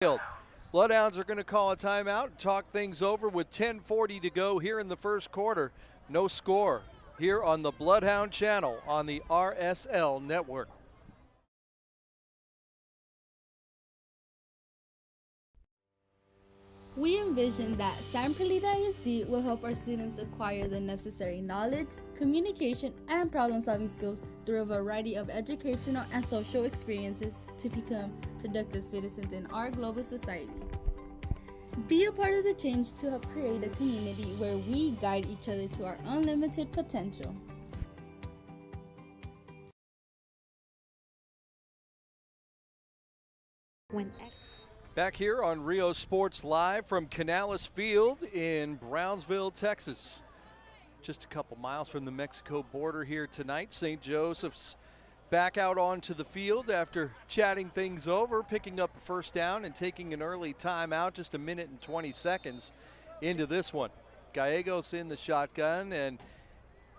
field. Bloodhounds are going to call a timeout and talk things over with 10:40 to go here in the first quarter. No score here on the Bloodhound channel on the RSL network. We envision that Sampralita ISD will help our students acquire the necessary knowledge, communication, and problem-solving skills through a variety of educational and social experiences to become productive citizens in our global society. Be a part of the change to help create a community where we guide each other to our unlimited potential. Back here on Rio Sports Live from Canales Field in Brownsville, Texas. Just a couple miles from the Mexico border here tonight. St. Joseph's back out onto the field after chatting things over, picking up a first down and taking an early timeout, just a minute and 20 seconds into this one. Gallegos in the shotgun, and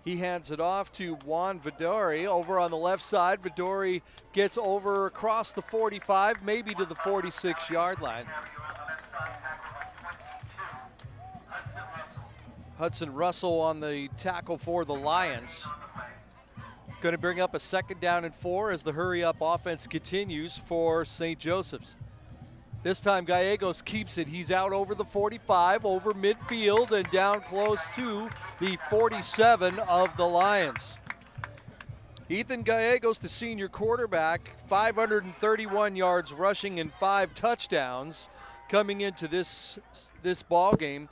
he hands it off to Juan Vidori over on the left side. Vidori gets over across the 45, maybe to the 46-yard line. Hudson Russell on the tackle for the Lions. Going to bring up a second down and 4 as the hurry-up offense continues for St. Joseph's. This time Gallegos keeps it. He's out over the 45, over midfield, and down close to the 47 of the Lions. Ethan Gallegos, the senior quarterback, 531 yards rushing and 5 touchdowns coming into this ball game.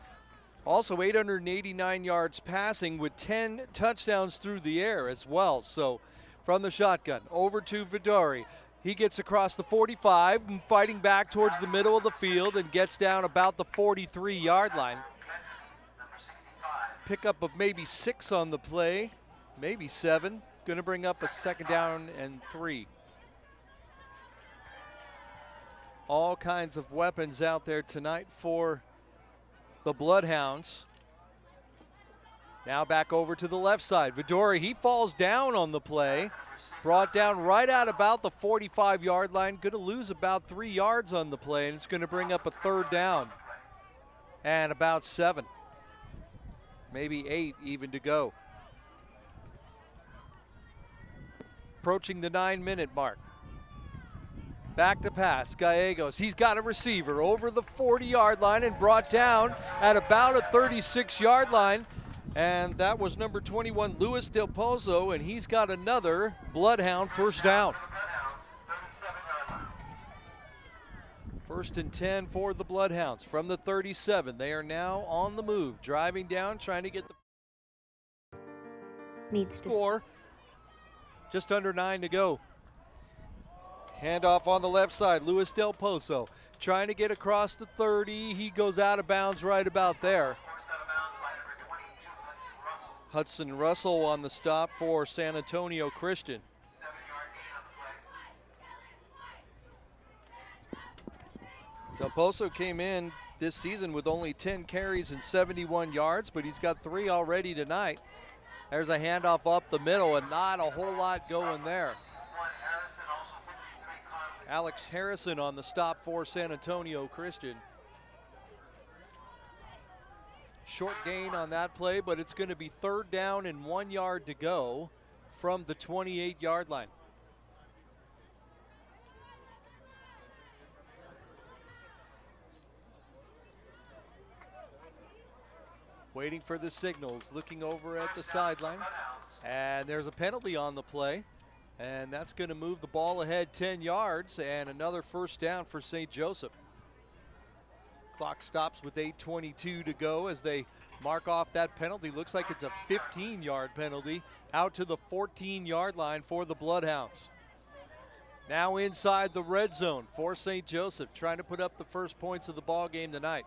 Also 889 yards passing with 10 touchdowns through the air as well. So from the shotgun, over to Vidori. He gets across the 45 and fighting back towards the middle of the field and gets down about the 43-yard line. Pickup of maybe 6 on the play, maybe 7. Going to bring up a second down and 3. All kinds of weapons out there tonight for the Bloodhounds. Now back over to the left side. Vidori, he falls down on the play. Brought down right at about the 45-yard line. Going to lose about 3 yards on the play, and it's going to bring up a third down. And about 7. Maybe 8 even to go. Approaching the 9-minute mark. Back to pass, Gallegos. He's got a receiver over the 40-yard line and brought down at about a 36-yard line. And that was number 21, Luis Del Pozo, and he's got another Bloodhound first down. First and 10 for the Bloodhounds from the 37. They are now on the move, driving down, trying to get the score. Just under 9 to go. Handoff on the left side, Luis Del Pozo trying to get across the 30. He goes out of bounds right about there. Hudson Russell on the stop for San Antonio Christian. Del Pozo came in this season with only 10 carries and 71 yards, but he's got 3 already tonight. There's a handoff up the middle and not a whole lot going there. Alex Harrison on the stop for San Antonio Christian. Short gain on that play, but it's going to be third down and 1 yard to go from the 28-yard line. Waiting for the signals, looking over at the sideline. And there's a penalty on the play. And that's going to move the ball ahead 10 yards and another first down for St. Joseph. Clock stops with 8:22 to go as they mark off that penalty. Looks like it's a 15-yard penalty out to the 14-yard line for the Bloodhounds. Now inside the red zone for St. Joseph, trying to put up the first points of the ball game tonight.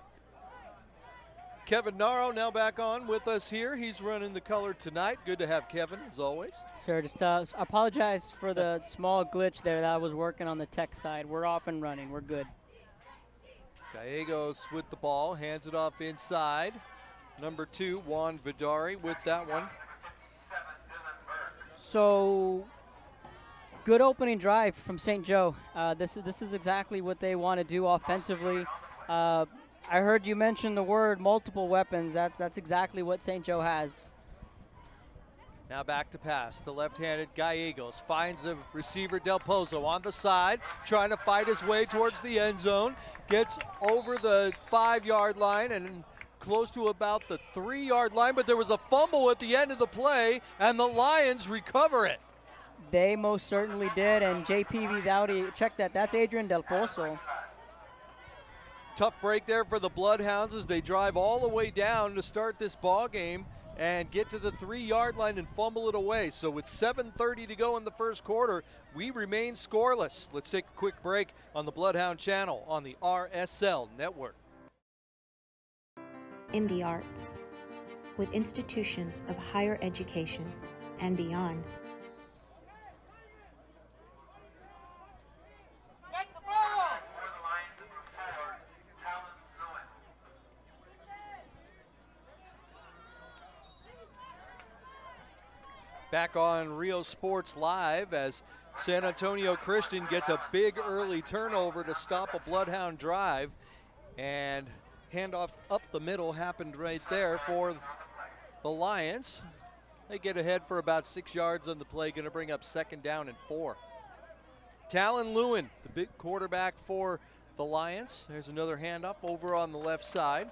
Kevin Naro now back on with us here. He's running the color tonight. Good to have Kevin, as always. Sir, just apologize for the small glitch there that I was working on the tech side. We're off and running. We're good. Gallegos with the ball, hands it off inside. Number 2, Juan Vidori with that one. So Good opening drive from St. Joe. This is exactly what they want to do offensively. I heard you mention the word multiple weapons. That's exactly what St. Joe has. Now back to pass. The left-handed Gallegos finds the receiver Del Pozo on the side, trying to fight his way towards the end zone. Gets over the 5-yard line and close to about the 3-yard line, but there was a fumble at the end of the play, and the Lions recover it. They most certainly did, and JP Vidauti, check that. That's Adrian Del Pozo. Tough break there for the Bloodhounds as they drive all the way down to start this ball game and get to the 3-yard line and fumble it away. So with 7:30 to go in the first quarter, we remain scoreless. Let's take a quick break on the Bloodhound channel on the RSL network. In the arts, with institutions of higher education and beyond. Back on Rio Sports Live as San Antonio Christian gets a big early turnover to stop a Bloodhound drive, and handoff up the middle happened right there for the Lions. They get ahead for about 6 yards on the play, going to bring up 2nd down and 4. Talon Lewin, the big quarterback for the Lions. There's another handoff over on the left side.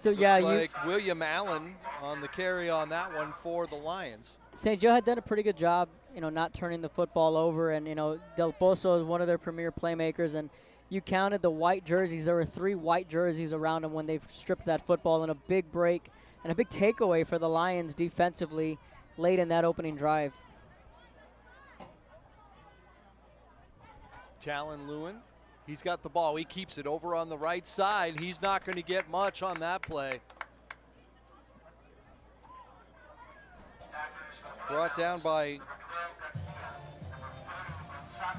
So yeah, Looks like William Allen on the carry on that one for the Lions. St. Joe had done a pretty good job, not turning the football over, and Del Pozo is one of their premier playmakers, and you counted the white jerseys. There were 3 white jerseys around him when they stripped that football, and a big break and a big takeaway for the Lions defensively late in that opening drive. Talon Lewin, he's got the ball. He keeps it over on the right side. He's not going to get much on that play. Brought down by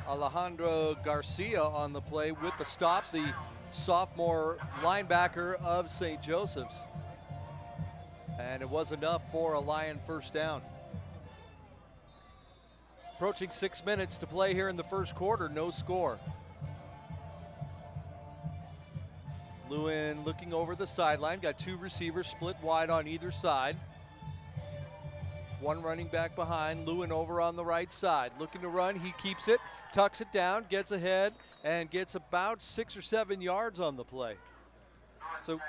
Alejandro Garcia on the play with the stop, the sophomore linebacker of St. Joseph's. And it was enough for a Lion first down. Approaching 6 minutes to play here in the first quarter, no score. Lewin looking over the sideline, got 2 receivers split wide on either side. 1 running back behind, Lewin over on the right side. Looking to run, he keeps it, tucks it down, gets ahead, and gets about 6 or 7 yards on the play. So,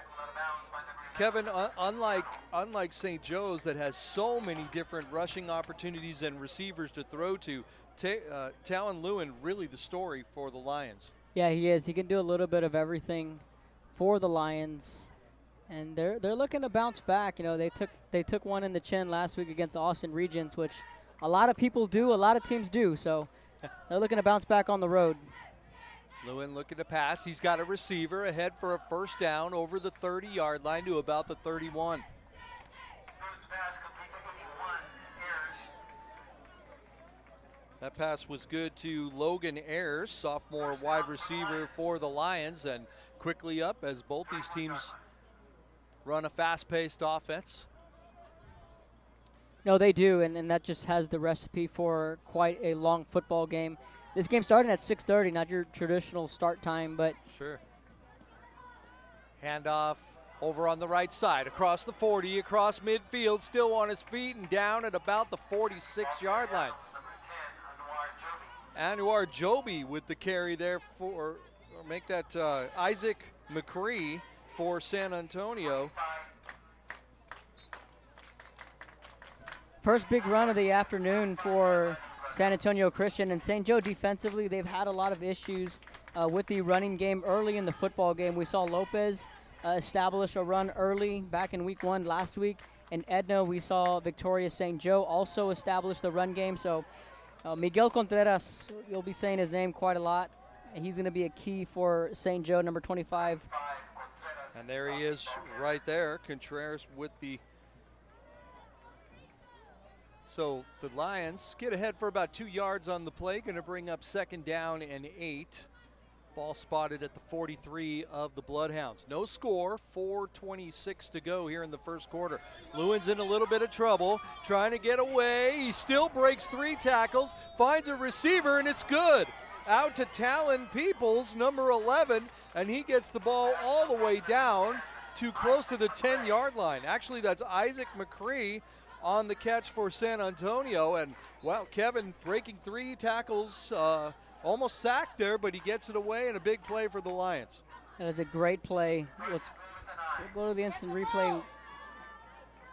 Kevin, unlike St. Joe's that has so many different rushing opportunities and receivers to throw to, Talon Lewin really the story for the Lions. Yeah, he is. He can do a little bit of everything for the Lions, and they're looking to bounce back. They took one in the chin last week against Austin Regents, which a lot of people do, a lot of teams do. So they're looking to bounce back on the road. Lewin looking to pass. He's got a receiver ahead for a first down over the 30-yard line to about the 31. That pass was good to Logan Ayers, sophomore wide receiver for the Lions, and quickly up as both these teams run a fast-paced offense. No, they do, and that just has the recipe for quite a long football game. This game started at 6:30, not your traditional start time, but sure. Handoff over on the right side, across the 40, across midfield, still on his feet and down at about the 46-yard line. Anwar Joby with the carry there for, or make that Isaac McCree for San Antonio. First big run of the afternoon for San Antonio Christian, and St. Joe defensively, they've had a lot of issues with the running game early in the football game. We saw Lopez establish a run early back in week 1 last week. In Edna, we saw Victoria St. Joe also establish the run game. So Miguel Contreras, you'll be saying his name quite a lot. He's going to be a key for St. Joe, number 25. And there he is right there, Contreras with the... So the Lions get ahead for about 2 yards on the play, going to bring up 2nd down and 8. Ball spotted at the 43 of the Bloodhounds. No score, 4:26 to go here in the first quarter. Lewin's in a little bit of trouble, trying to get away. He still breaks 3 tackles, finds a receiver, and it's good. Out to Talon Peoples, number 11, and he gets the ball all the way down to close to the 10-yard line. Actually, that's Isaac McCree on the catch for San Antonio, and well, Kevin breaking 3 tackles, almost sacked there, but he gets it away, and a big play for the Lions. That is a great play. We'll go to the instant replay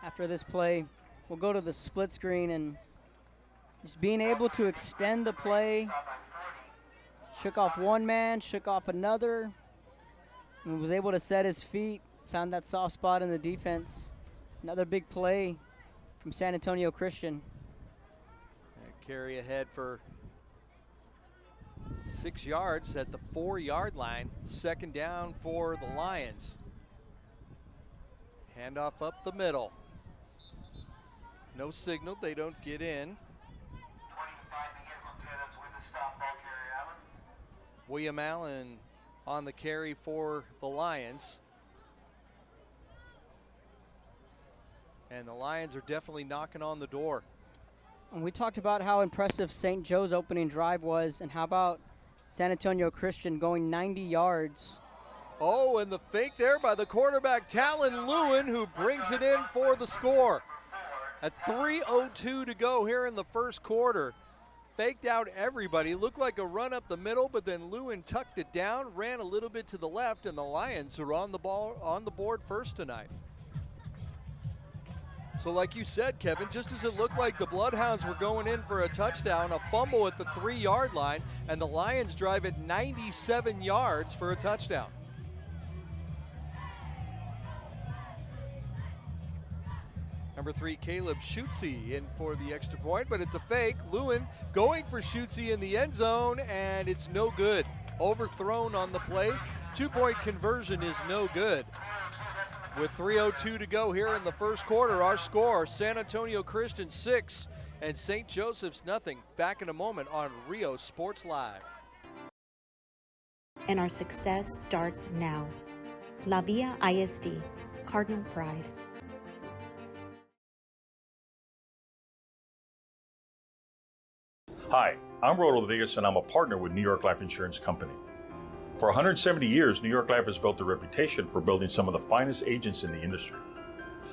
after this play. We'll go to the split screen, and just being able to extend the play, shook off one man, shook off another, and was able to set his feet, found that soft spot in the defense. Another big play from San Antonio Christian. Carry ahead for 6 yards at the 4-yard line. Second down for the Lions. Handoff up the middle. No signal, they don't get in. William Allen on the carry for the Lions. And the Lions are definitely knocking on the door. And we talked about how impressive St. Joe's opening drive was, and how about San Antonio Christian going 90 yards. Oh, and the fake there by the quarterback, Talon Lewin, who brings it in for the score. At 3:02 to go here in the first quarter. Faked out everybody. Looked like a run up the middle, but then Lewin tucked it down, ran a little bit to the left, and the Lions are on the board first tonight. So like you said, Kevin, just as it looked like the Bloodhounds were going in for a touchdown, a fumble at the 3-yard line, and the Lions drive it 97 yards for a touchdown. Number 3, Caleb Schutze in for the extra point, but it's a fake. Lewin going for Schutze in the end zone, and it's no good. Overthrown on the play. 2-point conversion is no good. With 3:02 to go here in the first quarter, our score, San Antonio Christian 6 and St. Joseph's nothing. Back in a moment on Rio Sports Live. And our success starts now. La Villa ISD, Cardinal Pride. Hi, I'm Rodo Rodriguez, and I'm a partner with New York Life Insurance Company. For 170 years, New York Life has built a reputation for building some of the finest agents in the industry.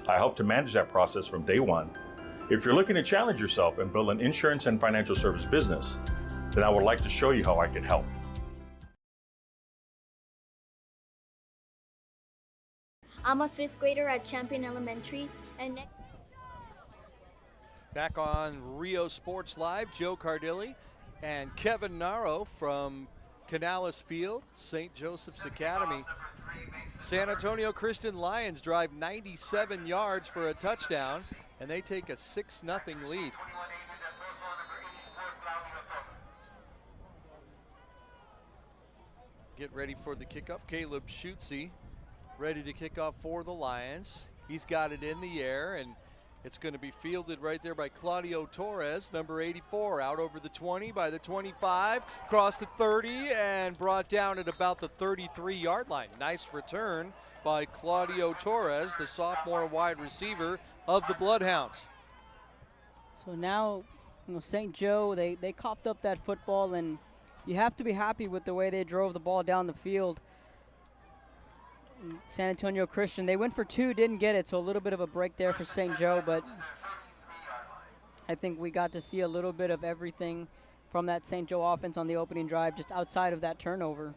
I help to manage that process from day one. If you're looking to challenge yourself and build an insurance and financial service business, then I would like to show you how I can help. I'm a 5th grader at Champion Elementary, and Back on Rio Sports Live, Joe Cardilli and Kevin Naro from Canales Field, St. Joseph's Academy. San Antonio Christian Lions drive 97 yards for a touchdown, and they take a 6-0 lead. Get ready for the kickoff. Caleb Schutze ready to kick off for the Lions. He's got it in the air, and it's going to be fielded right there by Claudio Torres, number 84, out over the 20 by the 25, crossed the 30 and brought down at about the 33-yard line. Nice return by Claudio Torres, the sophomore wide receiver of the Bloodhounds. So now, St. Joe, they copped up that football, and you have to be happy with the way they drove the ball down the field. San Antonio Christian, they went for 2, didn't get it, so a little bit of a break there for St. Joe, but I think we got to see a little bit of everything from that St. Joe offense on the opening drive, just outside of that turnover.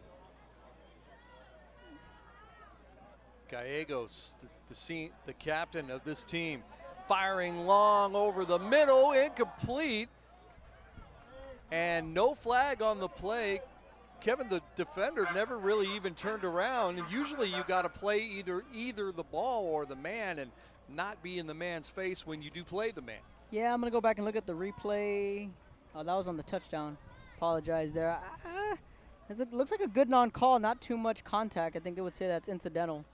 Gallegos, the captain of this team, firing long over the middle, incomplete, and no flag on the play. Kevin, the defender, never really even turned around, and usually you got to play either the ball or the man and not be in the man's face when you do play the man. Yeah, I'm going to go back and look at the replay. Oh, that was on the touchdown. Apologize there. It looks like a good non-call, not too much contact. I think they would say that's incidental.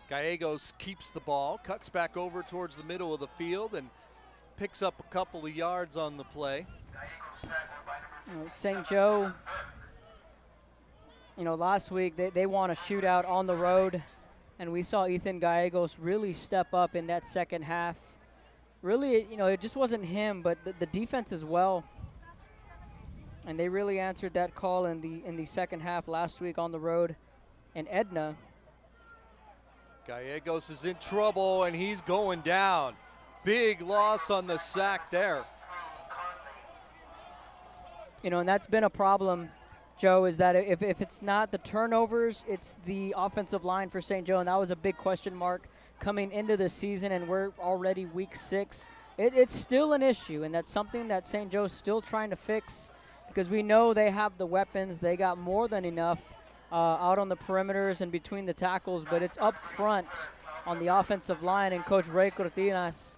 Gallegos keeps the ball, cuts back over towards the middle of the field, and picks up a couple of yards on the play. St. Joe You know, last week they won a shootout on the road, and we saw Ethan Gallegos really step up in that second half. Really, you know, it just wasn't him, but the defense as well. And they really answered that call in the second half last week on the road in Edna. Gallegos is in trouble, and he's going down. Big loss on the sack there. You know, and that's been a problem, Joe, is that if it's not the turnovers, it's the offensive line for St. Joe, and that was a big question mark coming into the season, and we're already week 6. It's still an issue, and that's something that St. Joe's still trying to fix, because we know they have the weapons. They got more than enough out on the perimeters and between the tackles, but it's up front on the offensive line, and Coach Ray Cortinas,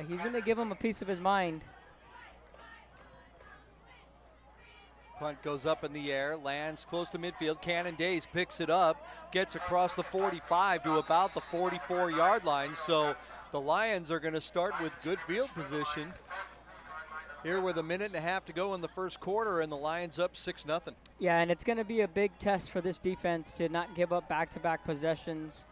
he's going to give him a piece of his mind. Punt goes up in the air, lands close to midfield. Cannon Days picks it up, gets across the 45 to about the 44-yard line. So the Lions are going to start with good field position here with a minute and a half to go in the first quarter, and the Lions up 6-0. Yeah, and it's going to be a big test for this defense to not give up back-to-back possessions.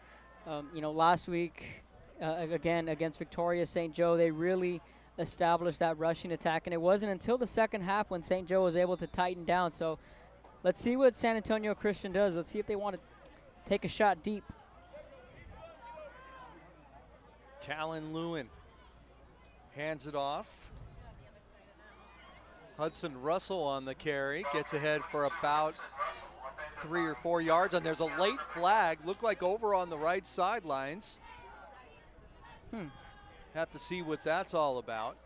You know, last week, again, against Victoria St. Joe, they really established that rushing attack, and it wasn't until the second half when St. Joe was able to tighten down. So let's see what San Antonio Christian does. Let's see if they want to take a shot deep. Talon Lewin hands it off. Hudson Russell on the carry, gets ahead for about 3 or 4 yards, and there's a late flag, looked like over on the right sidelines. Have to see what that's all about.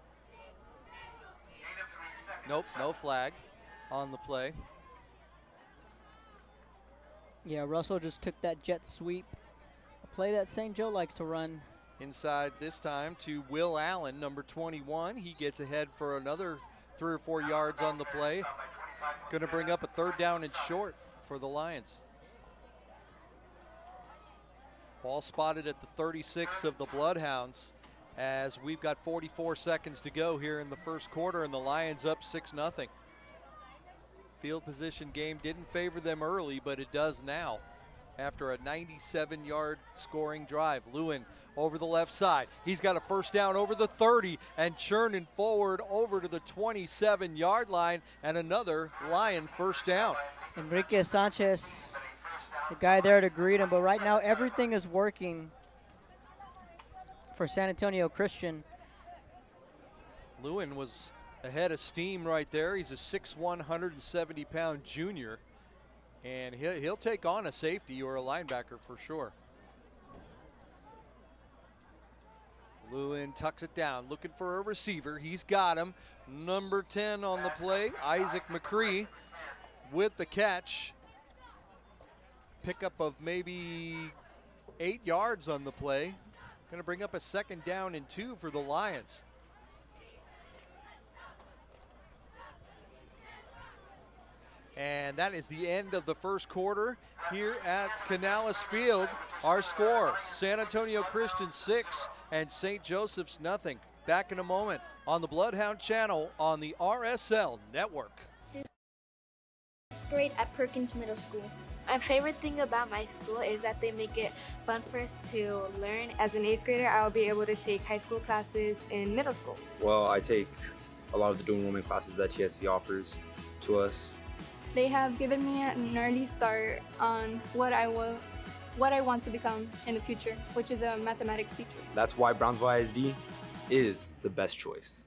Nope, no flag on the play. Yeah, Russell just took that jet sweep, a play that St. Joe likes to run. Inside this time to Will Allen, number 21. He gets ahead for another 3 or 4 yards on the play. Going to bring up a 3rd down and short for the Lions. Ball spotted at the 36 of the Bloodhounds, as we've got 44 seconds to go here in the first quarter, and the Lions up 6-0. Field position game didn't favor them early, but it does now after a 97-yard scoring drive. Lewin over the left side. He's got a first down over the 30 and churning forward over to the 27-yard line, and another Lion first down. Enrique Sanchez, the guy there to greet him, but right now everything is working for San Antonio Christian. Lewin was ahead of steam right there. He's a 6'1", 170-pound junior, and he'll take on a safety or a linebacker for sure. Lewin tucks it down, looking for a receiver. He's got him. Number 10 on the play, Isaac McCree with the catch. Pickup of maybe 8 yards on the play. Going to bring up a 2nd down and 2 for the Lions. And that is the end of the first quarter here at Canales Field. Our score, San Antonio Christian 6 and St. Joseph's nothing. Back in a moment on the Bloodhound channel on the RSL network. 6th grade at Perkins Middle School. My favorite thing about my school is that they make it fun for us to learn. As an 8th grader, I will be able to take high school classes in middle school. Well, I take a lot of the dual enrollment classes that TSC offers to us. They have given me an early start on what I want to become in the future, which is a mathematics teacher. That's why Brownsville ISD is the best choice.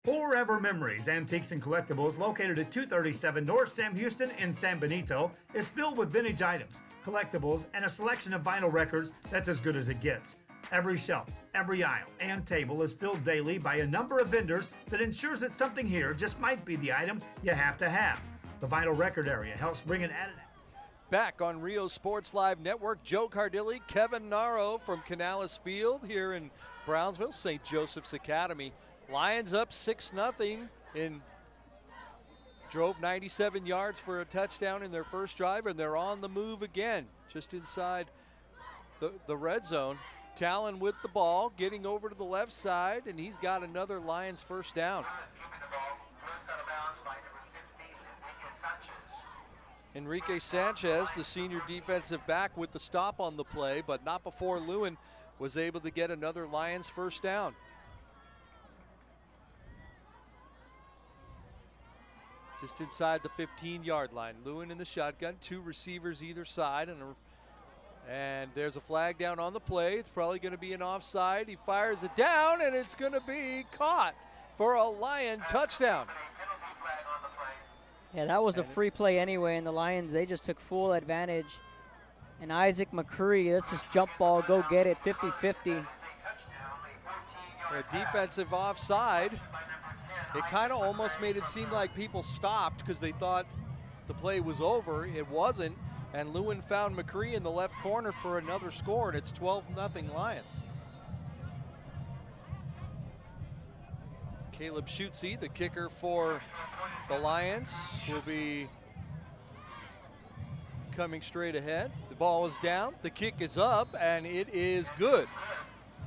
Forever Memories, Antiques and Collectibles, located at 237 North Sam Houston in San Benito, is filled with vintage items, collectibles, and a selection of vinyl records that's as good as it gets. Every shelf, every aisle, and table is filled daily by a number of vendors that ensures that something here just might be the item you have to have. The vinyl record area helps bring an added. Back on Rio Sports Live Network, Joe Cardilli, Kevin Naro from Canales Field here in Brownsville, St. Joseph's Academy. Lions up 6-0 and drove 97 yards for a touchdown in their first drive, and they're on the move again, just inside the red zone. Talon with the ball, getting over to the left side, and he's got another Lions first down. Enrique Sanchez, the senior defensive back, with the stop on the play, but not before Lewin was able to get another Lions first down. Just inside the 15-yard line. Lewin in the shotgun, 2 receivers either side, and there's a flag down on the play. It's probably going to be an offside. He fires it down, and it's going to be caught for a Lion touchdown. Yeah, that was a free play anyway, and the Lions, they just took full advantage. And Isaac McCree, that's just jump ball, go get it, 50-50. A defensive offside. It kind of almost made it seem like people stopped because they thought the play was over. It wasn't, and Lewin found McCree in the left corner for another score, and it's 12-0 Lions. Caleb Schutze, the kicker for the Lions, will be coming straight ahead. The ball is down, the kick is up, and it is good.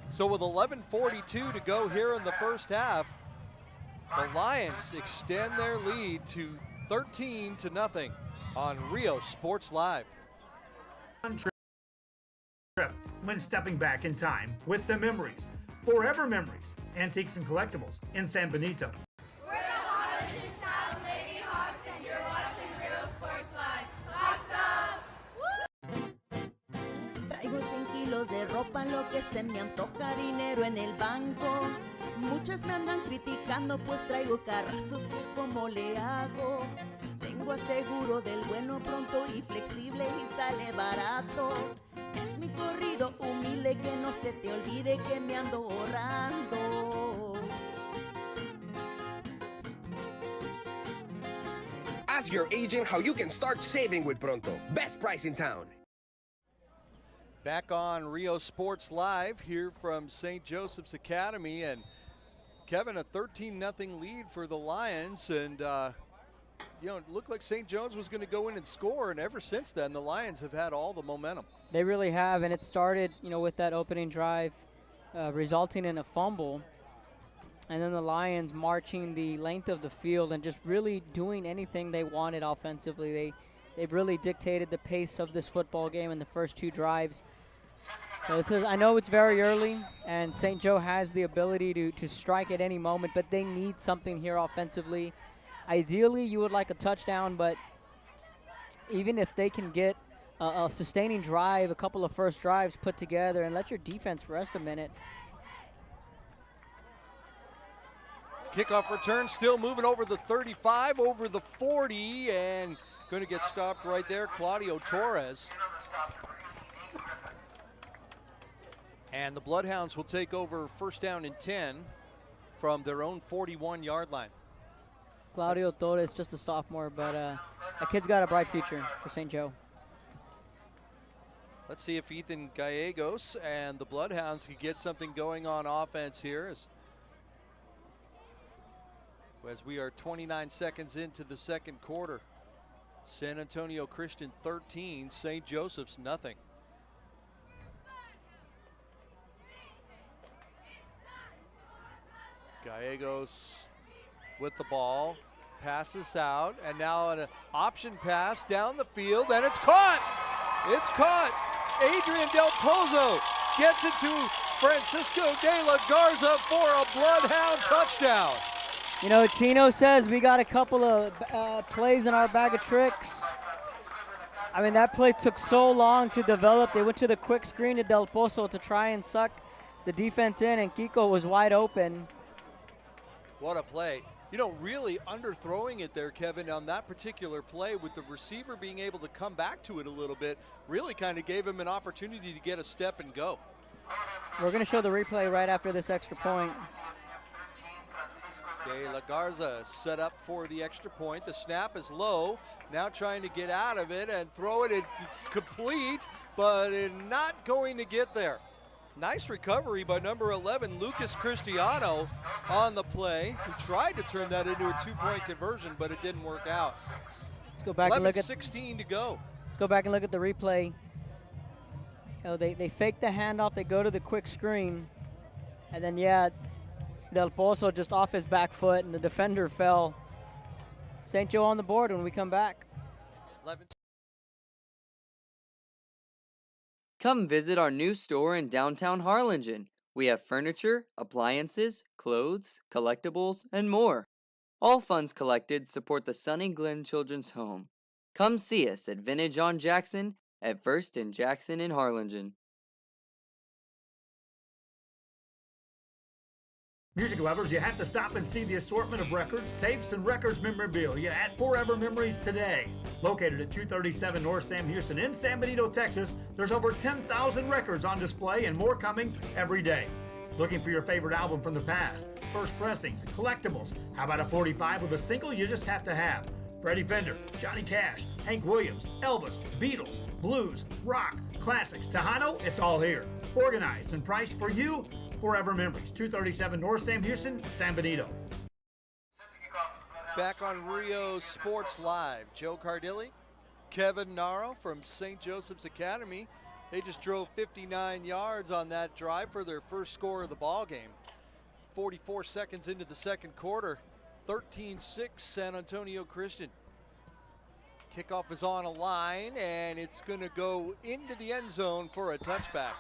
So with 11:42 to go here in the first half, the Lions extend their lead to 13-0 on Rio Sports Live. When stepping back in time with the memories, forever memories, antiques and collectibles in San Benito. We're the Hottest in South Lady Hawks, and you're watching Rio Sports Live. Hawks up! Traigo 100 kilos de ropa, lo que se me antoja, dinero en el banco. Muchos me andan criticando, pues traigo carrazos, que cómo le hago. Tengo aseguro del bueno, pronto y flexible, y sale barato. Es mi corrido humilde, que no se te olvide que me ando ahorrando. Ask your agent how you can start saving with Pronto. Best price in town. Back on Rio Sports Live here from St. Joseph's Academy, and Kevin, a 13-0 lead for the Lions, and it looked like St. John's was going to go in and score, and ever since then, the Lions have had all the momentum. They really have, and it started, with that opening drive resulting in a fumble, and then the Lions marching the length of the field and just really doing anything they wanted offensively. They've really dictated the pace of this football game in the first 2 drives. So it says, I know it's very early, and St. Joe has the ability to strike at any moment, but they need something here offensively. Ideally, you would like a touchdown, but even if they can get a sustaining drive, a couple of first drives put together, and let your defense rest a minute. Kickoff return, still moving over the 35, over the 40, and going to get stopped right there, Claudio Torres. And the Bloodhounds will take over first down and 10 from their own 41-yard line. Claudio Torres, just a sophomore, but that kid's got a bright future for St. Joe. Let's see if Ethan Gallegos and the Bloodhounds can get something going on offense here as we are 29 seconds into the second quarter. San Antonio Christian 13, St. Joseph's nothing. Gallegos with the ball, passes out, and now an option pass down the field, and it's caught! It's caught! Adrian Del Pozo gets it to Francisco de la Garza for a Bloodhound touchdown. Tino says we got a couple of plays in our bag of tricks. I mean, that play took so long to develop. They went to the quick screen to Del Pozo to try and suck the defense in, and Kiko was wide open. What a play. Really underthrowing it there, Kevin, on that particular play, with the receiver being able to come back to it a little bit, really kind of gave him an opportunity to get a step and go. We're going to show the replay right after this extra point. De La Garza set up for the extra point. The snap is low. Now trying to get out of it and throw it. It's complete, but not going to get there. Nice recovery by number 11, Lucas Cristiano, on the play. He tried to turn that into a 2-point conversion, but it didn't work out. Let's go back and look at 16 to go. Let's go back and look at the replay. They fake the handoff. They go to the quick screen, and then Del Pozo just off his back foot, and the defender fell. St. Joe on the board when we come back. 11 Come visit our new store in downtown Harlingen. We have furniture, appliances, clothes, collectibles, and more. All funds collected support the Sunny Glen Children's Home. Come see us at Vintage on Jackson at First and Jackson in Harlingen. Music lovers, you have to stop and see the assortment of records, tapes, and records memorabilia at Forever Memories today. Located at 237 North Sam Houston in San Benito, Texas, there's over 10,000 records on display and more coming every day. Looking for your favorite album from the past, first pressings, collectibles. How about a 45 with a single you just have to have? Freddie Fender, Johnny Cash, Hank Williams, Elvis, Beatles, blues, rock, classics, Tejano, it's all here. Organized and priced for you. Forever Memories, 237 North Sam Houston, San Benito. Back on Rio Sports Live, Joe Cardilli, Kevin Naro from St. Joseph's Academy. They just drove 59 yards on that drive for their first score of the ball game. 44 seconds into the second quarter, 13-6 San Antonio Christian. Kickoff is on a line, and it's going to go into the end zone for a touchback.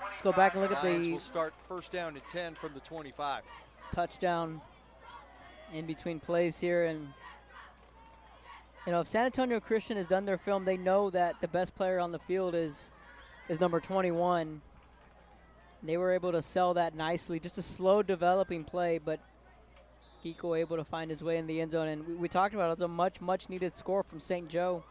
Let's go back and look at Lions the will start first down and 10 from the 25. touchdown in between plays here. And, you know, if San Antonio Christian has done their film, they know that the best player on the field is number 21. They were able to sell that nicely. Just a slow developing play, but Kiko able to find his way in the end zone. And we talked about it. It's a much needed score from St. Joe.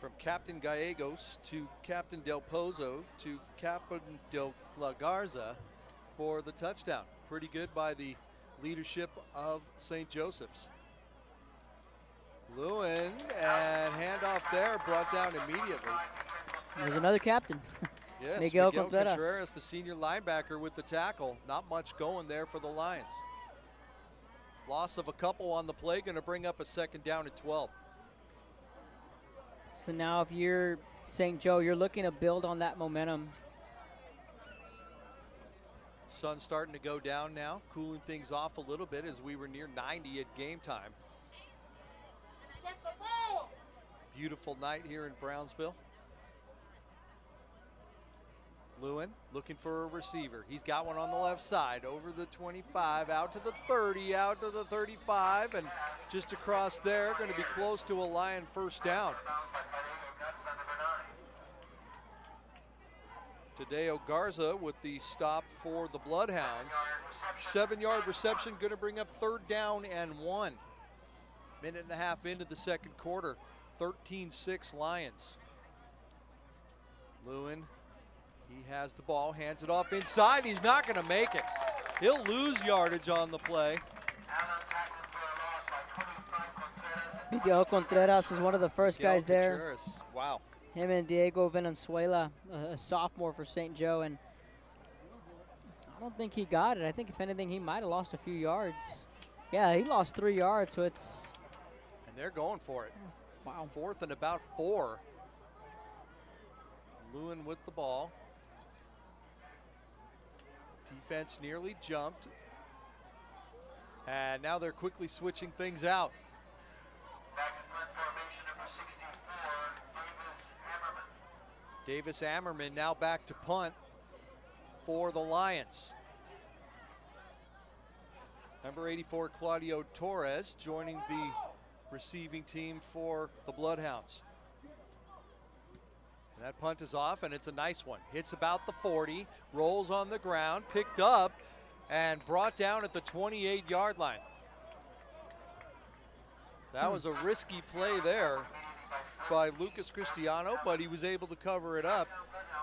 From Captain Gallegos to Captain Del Pozo to Captain Del La Garza for the touchdown. Pretty good by the leadership of St. Joseph's. Lewin, and handoff there, brought down immediately. There's another captain. Yes, Miguel Miguel Contreras. Contreras, the senior linebacker with the tackle. Not much going there for the Lions. Loss of a couple on the play, going to bring up a second down at 12. So now if you're St. Joe, you're looking to build on that momentum. Sun's starting to go down now, cooling things off a little bit as we were near 90 at game time. Beautiful night here in Brownsville. Lewin looking for a receiver. He's got one on the left side, over the 25, out to the 30, out to the 35, and just across there, going to be close to a Lion first down. Tadeo Garza with the stop for the Bloodhounds. 7-yard reception, going to bring up third down and 1. Minute and a half into the second quarter, 13-6 Lions. Lewin, he has the ball, hands it off inside. He's not going to make it. He'll lose yardage on the play. Miguel Contreras was one of the first guys there. Contreras. Wow. Him and Diego Valenzuela, a sophomore for St. Joe, and I don't think he got it. I think if anything, he might have lost a few yards. Yeah, he lost 3 yards, so it's... And they're going for it. Wow. 4th and about 4. Lewin with the ball. Defense nearly jumped. And now they're quickly switching things out. Davis Ammerman now back to punt for the Lions. Number 84, Claudio Torres, joining the receiving team for the Bloodhounds. And that punt is off, and it's a nice one. Hits about the 40, rolls on the ground, picked up, and brought down at the 28-yard line. That was a risky play there by Lucas Cristiano, but he was able to cover it up,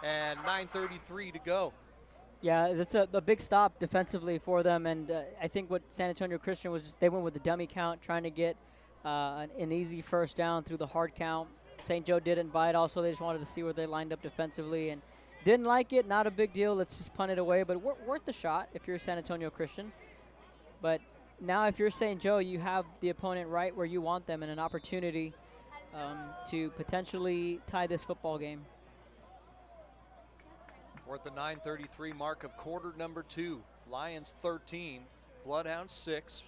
and 9:33 to go. Yeah, that's a big stop defensively for them, and I think what San Antonio Christian was just, they went with the dummy count, trying to get an easy first down through the hard count. St. Joe didn't bite also. They just wanted to see where they lined up defensively and didn't like it. Not a big deal. Let's just punt it away, but worth the shot if you're San Antonio Christian. But now if you're St. Joe, you have the opponent right where you want them and an opportunity to potentially tie this football game. We're at the 9:33 mark of quarter number 2. Lions 13, Bloodhounds 6.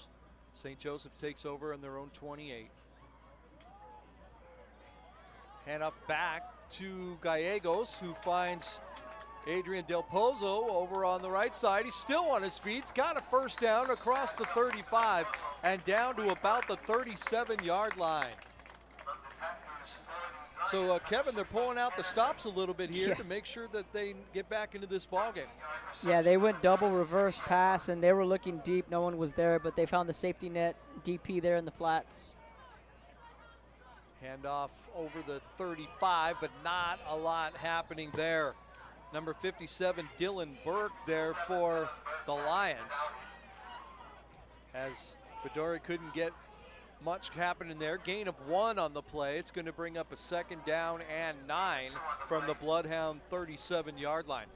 St. Joseph takes over in their own 28. Handoff back to Gallegos, who finds Adrian Del Pozo over on the right side. He's still on his feet. He's got a first down across the 35 and down to about the 37-yard line. So, Kevin, they're pulling out the stops a little bit here to make sure that they get back into this ballgame. Yeah, they went double reverse pass, and they were looking deep. No one was there, but they found the safety net DP there in the flats. Handoff over the 35, but not a lot happening there. Number 57, Dylan Burke there for the Lions. As Fedori couldn't get much happening there. Gain of 1 on the play. It's going to bring up a second down and 9 from the Bloodhound 37-yard line.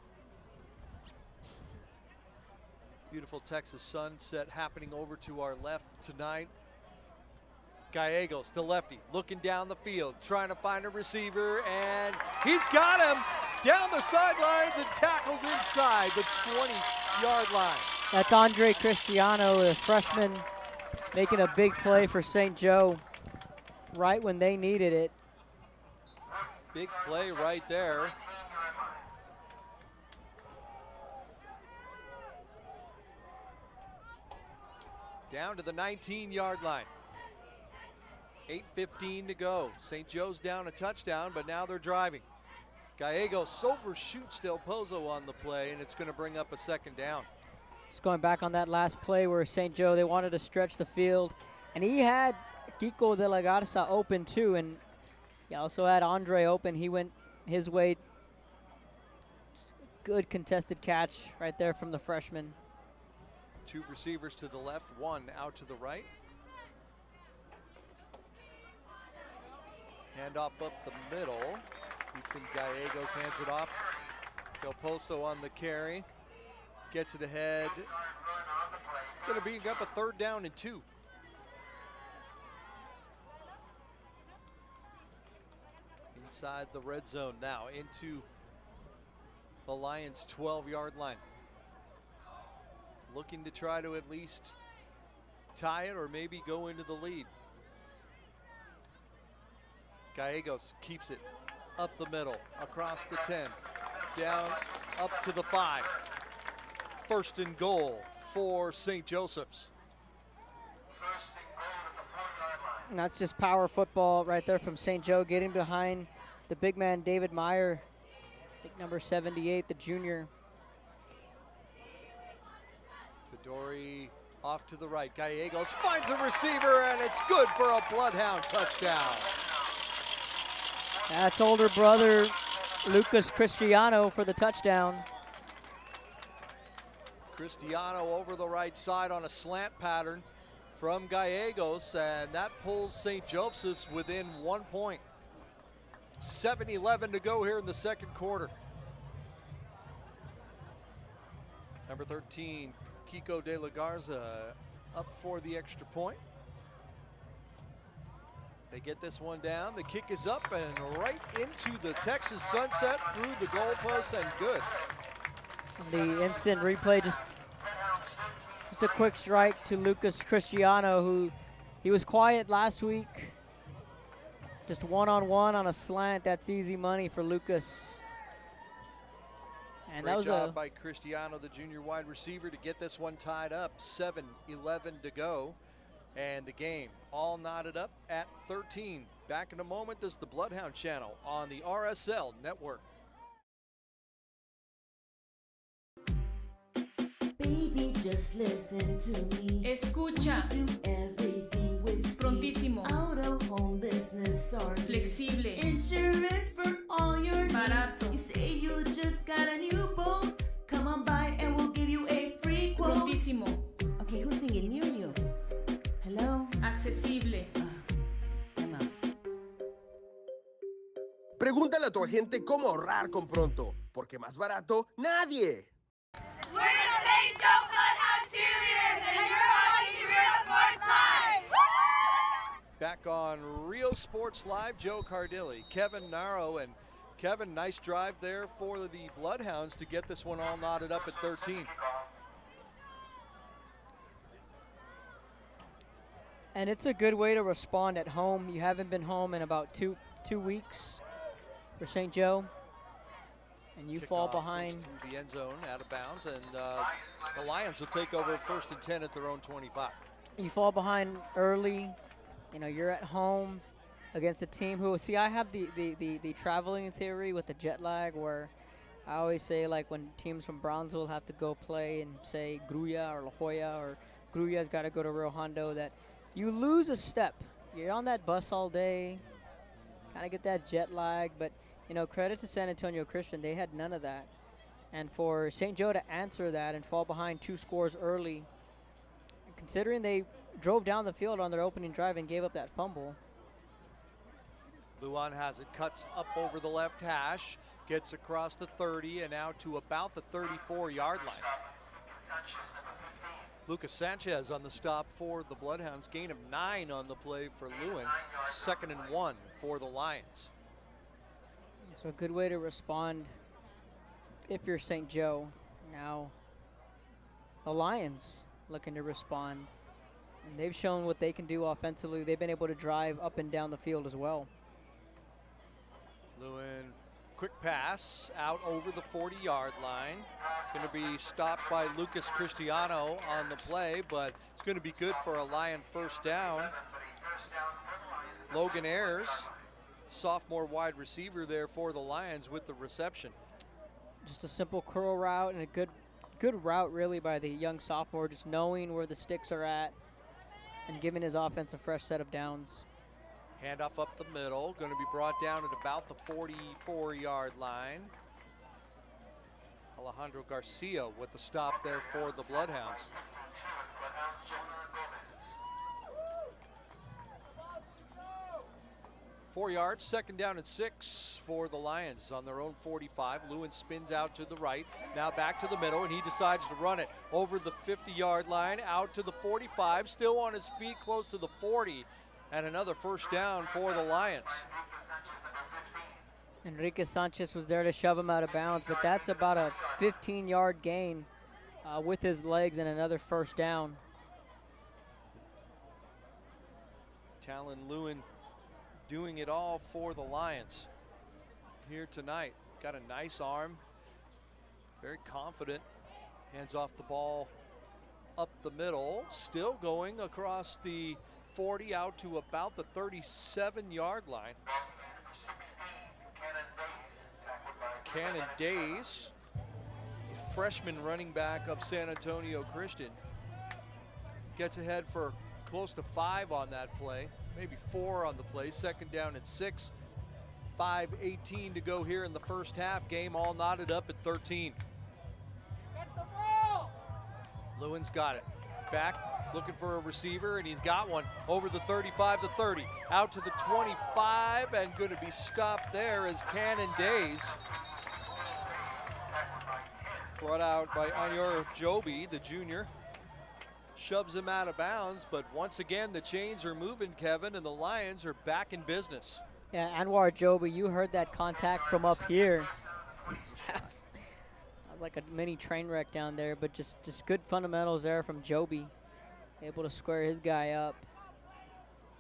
Beautiful Texas sunset happening over to our left tonight. Gallegos, the lefty, looking down the field, trying to find a receiver, and he's got him down the sidelines and tackled inside the 20-yard line. That's Andre Cristiano, the freshman, making a big play for St. Joe right when they needed it. Big play right there. Down to the 19-yard line. 8:15 to go. St. Joe's down a touchdown, but now they're driving. Gallegos overshoots Del Pozo on the play, and it's going to bring up a second down. Just going back on that last play where St. Joe, they wanted to stretch the field, and he had Kiko de la Garza open too, and he also had Andre open. He went his way. Just good contested catch right there from the freshman. 2 receivers to the left, 1 out to the right. Handoff up the middle. Ethan Gallegos hands it off. Del Pozo on the carry. Gets it ahead. Going to bring up a 3rd down and 2. Inside the red zone now into the Lions' 12-yard line. Looking to try to at least tie it or maybe go into the lead. Gallegos keeps it up the middle, across the 10, down up to the 5. 1st and goal for St. Joseph's. And that's just power football right there from St. Joe, getting behind the big man David Meyer, I think number 78, the junior. Fedori off to the right. Gallegos finds a receiver, and it's good for a Bloodhound touchdown. That's older brother Lucas Cristiano for the touchdown. Cristiano over the right side on a slant pattern from Gallegos, and that pulls St. Joseph's within 1 point. 7:11 to go here in the second quarter. Number 13, Kiko de la Garza, up for the extra point. They get this one down. The kick is up and right into the Texas sunset through the goalpost, and good. The instant replay, just a quick strike to Lucas Cristiano, who he was quiet last week. Just one-on-one on a slant. That's easy money for Lucas. And Great that was job by Cristiano, the junior wide receiver, to get this one tied up. 7:11 to go. And the game all knotted up at 13. Back in a moment. This is the Bloodhound Channel on the RSL Network. Baby, just listen to me. Escucha. Do everything with Prontísimo. Out of home business or Flexible. Insurance for all your Barato. needs. You say you just got a new boat. Come on by and we'll give you a free quote. Prontísimo. Okay, who's singing? You. Hello? Accesible. Pregúntale a tu agente cómo ahorrar con Pronto, porque más barato, nadie. We're the St. Joe Bloodhound cheerleaders, and you're watching Real Sports Live. Back on Real Sports Live, Joe Cardilli, Kevin Naro, and Kevin, nice drive there for the Bloodhounds to get this one all knotted up at 13. And it's a good way to respond at home. You haven't been home in about two weeks. for St. Joe. And you fall Kickoff behind. goes through the end zone, out of bounds, and the Lions will take over 1st and 10 at their own 25. You fall behind early. You know, you're at home against a team who, see, I have the traveling theory with the jet lag, where I always say, like, when teams from Brownsville have to go play and say Gruya or La Jolla, or Gruya's got to go to Rio Hondo, that you lose a step. You're on that bus all day, kind of get that jet lag, but you know, credit to San Antonio Christian, they had none of that. And for St. Joe to answer that and fall behind 2 scores early, considering they drove down the field on their opening drive and gave up that fumble. Luan has it, cuts up over the left hash, gets across the 30 and out to about the 34-yard line. Lucas Sanchez on the stop for the Bloodhounds, gain of 9 on the play for Lewin, 2nd and 1 for the Lions. So a good way to respond if you're St. Joe. Now the Lions looking to respond. And they've shown what they can do offensively. They've been able to drive up and down the field as well. Lewin, quick pass out over the 40-yard line. Going to be stopped by Lucas Cristiano on the play, but it's going to be good for a Lion first down. Logan Ayers, sophomore wide receiver there for the Lions with the reception. Just a simple curl route and a good route really by the young sophomore, just knowing where the sticks are at and giving his offense a fresh set of downs. Handoff up the middle, going to be brought down at about the 44-yard line. Alejandro Garcia with the stop there for the Bloodhounds. 4 yards, 2nd down and 6 for the Lions on their own 45. Lewin spins out to the right, now back to the middle, and he decides to run it over the 50-yard line, out to the 45, still on his feet close to the 40, and another first down for the Lions. Enrique Sanchez was there to shove him out of bounds, but that's about a 15-yard gain with his legs and another first down. Talon Lewin doing it all for the Lions here tonight. Got a nice arm, very confident, hands off the ball up the middle, still going across the 40 out to about the 37-yard line. Cannon Days, freshman running back of San Antonio Christian, gets ahead for close to 5 on that play, maybe 4 on the play. 2nd down and 6. 5:18 to go here in the first half. Game all knotted up at 13. Lewin's got it. Back, looking for a receiver, and he's got one over the 35 to 30. Out to the 25, and going to be stopped there as Cannon Days, brought out by Anyor Joby, the junior, shoves him out of bounds. But once again, the chains are moving, Kevin, and the Lions are back in business. Yeah, Anwar Joby, you heard that contact from up here. that was like a mini train wreck down there, but just good fundamentals there from Joby. Able to square his guy up.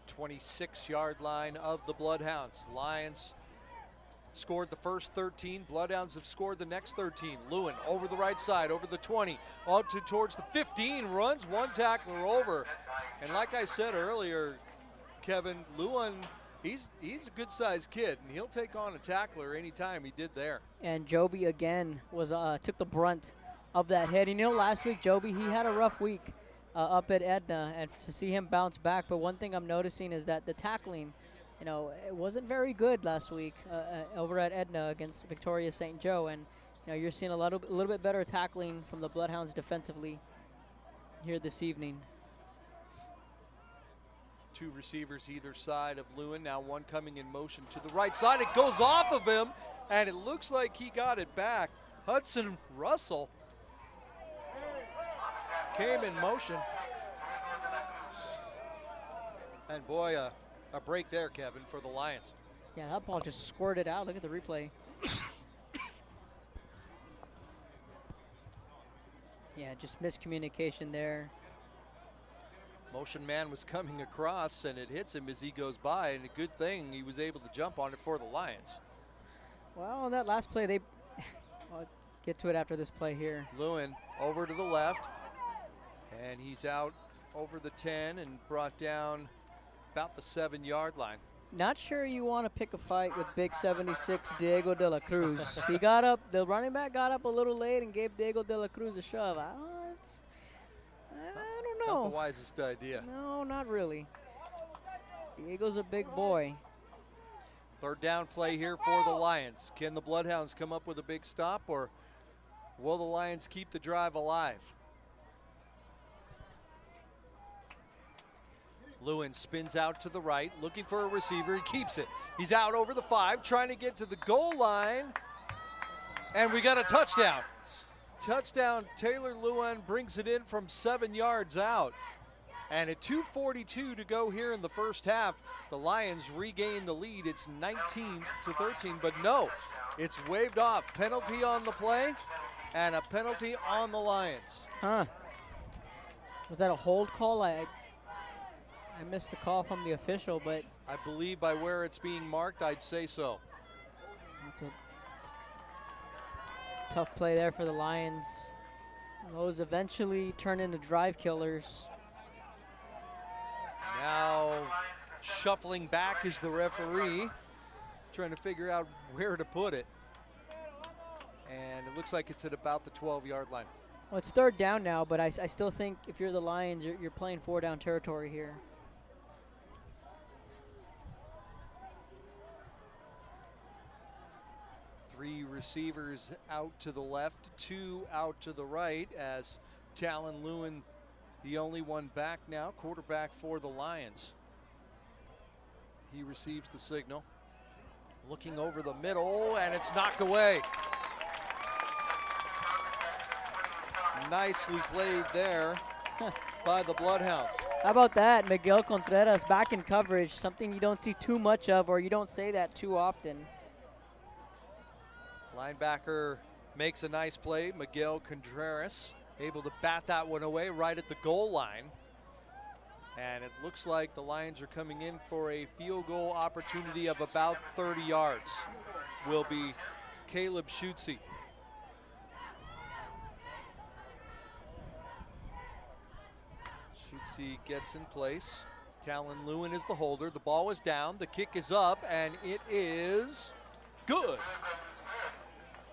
26-yard line of the Bloodhounds. Lions scored the first 13. Bloodhounds have scored the next 13. Lewin over the right side, over the 20, on to towards the 15, runs one tackler over. And like I said earlier, Kevin, Lewin, he's a good-sized kid, and he'll take on a tackler anytime. He did there. And Joby again was took the brunt of that hit. And you know, last week Joby, he had a rough week up at Edna, and to see him bounce back. But one thing I'm noticing is that the tackling, you know, it wasn't very good last week over at Edna against Victoria St. Joe, and you know, you're seeing a little bit better tackling from the Bloodhounds defensively here this evening. 2 receivers either side of Lewin. Now one coming in motion to the right side. It goes off of him, and it looks like he got it back. Hudson Russell came in motion. And boy, a break there, Kevin, for the Lions. Yeah, that ball just squirted out. Look at the replay. Yeah, just miscommunication there. Motion man was coming across, and it hits him as he goes by, and a good thing he was able to jump on it for the Lions. Well, on that last play, I'll get to it after this play here. Lewin over to the left, and he's out over the 10 and brought down about the 7-yard line. Not sure you want to pick a fight with big 76 Diego de la Cruz. He got up, the running back got up a little late and gave Diego de la Cruz a shove. I don't know. Not the wisest idea. No, not really. Diego's a big boy. Third down play here for the Lions. Can the Bloodhounds come up with a big stop, or will the Lions keep the drive alive? Lewin spins out to the right, looking for a receiver. He keeps it. He's out over the 5, trying to get to the goal line. And we got a touchdown. Touchdown, Taylor Lewin brings it in from 7 yards out. And at 2:42 to go here in the first half, the Lions regain the lead. It's 19-13, but no, it's waved off. Penalty on the play and a penalty on the Lions. Huh. Was that a hold call? I missed the call from the official, but I believe by where it's being marked, I'd say so. It's a tough play there for the Lions. Those eventually turn into drive killers. Now shuffling back is the referee, trying to figure out where to put it. And it looks like it's at about the 12-yard line. Well, it's third down now, but I still think if you're the Lions, you're playing 4-down territory here. Three receivers out to the left, 2 out to the right, as Talon Lewin, the only one back now, quarterback for the Lions. He receives the signal. Looking over the middle, and it's knocked away. Nicely played there by the Bloodhounds. How about that? Miguel Contreras back in coverage, something you don't see too much of, or you don't say that too often. Linebacker makes a nice play. Miguel Contreras able to bat that one away right at the goal line. And it looks like the Lions are coming in for a field goal opportunity of about 30 yards. Will be Caleb Schutze. Schutze gets in place. Talon Lewin is the holder. The ball is down. The kick is up, and it is good.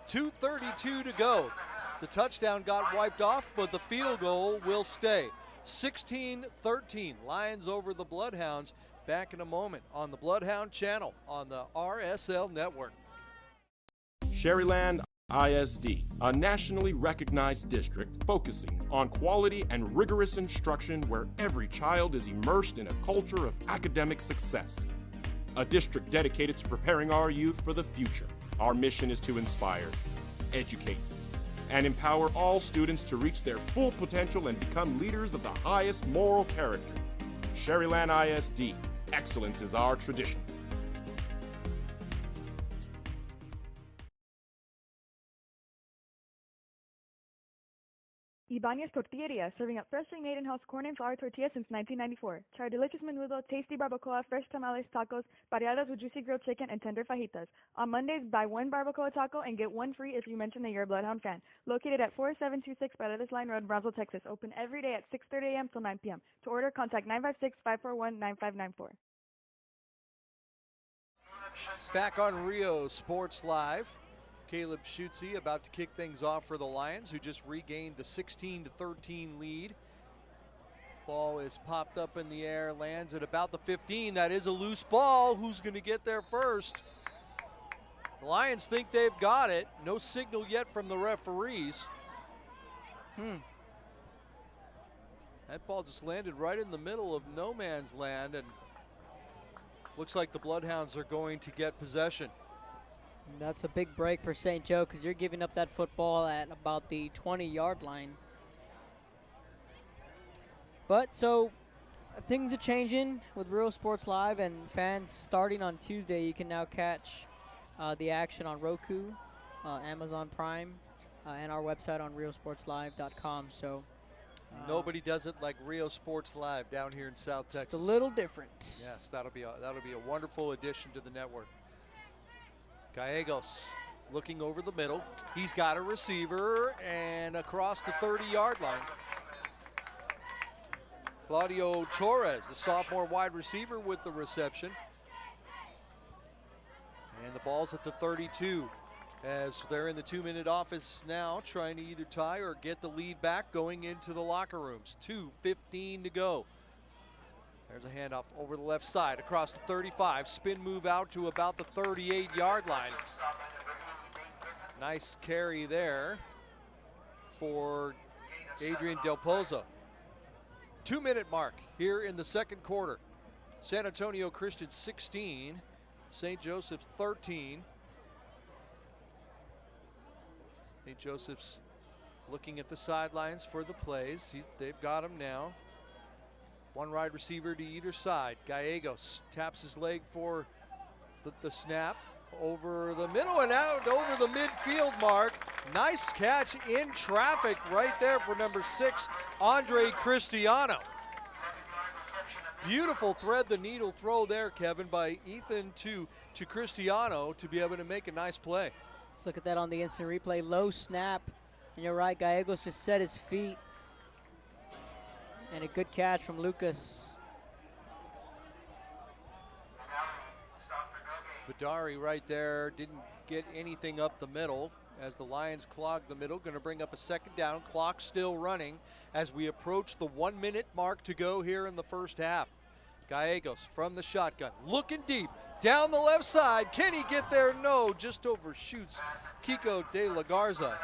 2:32 to go. The touchdown got wiped off, but the field goal will stay. 16-13, Lions over the Bloodhounds. Back in a moment on the Bloodhound channel on the RSL network. Sherryland ISD, a nationally recognized district focusing on quality and rigorous instruction where every child is immersed in a culture of academic success. A district dedicated to preparing our youth for the future. Our mission is to inspire, educate, and empower all students to reach their full potential and become leaders of the highest moral character. Sherryland ISD, excellence is our tradition. Ibanez Tortilleria, serving up freshly made in-house corn and flour tortillas since 1994. Try delicious menudo, tasty barbacoa, fresh tamales, tacos, variadas with juicy grilled chicken, and tender fajitas. On Mondays, buy one barbacoa taco and get one free if you mention that you're a Bloodhound fan. Located at 4726 Paredes Line Road, Brownsville, Texas. Open every day at 6:30 a.m. till 9 p.m. To order, contact 956-541-9594. Back on Rio Sports Live. Caleb Schutze about to kick things off for the Lions, who just regained the 16-13 lead. Ball is popped up in the air, lands at about the 15. That is a loose ball. Who's going to get there first? The Lions think they've got it. No signal yet from the referees. That ball just landed right in the middle of no man's land, and looks like the Bloodhounds are going to get possession. That's a big break for St. Joe because you're giving up that football at about the 20-yard line. But so things are changing with Real Sports Live, and fans starting on Tuesday, you can now catch the action on Roku, Amazon Prime, and our website on realsportslive.com. So nobody does it like Rio Sports Live down here in South Texas. It's a little different. Yes, that'll be a wonderful addition to the network. Gallegos looking over the middle. He's got a receiver and across the 30-yard line. Claudio Torres, the sophomore wide receiver, with the reception. And the ball's at the 32 as they're in the 2-minute offense now, trying to either tie or get the lead back going into the locker rooms. 2:15 to go. There's a handoff over the left side across the 35. Spin move out to about the 38-yard line. Nice carry there for Adrian Del Pozo. 2-minute mark here in the second quarter. San Antonio Christian 16, St. Joseph's 13. St. Joseph's looking at the sidelines for the plays. They've got him now. One wide receiver to either side. Gallegos taps his leg for the snap. Over the middle and out over the midfield mark. Nice catch in traffic right there for number 6, Andre Cristiano. Beautiful thread the needle throw there, Kevin, by Ethan to Cristiano to be able to make a nice play. Let's look at that on the instant replay. Low snap. And you're right, Gallegos just set his feet. And a good catch from Lucas. Badari right there didn't get anything up the middle as the Lions clogged the middle. Going to bring up a second down. Clock still running as we approach the 1-minute mark to go here in the first half. Gallegos from the shotgun, looking deep down the left side. Can he get there? No, just overshoots Kiko de la Garza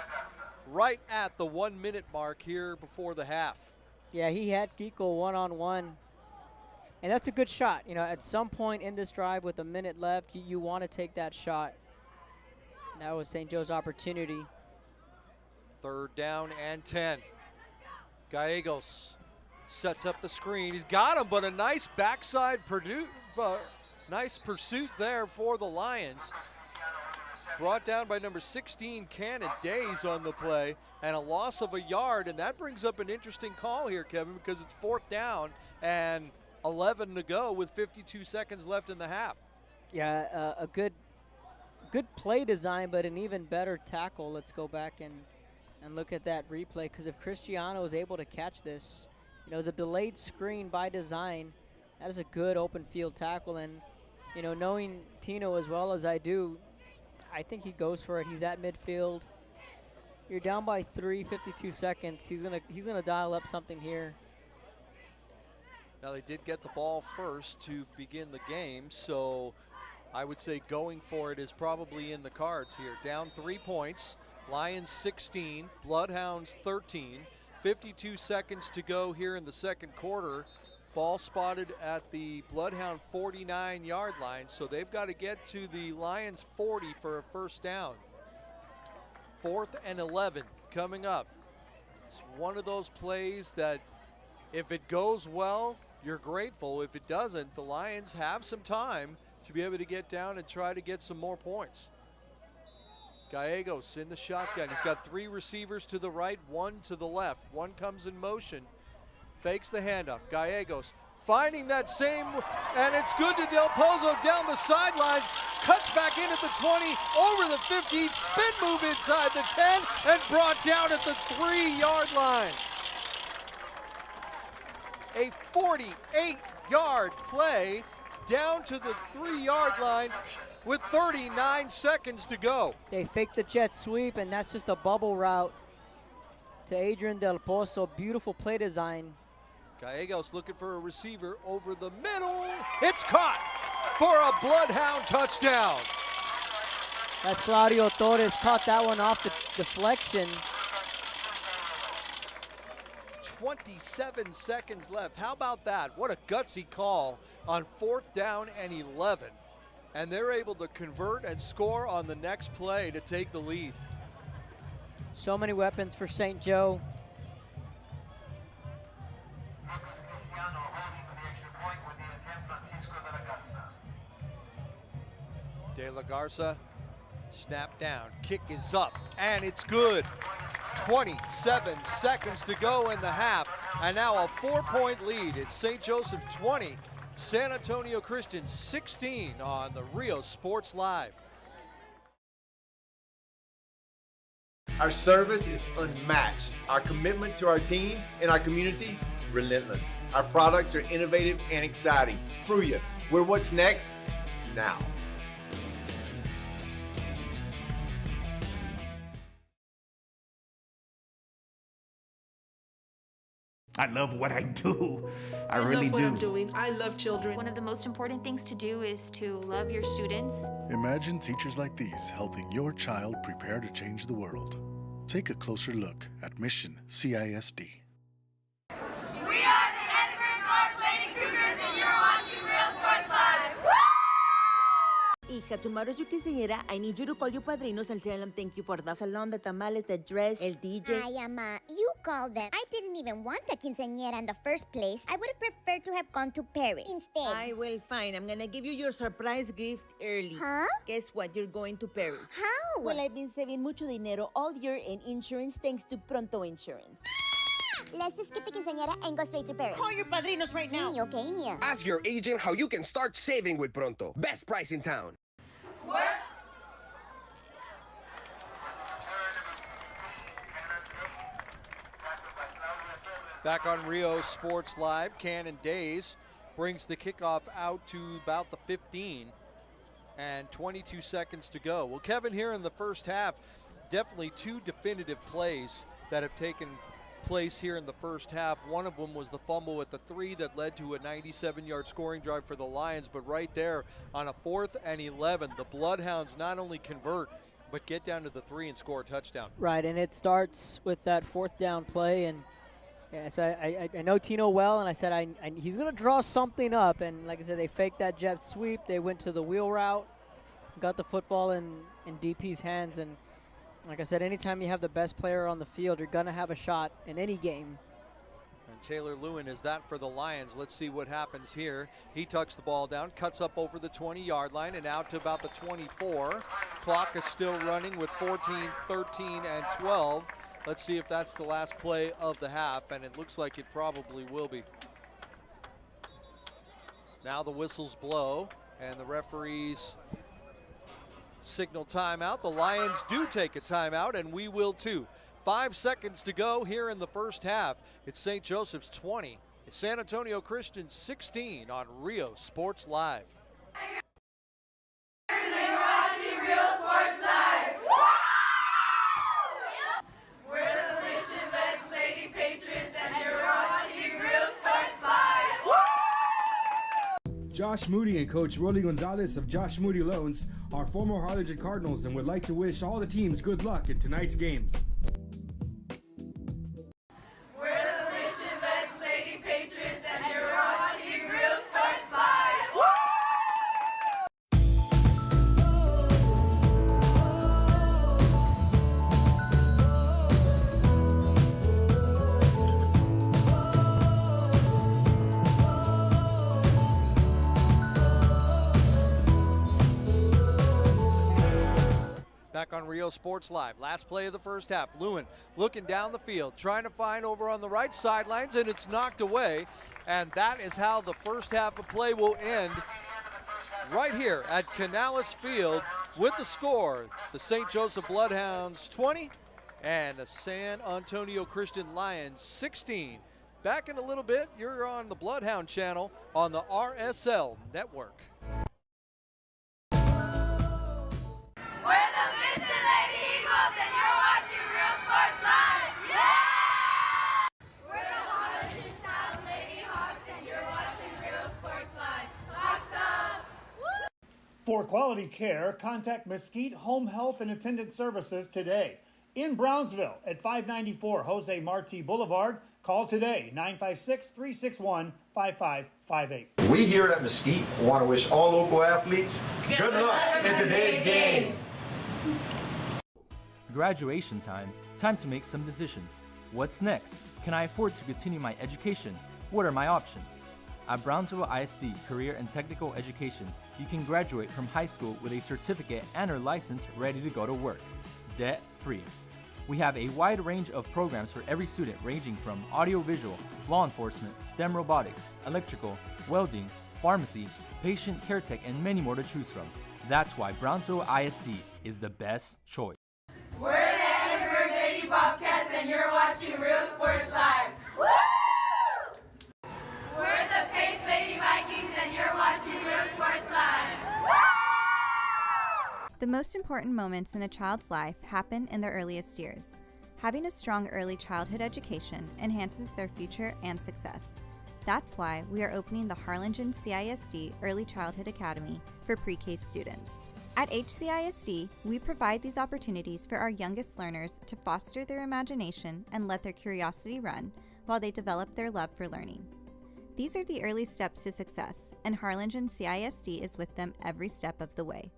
right at the 1-minute mark here before the half. Yeah, he had Kiko one-on-one. And that's a good shot. You know, at some point in this drive with a minute left, you want to take that shot. And that was St. Joe's opportunity. 3rd down and 10. Gallegos sets up the screen. He's got him, but a nice backside nice pursuit there for the Lions. Brought down by number 16, Cannon Days on the play, and a loss of a yard. And that brings up an interesting call here, Kevin, because it's 4th down and 11 to go with 52 seconds left in the half. Yeah, a good play design, but an even better tackle. Let's go back and look at that replay, because if Cristiano is able to catch this, you know, it's a delayed screen by design. That is a good open field tackle, and you know, knowing Tino as well as I do, I think he goes for it. He's at midfield. You're down by 3, 52 seconds. He's gonna dial up something here. Now, they did get the ball first to begin the game, so I would say going for it is probably in the cards here. Down 3 points, Lions 16, Bloodhounds 13, 52 seconds to go here in the second quarter. Ball spotted at the Bloodhound 49-yard line, so they've got to get to the Lions 40 for a first down. 4th and 11 coming up. It's one of those plays that if it goes well, you're grateful. If it doesn't, the Lions have some time to be able to get down and try to get some more points. Gallegos in the shotgun. He's got 3 receivers to the right, 1 to the left. One comes in motion, fakes the handoff. Gallegos finding that same, and it's good to Del Pozo down the sidelines. Cuts back in at the 20, over the 15, spin move inside the 10, and brought down at the 3-yard line. A 48-yard play down to the 3-yard line with 39 seconds to go. They fake the jet sweep, and that's just a bubble route to Adrian Del Pozo. Beautiful play design. Gallegos looking for a receiver over the middle. It's caught for a Bloodhound touchdown. That's Claudio Torres, caught that one off the deflection. 27 seconds left. How about that? What a gutsy call on 4th down and 11. And they're able to convert and score on the next play to take the lead. So many weapons for St. Joe. De La Garza, snap down, kick is up, and it's good. 27 seconds to go in the half, and now a 4-point lead. It's St. Joseph 20, San Antonio Christian 16 on the Rio Sports Live. Our service is unmatched. Our commitment to our team and our community, relentless. Our products are innovative and exciting. Fruya, we're what's next now. I love what I do. I really love what do. I'm doing. I love children. One of the most important things to do is to love your students. Imagine teachers like these helping your child prepare to change the world. Take a closer look at Mission CISD. We are the Edinburgh North Lady Cougars, and you're watching Real Sports Live. Hija, tomorrow's your quinceañera. I need you to call your padrinos and tell them thank you for the salon, the tamales, the dress, el DJ. Ay, Ama, you called them. I didn't even want a quinceañera in the first place. I would have preferred to have gone to Paris instead. I will, fine. I'm gonna give you your surprise gift early. Huh? Guess what? You're going to Paris. How? Well, I've been saving mucho dinero all year in insurance thanks to Pronto Insurance. Let's just skip the quinceañera and go straight to Paris. Call your padrinos right now. Okay. Ask your agent how you can start saving with Pronto. Best price in town. Back on Rio Sports Live, Cannon Days brings the kickoff out to about the 15 and 22 seconds to go. Well, Kevin, here in the first half, definitely two definitive plays that have taken place here in the first half. One of them was the fumble at the 3 that led to a 97-yard scoring drive for the Lions, but right there on a 4th and 11, the Bloodhounds not only convert, but get down to the 3 and score a touchdown. Right, and it starts with that 4th down play, and yeah, so I know Tino well, and I said he's going to draw something up, and like I said, they faked that jet sweep. They went to the wheel route, got the football in DP's hands, and like I said, anytime you have the best player on the field, you're going to have a shot in any game. And Taylor Lewin is that for the Lions. Let's see what happens here. He tucks the ball down, cuts up over the 20-yard line and out to about the 24. Clock is still running with 14, 13, and 12. Let's see if that's the last play of the half, and it looks like it probably will be. Now the whistles blow, and the referees signal timeout. The Lions do take a timeout, and we will too. 5 seconds to go here in the first half. It's St. Joseph's 20. It's San Antonio Christian 16 on Rio Sports Live. You're watching Real Sports Live. We're the Mission Vets Lady Patriots, and you're watching Real Sports Live. Josh Moody and Coach Rolly Gonzalez of Josh Moody Loans are former Harlingen Cardinals and would like to wish all the teams good luck in tonight's games. We're the Mission Vets Lady Patriots, and you're watching Real Sports Live. Back on Rio Sports Live. Last play of the first half. Lewin looking down the field, trying to find over on the right sidelines, and it's knocked away. And that is how the first half of play will end right here at Canales Field with the score. The St. Joseph Bloodhounds 20 and the San Antonio Christian Lions 16. Back in a little bit, you're on the Bloodhound channel on the RSL network. We're the Mission Lady Eagles, and you're watching Real Sports Live. Yeah! We're the Harlingen South Lady Hawks, and you're watching Real Sports Live. Hawks up! For quality care, contact Mesquite Home Health and Attendant Services today. In Brownsville at 594 Jose Marti Boulevard. Call today, 956-361-5558. We here at Mesquite want to wish all local athletes good luck in today's game. Graduation time. Time to make some decisions. What's next? Can I afford to continue my education? What are my options? At Brownsville ISD Career and Technical Education, you can graduate from high school with a certificate and or license ready to go to work, debt-free. We have a wide range of programs for every student ranging from audiovisual, law enforcement, STEM robotics, electrical, welding, pharmacy, patient care tech, and many more to choose from. That's why Brownsville ISD is the best choice. We're the Edinburgh Lady Bobcats, and you're watching Real Sports Live. Woo! We're the Pace Lady Vikings, and you're watching Real Sports Live. Woo! The most important moments in a child's life happen in their earliest years. Having a strong early childhood education enhances their future and success. That's why we are opening the Harlingen CISD Early Childhood Academy for pre-K students. At HCISD, we provide these opportunities for our youngest learners to foster their imagination and let their curiosity run while they develop their love for learning. These are the early steps to success, and Harlingen CISD is with them every step of the way.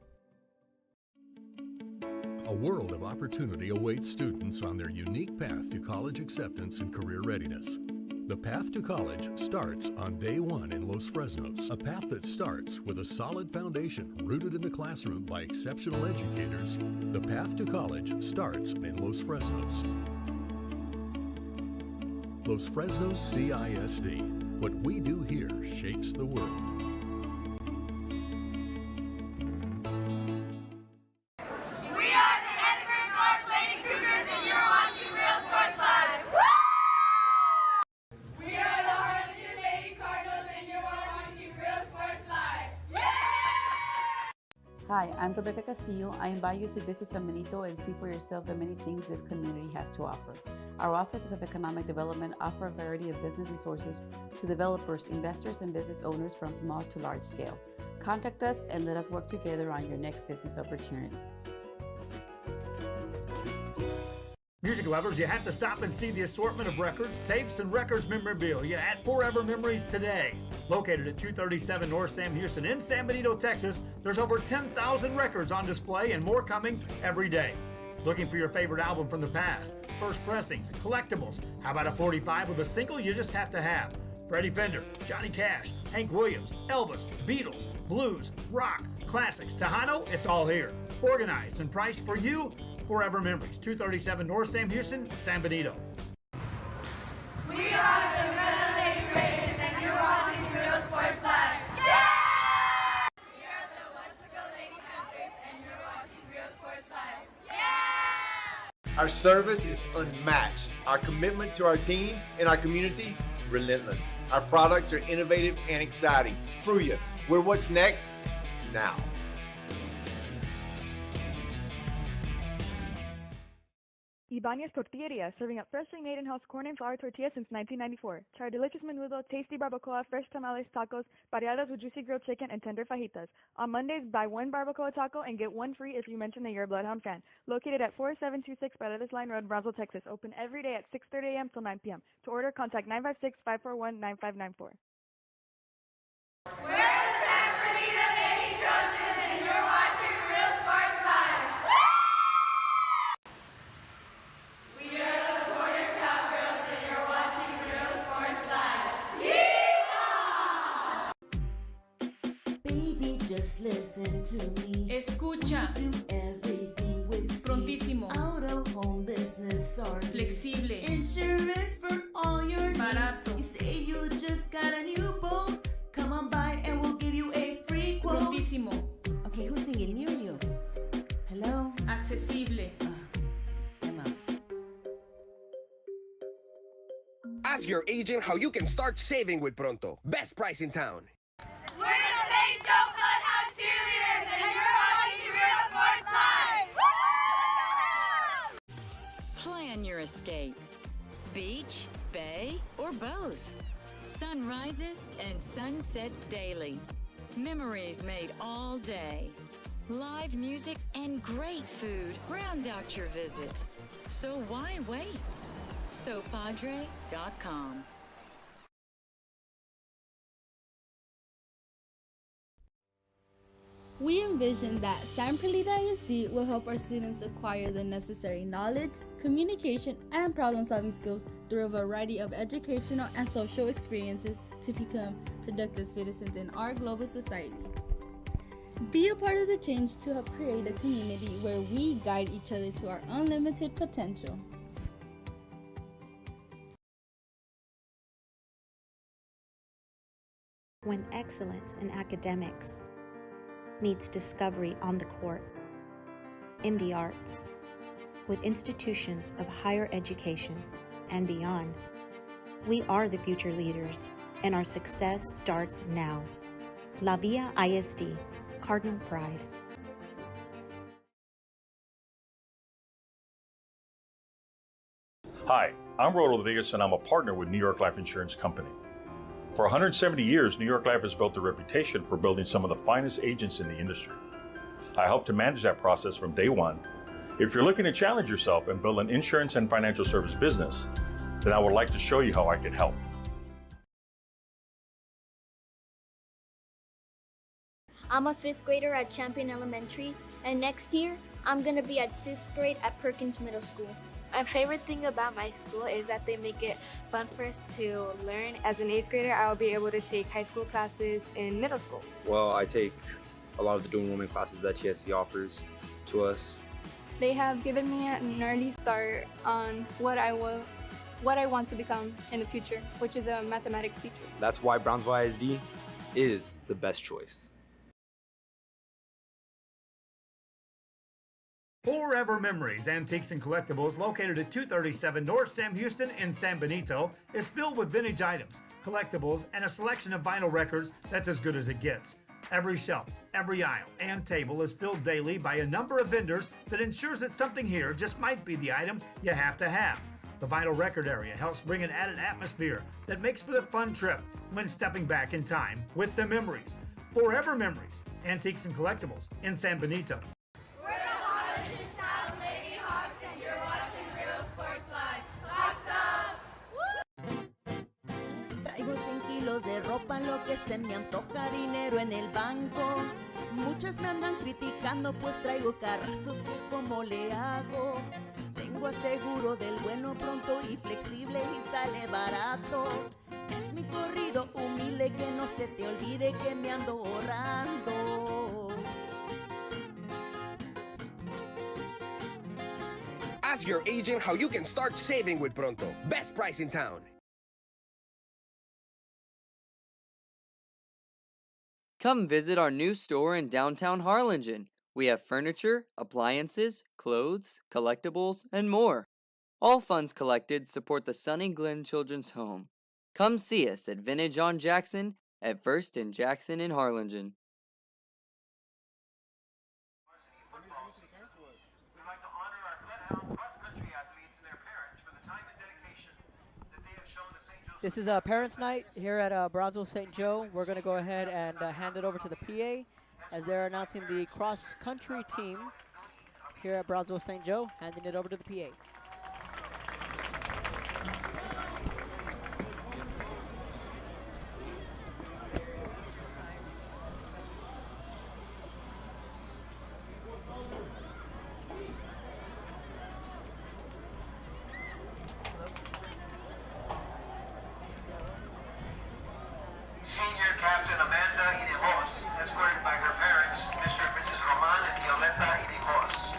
A world of opportunity awaits students on their unique path to college acceptance and career readiness. The path to college starts on day one in Los Fresnos, a path that starts with a solid foundation rooted in the classroom by exceptional educators. The path to college starts in Los Fresnos. Los Fresnos CISD. What we do here shapes the world. We are the Edinburgh North Lady Cougars, and you're watching Real Sports Live. We are the Harlingen Lady Cardinals, and you are watching Real Sports Live. Hi, I'm Rebecca Castillo. I invite you to visit San Benito and see for yourself the many things this community has to offer. Our offices of economic development offer a variety of business resources to developers, investors, and business owners from small to large scale. Contact us and let us work together on your next business opportunity. Music lovers, you have to stop and see the assortment of records, tapes, and records memorabilia at Forever Memories today. Located at 237 North Sam Houston in San Benito, Texas, there's over 10,000 records on display and more coming every day. Looking for your favorite album from the past, first pressings, collectibles. How about a 45 with a single you just have to have? Freddie Fender, Johnny Cash, Hank Williams, Elvis, Beatles, blues, rock, classics, Tejano, it's all here. Organized and priced for you. Forever Memories, 237 North Sam Houston, San Benito. We are the Red Lady Raiders, and you're watching Real Sports Live. Yeah! We are the Westaco Lady Panthers, and you're watching Real Sports Live. Yeah! Our service is unmatched. Our commitment to our team and our community, relentless. Our products are innovative and exciting. Fruya, we're what's next now. Ibanez Tortilleria, serving up freshly made in-house corn and flour tortillas since 1994. Try our delicious menudo, tasty barbacoa, fresh tamales, tacos, variadas with juicy grilled chicken, and tender fajitas. On Mondays, buy one barbacoa taco and get one free if you mention that you're a Bloodhound fan. Located at 4726 Paredes Line Road, Brownsville, Texas. Open every day at 6:30 a.m. till 9 p.m. To order, contact 956-541-9594. We're the San Bernardino Lady Trojans, and you're watching Real Sports Live. We are the Border Cowgirls, and you're watching Real Sports Live. Yeehaw! Baby, just listen to me. Escucha. We do everything with speed. Prontísimo. Out of home business or Flexible. insurance for all your Barato. needs. You say you just got a new boat. Come on by and we'll give you a free quote. Prontísimo. Okay, who's singing near you? Hello? Accesible. Ask your agent how you can start saving with Pronto. Best price in town. We're the St. Joe Bloodhound cheerleaders, and you're watching Real Sports Live. Plan your escape. Beach, bay, or both. Sunrises and sunsets daily. Memories made all day. Live music and great food round out your visit. So why wait? SoPadre.com. We envision that San Perlita ISD will help our students acquire the necessary knowledge, communication, and problem-solving skills through a variety of educational and social experiences to become productive citizens in our global society. Be a part of the change to help create a community where we guide each other to our unlimited potential. When excellence in academics meets discovery on the court, in the arts, with institutions of higher education and beyond. We are the future leaders, and our success starts now. La Villa ISD, Cardinal Pride. Hi, I'm Roy Rodriguez, and I'm a partner with New York Life Insurance Company. For 170 years, New York Life has built a reputation for building some of the finest agents in the industry. I help to manage that process from day one. If you're looking to challenge yourself and build an insurance and financial service business, then I would like to show you how I can help. I'm a 5th grader at Champion Elementary, and next year, I'm going to be at 6th grade at Perkins Middle School. My favorite thing about my school is that they make it fun for us to learn. As an 8th grader, I will be able to take high school classes in middle school. Well, I take a lot of the dual enrollment classes that TSC offers to us. They have given me an early start on what I want to become in the future, which is a mathematics teacher. That's why Brownsville ISD is the best choice. Forever Memories, Antiques and Collectibles, located at 237 North Sam Houston in San Benito, is filled with vintage items, collectibles, and a selection of vinyl records that's as good as it gets. Every shelf, every aisle, and table is filled daily by a number of vendors that ensures that something here just might be the item you have to have. The vinyl record area helps bring an added atmosphere that makes for the fun trip when stepping back in time with the memories. Forever Memories, Antiques and Collectibles in San Benito. Traigo 100 kilos de ropa, lo que se me antoja, dinero en el banco. Muchas me andan criticando, pues traigo carrazos que como le hago. Tengo aseguro del bueno, pronto y flexible y sale barato. Es mi corrido humilde, que no se te olvide que me ando ahorrando. Ask your agent how you can start saving with Pronto. Best price in town. Come visit our new store in downtown Harlingen. We have furniture, appliances, clothes, collectibles, and more. All funds collected support the Sunny Glen Children's Home. Come see us at Vintage on Jackson at First and Jackson in Harlingen. This is Parents' Night here at Brownsville St. Joe. We're going to go ahead and hand it over to the PA as they're announcing the cross-country team here at Brownsville St. Joe, handing it over to the PA. Senior Captain Amanda Inijos, escorted by her parents, Mr. and Mrs. Roman and Violeta Inijos.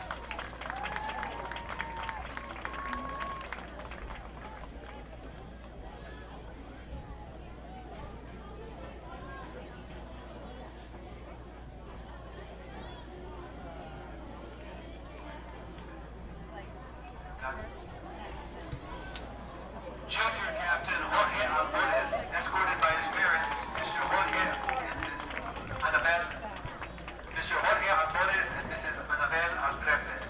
Junior Captain Jorge Alvarez, escorted by his parents, Mr. Jorge and Miss Annabelle, Mr. Jorge Alvarez and Mrs. Annabelle Altrete.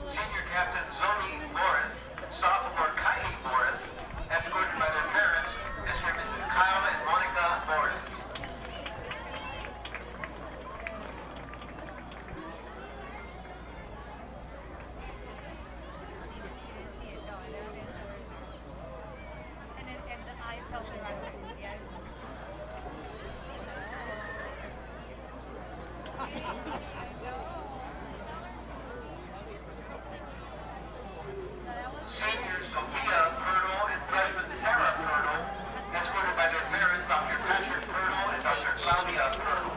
Senior Captain Zoe Morris, sophomore Kylie Morris, escorted by their parents, Mr. and Mrs. Kyle and Monica Morris. Senior Sophia Purdle and freshman Sarah Purdle, escorted by their parents, Dr. Patrick Purdle and Dr. Claudia Purdle.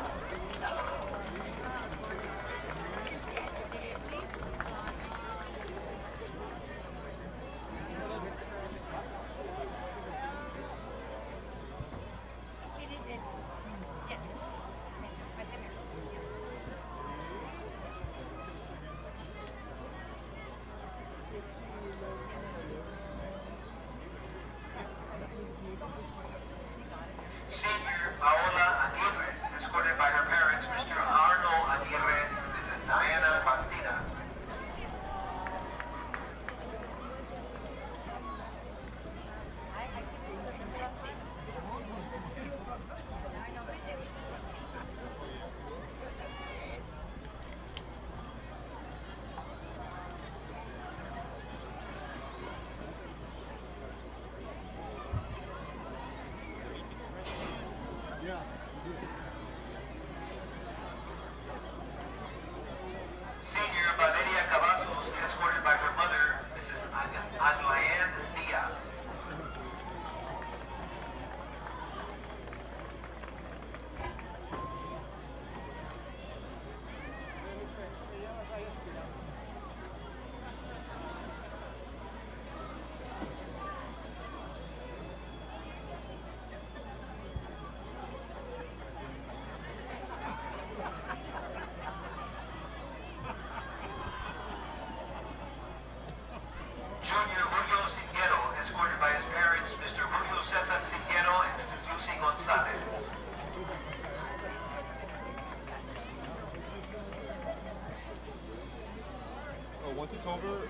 Once it's over,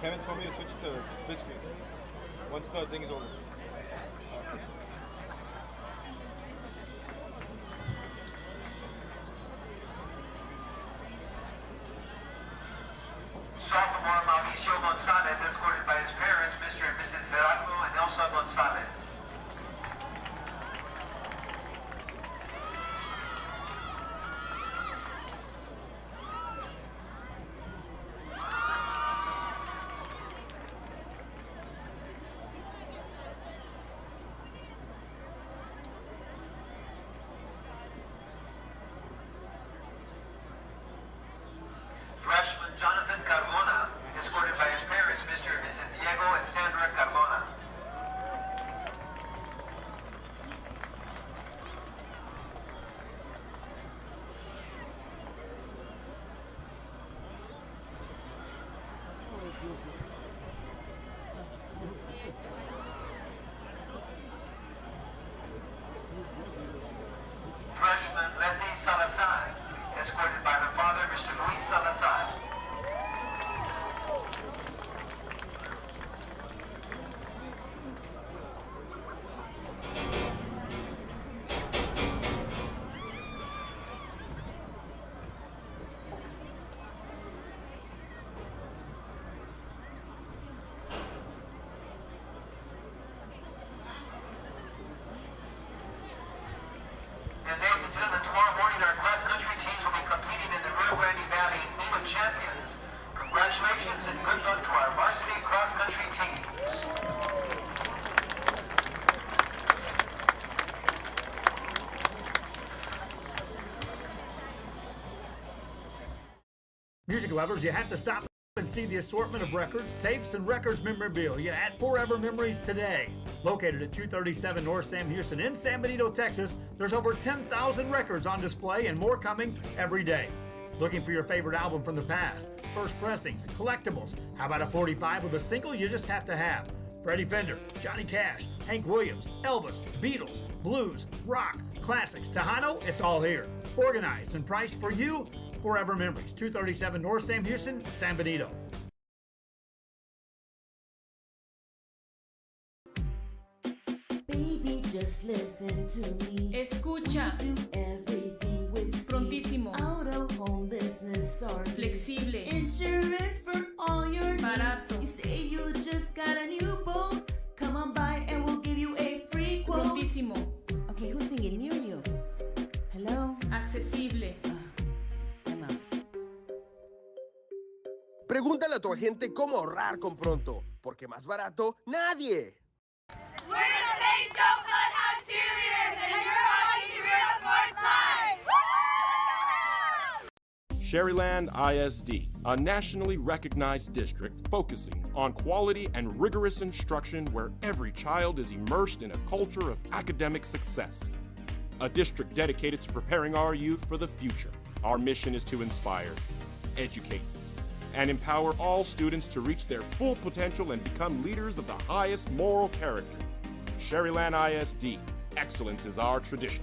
Kevin told me to switch to split screen. Once the thing is over. Sophomore Mauricio Gonzalez, escorted by his parents, Mr. and Mrs. Gerardo and Elsa Gonzalez. Freshman Jonathan Cardona, escorted by his parents, Mr. and Mrs. Diego and Sandra Cardona. Freshman Letty Salazar, escorted by her father, Mr. Luis Salazar. And ladies and gentlemen, tomorrow morning our cross country teams will be competing in the Rio Grande Valley Team of Champions. Congratulations and good luck to our varsity cross country teams. Music lovers, you have to stop and see the assortment of records, tapes, and records memorabilia at Forever Memories today. Located at 237 North Sam Houston in San Benito, Texas, there's over 10,000 records on display and more coming every day. Looking for your favorite album from the past, first pressings, collectibles. How about a 45 with a single you just have to have? Freddie Fender, Johnny Cash, Hank Williams, Elvis, Beatles, blues, rock, classics, Tejano, it's all here. Organized and priced for you. Forever Memories, 237 North Sam Houston, San Benito. Baby, just listen to me. Escucha. Do everything with Prontísimo. Out of home business started. Flexible. Insurance for all your Barato. needs. You say you just got a new boat. Come on by and we'll give you a free quote. Prontísimo. Okay, who's singing? Me or you? Hello? Accesible. Pregúntale a tu agente cómo ahorrar con Pronto, porque más barato, nadie. We're the St. Joe Bloodhound cheerleaders, and you're watching Real Sports Live! Sherryland ISD, a nationally recognized district focusing on quality and rigorous instruction where every child is immersed in a culture of academic success. A district dedicated to preparing our youth for the future. Our mission is to inspire, educate, and empower all students to reach their full potential and become leaders of the highest moral character. Sherryland ISD, excellence is our tradition.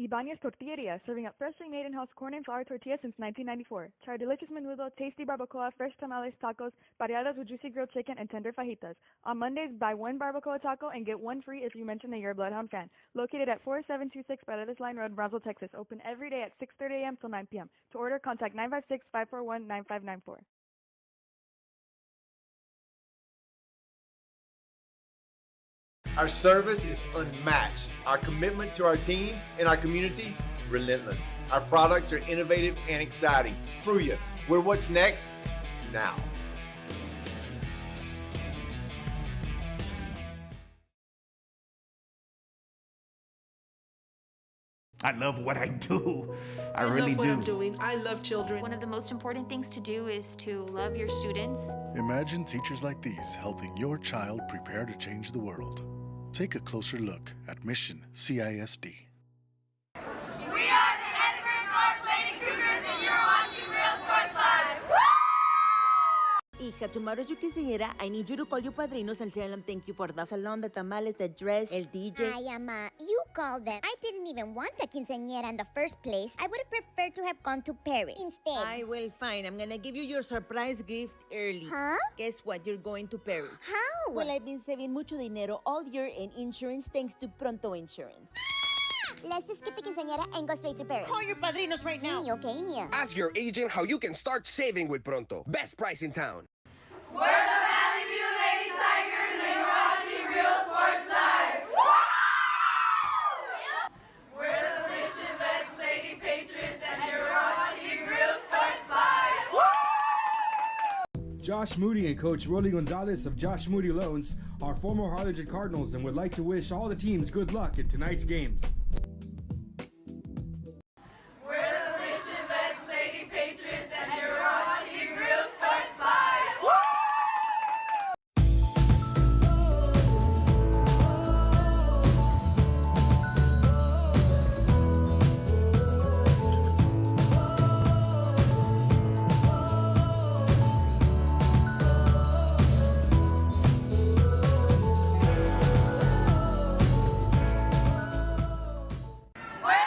Ibanez Tortilleria, serving up freshly made in-house corn and flour tortillas since 1994. Try our delicious menudo, tasty barbacoa, fresh tamales, tacos, pareadas with juicy grilled chicken, and tender fajitas. On Mondays, buy one barbacoa taco and get one free if you mention that you're a Bloodhound fan. Located at 4726 Paredes Line Road, Brownsville, Texas. Open every day at 6:30 a.m. till 9 p.m. To order, contact 956-541-9594. Our service is unmatched. Our commitment to our team and our community, relentless. Our products are innovative and exciting. Fruya, we're what's next now. I love what I do. I really love what do. I'm doing. I love children. One of the most important things to do is to love your students. Imagine teachers like these helping your child prepare to change the world. Take a closer look at Mission CISD. We are the Edinburgh North Lady Cougars, and you're watching Real Sports Live! hija, tomorrow's your quinceañera. I need you to call your padrinos and tell them thank you for the salon, the tamales, the dress, el DJ. Ay, Ama, you called them. I didn't even want a quinceañera in the first place. I would have preferred to have gone to Paris instead. I will, fine. I'm gonna give you your surprise gift early. Huh? Guess what? You're going to Paris. How? Well, I've been saving mucho dinero all year in insurance thanks to Pronto Insurance. Let's just skip the quinceañera and go straight to Paris. Call your padrinos right now. Okay. Ask your agent how you can start saving with Pronto. Best price in town. We're the Valley View Lady Tigers and you're watching Real Sports Live. We're the Mission Vets Lady Patriots and you're watching Real Sports Live. Josh Moody and Coach Rolly Gonzalez of Josh Moody Loans are former Harlingen Cardinals and would like to wish all the teams good luck in tonight's games. We're the Mission Vets Lady Patriots and you're watching Real Sports Live. We're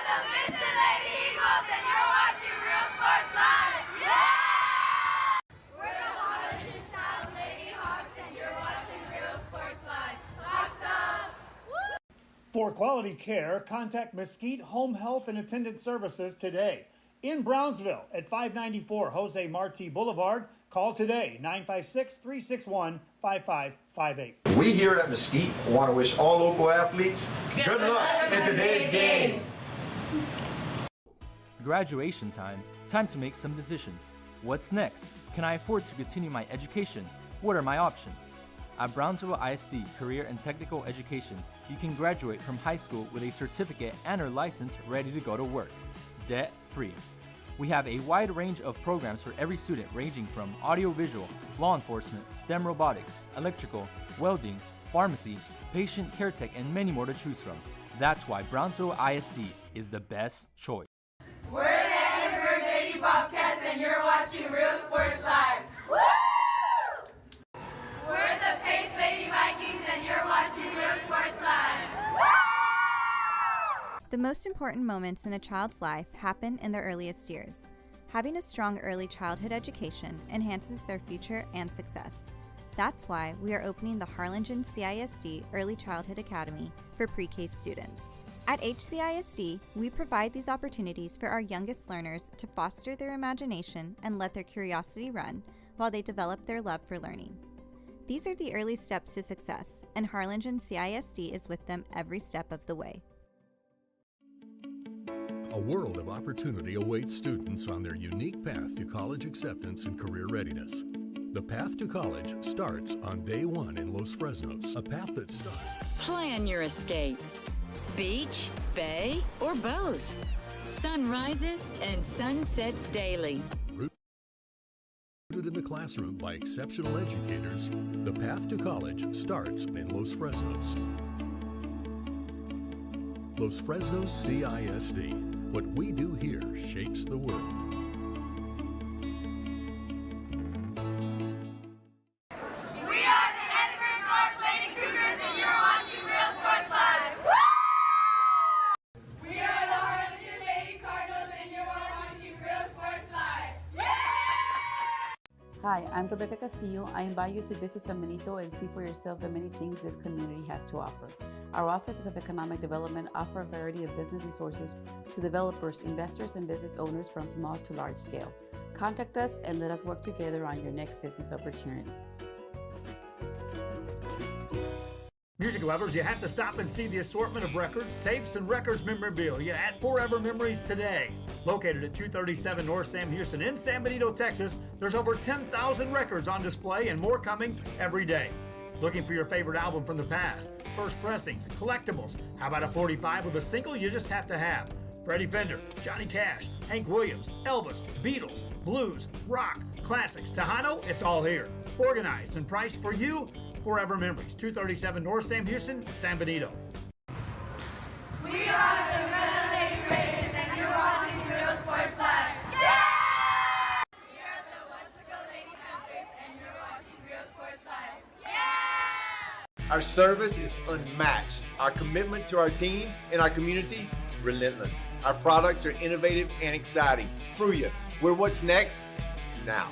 the Mission Lady Eagles and you're watching Real Sports Live. We're the Harlingen South Lady Hawks and you're watching Real Sports Live. Hawks up! For quality care, contact Mesquite Home Health and Attendant Services today. In Brownsville at 594 Jose Marti Boulevard. Call today, 956-361-5558. We here at Mesquite want to wish all local athletes good luck in today's game. Graduation time. Time to make some decisions. What's next? Can I afford to continue my education? What are my options? At Brownsville ISD Career and Technical Education, you can graduate from high school with a certificate and/or license ready to go to work, debt-free. We have a wide range of programs for every student ranging from audiovisual, law enforcement, STEM robotics, electrical, welding, pharmacy, patient care tech, and many more to choose from. That's why Brownsville ISD is the best choice. We're the Edinburgh Lady Bobcats and you're watching Real Sports Live. Woo! We're the Pace Lady Vikings and you're watching Real Sports Live. The most important moments in a child's life happen in their earliest years. Having a strong early childhood education enhances their future and success. That's why we are opening the Harlingen CISD Early Childhood Academy for pre-K students. At HCISD, we provide these opportunities for our youngest learners to foster their imagination and let their curiosity run while they develop their love for learning. These are the early steps to success, and Harlingen CISD is with them every step of the way. A world of opportunity awaits students on their unique path to college acceptance and career readiness. The path to college starts on day one in Los Fresnos, a path that starts. Plan your escape. Beach, bay, or both. Sun rises and sunsets daily. Rooted in the classroom by exceptional educators, the path to college starts in Los Fresnos. Los Fresnos CISD. What we do here shapes the world. We are the Edinburgh North Lady Cougars and you're watching Real Sports Live. We are the Harlingen Lady Cardinals and you're watching Real Sports Live. Hi, I'm Rebecca Castillo. I invite you to visit San Benito and see for yourself the many things this community has to offer. Our offices of economic development offer a variety of business resources to developers, investors, and business owners from small to large scale. Contact us and let us work together on your next business opportunity. Music lovers, you have to stop and see the assortment of records, tapes, and records memorabilia at Forever Memories today. Located at 237 North Sam Houston in San Benito, Texas, there's over 10,000 records on display and more coming every day. Looking for your favorite album from the past, first pressings, collectibles. How about a 45 with a single you just have to have? Freddie Fender, Johnny Cash, Hank Williams, Elvis, Beatles, blues, rock, classics, Tejano, it's all here. Organized and priced for you. Forever Memories, 237 North Sam Houston, San Benito. We are the Red Lady Raiders and you're watching Real Sports Live. We are the Westaco Lady Panthers and you're watching Our service is unmatched. Our commitment to our team and our community, relentless. Our products are innovative and exciting. Fruya, we're what's next now.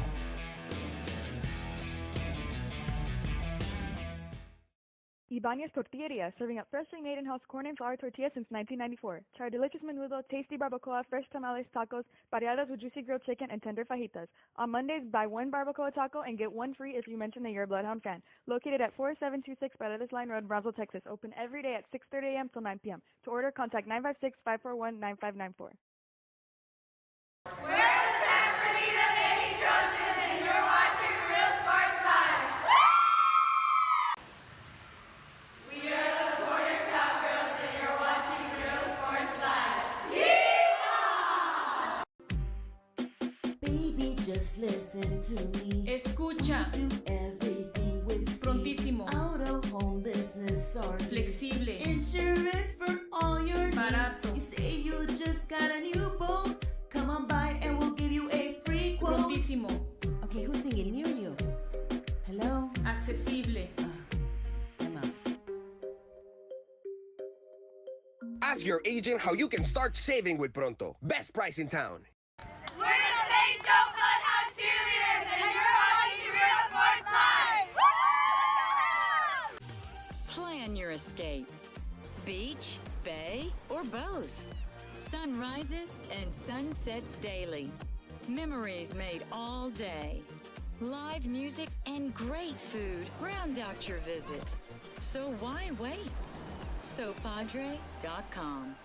Ibanez Tortilleria, serving up freshly made in-house corn and flour tortillas since 1994. Try our delicious menudo, tasty barbacoa, fresh tamales, tacos, variadas with juicy grilled chicken, and tender fajitas. On Mondays, buy one barbacoa taco and get one free if you mention that you're a Bloodhound fan. Located at 4726 Paredes Line Road, Brownsville, Texas. Open every day at 6:30 a.m. till 9 p.m. To order, contact 956-541-9594. We're the San Bernardino Lady Trojans, and you're watching Real Sports Live. We are the Border Cowgirls, and you're watching Real Sports Live. Yeehaw! Baby, just listen to me. Escucha. Do everything with speed. Prontísimo. Out of home business or Flexible. Insurance for all your Barato. needs. You say you just got a new boat. Come on by and we'll give you a free quote. Prontísimo. Okay, who's singing near you? Hello? Accesible. I'm out. Ask your agent how you can start saving with Pronto. Best price in town. We're the St. Joe Bloodhound cheerleaders, and you're watching Real Sports Live. Plan your escape. Beach, bay, or both. Sunrises and sunsets daily. Memories made all day. Live music and great food round out your visit. So why wait? SoPadre.com.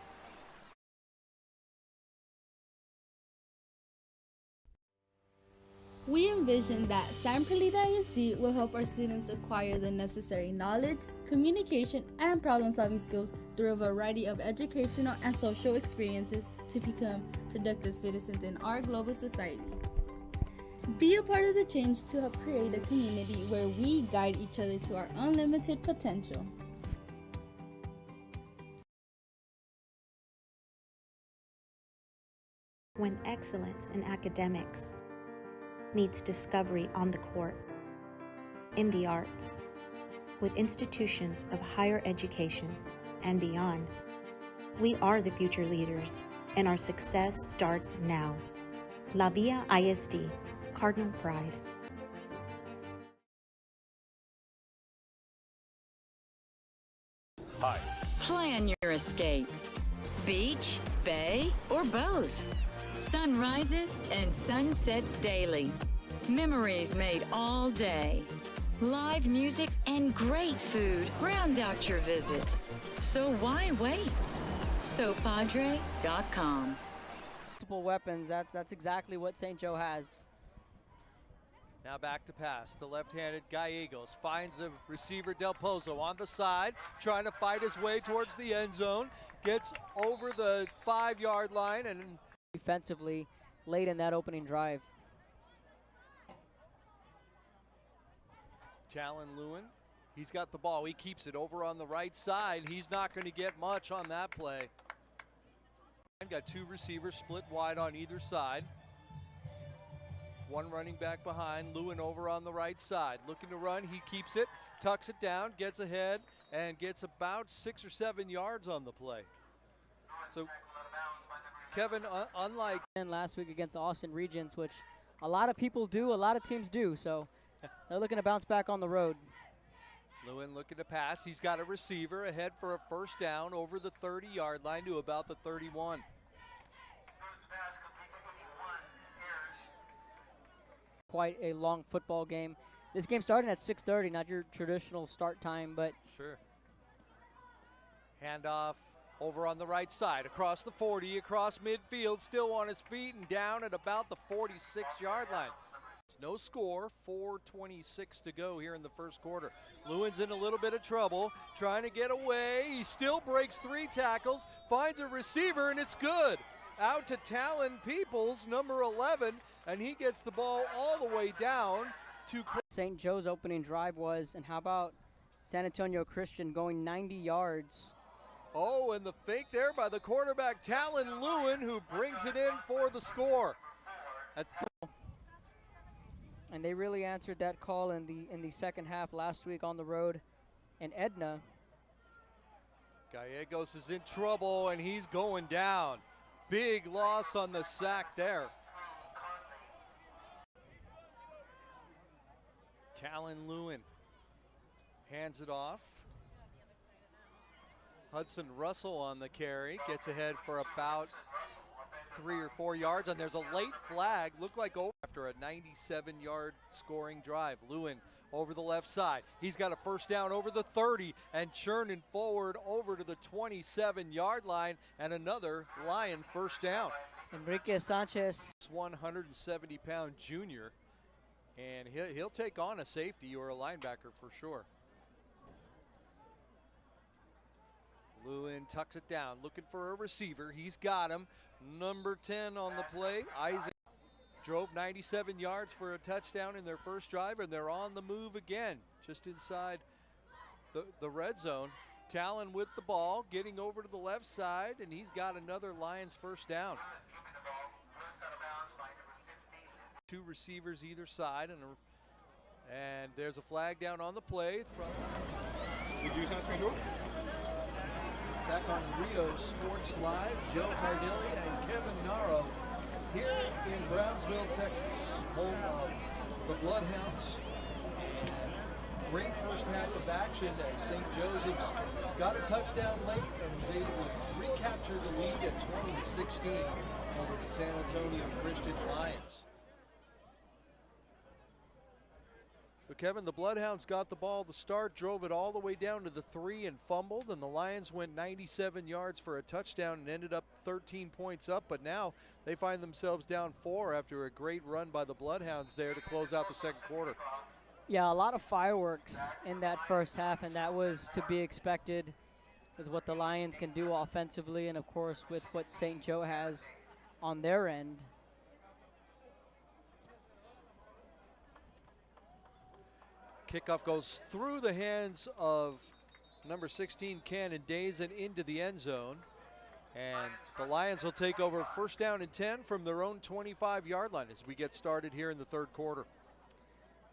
We envision that San Bernardino ISD will help our students acquire the necessary knowledge, communication, and problem-solving skills through a variety of educational and social experiences to become productive citizens in our global society. Be a part of the change to help create a community where we guide each other to our unlimited potential. When excellence in academics meets discovery on the court, in the arts, with institutions of higher education and beyond, we are the future leaders, and our success starts now. La Villa ISD, Cardinal Pride. Hi. Plan your escape. Beach, bay, or both. Sunrises and sunsets daily. Memories made all day. Live music and great food round out your visit. So why wait? SoPadre.com. Multiple weapons, that's exactly what St. Joe has. Now back to pass. The left-handed Gallegos finds the receiver Del Pozo on the side, trying to fight his way towards the end zone. Gets over the 5-yard line and defensively late in that opening drive. Talon Lewin, he's got the ball. He keeps it over on the right side. He's not going to get much on that play. Got two receivers split wide on either side. One running back behind. Lewin over on the right side. Looking to run. He keeps it, tucks it down, gets ahead, and gets about 6 or 7 yards on the play. So, Kevin, unlike last week against Austin Regents, which a lot of people do, a lot of teams do, so they're looking to bounce back on the road. Lewin looking to pass. He's got a receiver ahead for a first down over the 30-yard line to about the 31. Quite a long football game. This game started at 6:30, not your traditional start time, but sure. Handoff over on the right side, across the 40, across midfield, still on his feet and down at about the 46-yard line. No score, 4:26 to go here in the first quarter. Lewin's in a little bit of trouble, trying to get away. He still breaks 3 tackles, finds a receiver, and it's good. Out to Talon Peoples, number 11, and he gets the ball all the way down to St. Joe's opening drive was, and how about San Antonio Christian going 90 yards? Oh, and the fake there by the quarterback, Talon Lewin, who brings it in for the score. And they really answered that call in the second half last week on the road. and Edna. Gallegos is in trouble, and he's going down. Big loss on the sack there. Talon Lewin hands it off. Hudson Russell on the carry, gets ahead for about 3 or 4 yards, and there's a late flag, looked like over after a 97-yard scoring drive. Lewin over the left side. He's got a first down over the 30 and churning forward over to the 27-yard line, and another Lion first down. Enrique Sanchez. 170-pound junior, and he'll take on a safety or a linebacker for sure. Lewin tucks it down, looking for a receiver. He's got him. Number 10 on the play. Isaac drove 97 yards for a touchdown in their first drive, and they're on the move again, just inside the red zone. Talon with the ball, getting over to the left side, and he's got another Lions first down. 2 receivers either side, and there's a flag down on the play. Back on Rio Sports Live, Joe Cardilli and Kevin Naro here in Brownsville, Texas, home of the Bloodhounds. Great first half of action as St. Joseph's got a touchdown late and was able to recapture the lead at 20-16 over the San Antonio Christian Lions. So Kevin, the Bloodhounds got the ball to start, drove it all the way down to the 3 and fumbled, and the Lions went 97 yards for a touchdown and ended up 13 points up, but now they find themselves down 4 after a great run by the Bloodhounds there to close out the second quarter. Yeah, a lot of fireworks in that first half, and that was to be expected with what the Lions can do offensively and, of course, with what St. Joe has on their end. Kickoff goes through the hands of number 16, Cannon Days, and into the end zone. And the Lions will take over first down and 10 from their own 25-yard line as we get started here in the third quarter.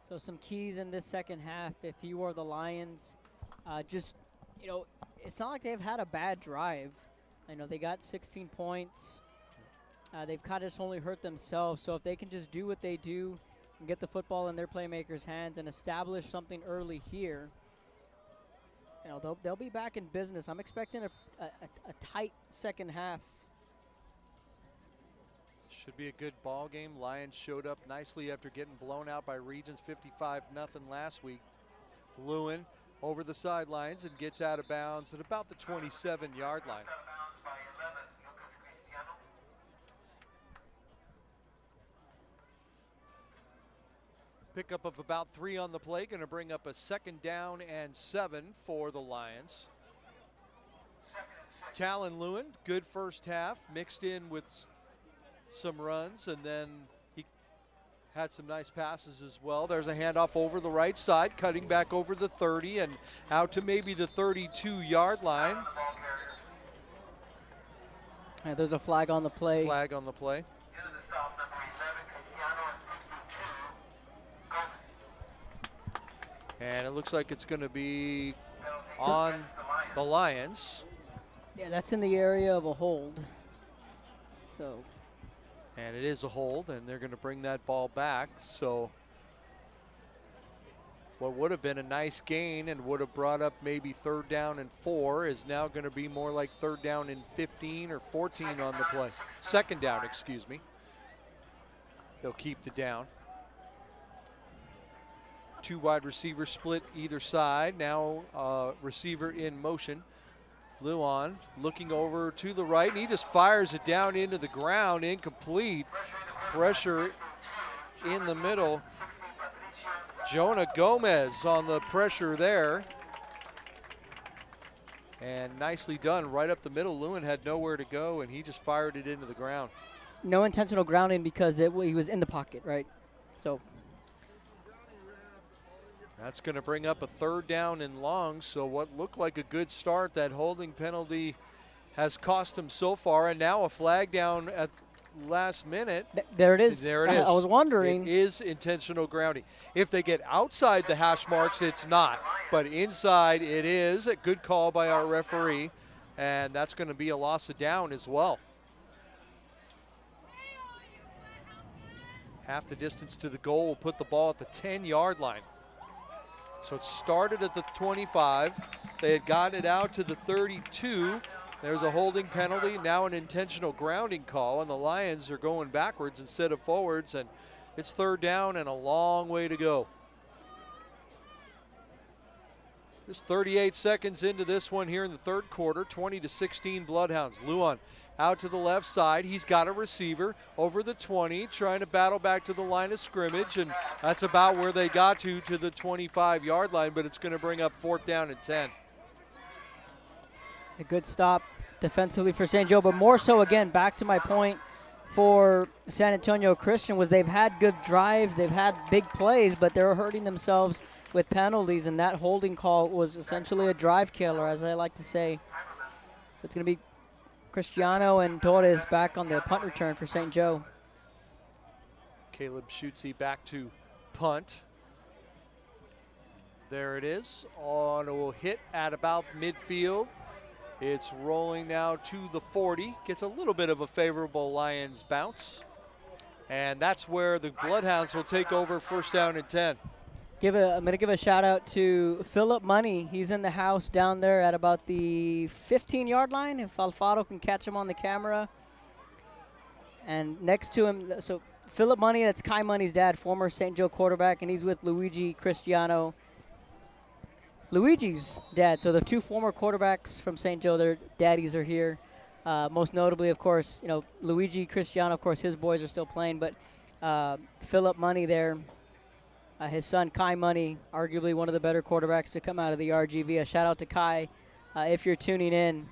So some keys in this second half, if you are the Lions, it's not like they've had a bad drive. I know they got 16 points. They've kind of just only hurt themselves. So if they can just do what they do and get the football in their playmakers' hands and establish something early here, they'll be back in business. I'm expecting a tight second half. Should be a good ball game. Lions showed up nicely after getting blown out by Regents 55-0 last week. Lewin over the sidelines and gets out of bounds at about the 27-yard line. Pickup of about 3 on the play, going to bring up a second down and 7 for the Lions. Talon Lewin, good first half, mixed in with some runs, and then he had some nice passes as well. There's a handoff over the right side, cutting back over the 30 and out to maybe the 32-yard line. Yeah, there's a flag on the play. Flag on the play. And it looks like it's going to be on the Lions. Yeah, that's in the area of a hold. So. And it is a hold, and they're going to bring that ball back. So what would have been a nice gain and would have brought up maybe 3rd down and 4 is now going to be more like 3rd down and 15 or 14 on the play. 2nd down, excuse me. They'll keep the down. 2 wide receivers split either side. Now receiver in motion. Luan looking over to the right, and he just fires it down into the ground, incomplete. Pressure in the middle. Jonah Gomez on the pressure there. And nicely done right up the middle. Lewin had nowhere to go, and he just fired it into the ground. No intentional grounding because he was in the pocket, right? So. That's going to bring up a 3rd down and long, so what looked like a good start, that holding penalty has cost him so far, and now a flag down at last minute. There it is. There it is. I was wondering. It is intentional grounding. If they get outside the hash marks, it's not. but inside it is. A good call by our referee, and that's going to be a loss of down as well. Half the distance to the goal will put the ball at the 10-yard line. So it started at the 25. They had gotten it out to the 32. There's a holding penalty, now an intentional grounding call, and the Lions are going backwards instead of forwards, and it's third down and a long way to go. Just 38 seconds into this one here in the third quarter, 20-16 Bloodhounds. Luan out to the left side. He's got a receiver over the 20, trying to battle back to the line of scrimmage, and that's about where they got to the 25-yard line, but it's going to bring up fourth down and 10. A good stop defensively for St. Joe, but more so, again, back to my point for San Antonio Christian was they've had good drives, they've had big plays, but they're hurting themselves with penalties, and that holding call was essentially a drive killer, as I like to say. So it's going to be Cristiano and Torres back on the punt return for St. Joe. Caleb Schutze back to punt. There it is. On a hit at about midfield. It's rolling now to the 40. Gets a little bit of a favorable Lions bounce. And that's where the Bloodhounds will take over first down and 10. I'm going to give a shout out to Philip Money. He's in the house down there at about the 15-yard line. If Alfaro can catch him on the camera. And next to him, so Philip Money, that's Kai Money's dad, former St. Joe quarterback, and he's with Luigi Cristiano, Luigi's dad. So the two former quarterbacks from St. Joe, their daddies are here. Most notably, of course, Luigi Cristiano, of course, his boys are still playing, but Philip Money there, his son Kai Money, arguably one of the better quarterbacks to come out of the RGV. A shout out to Kai if you're tuning in.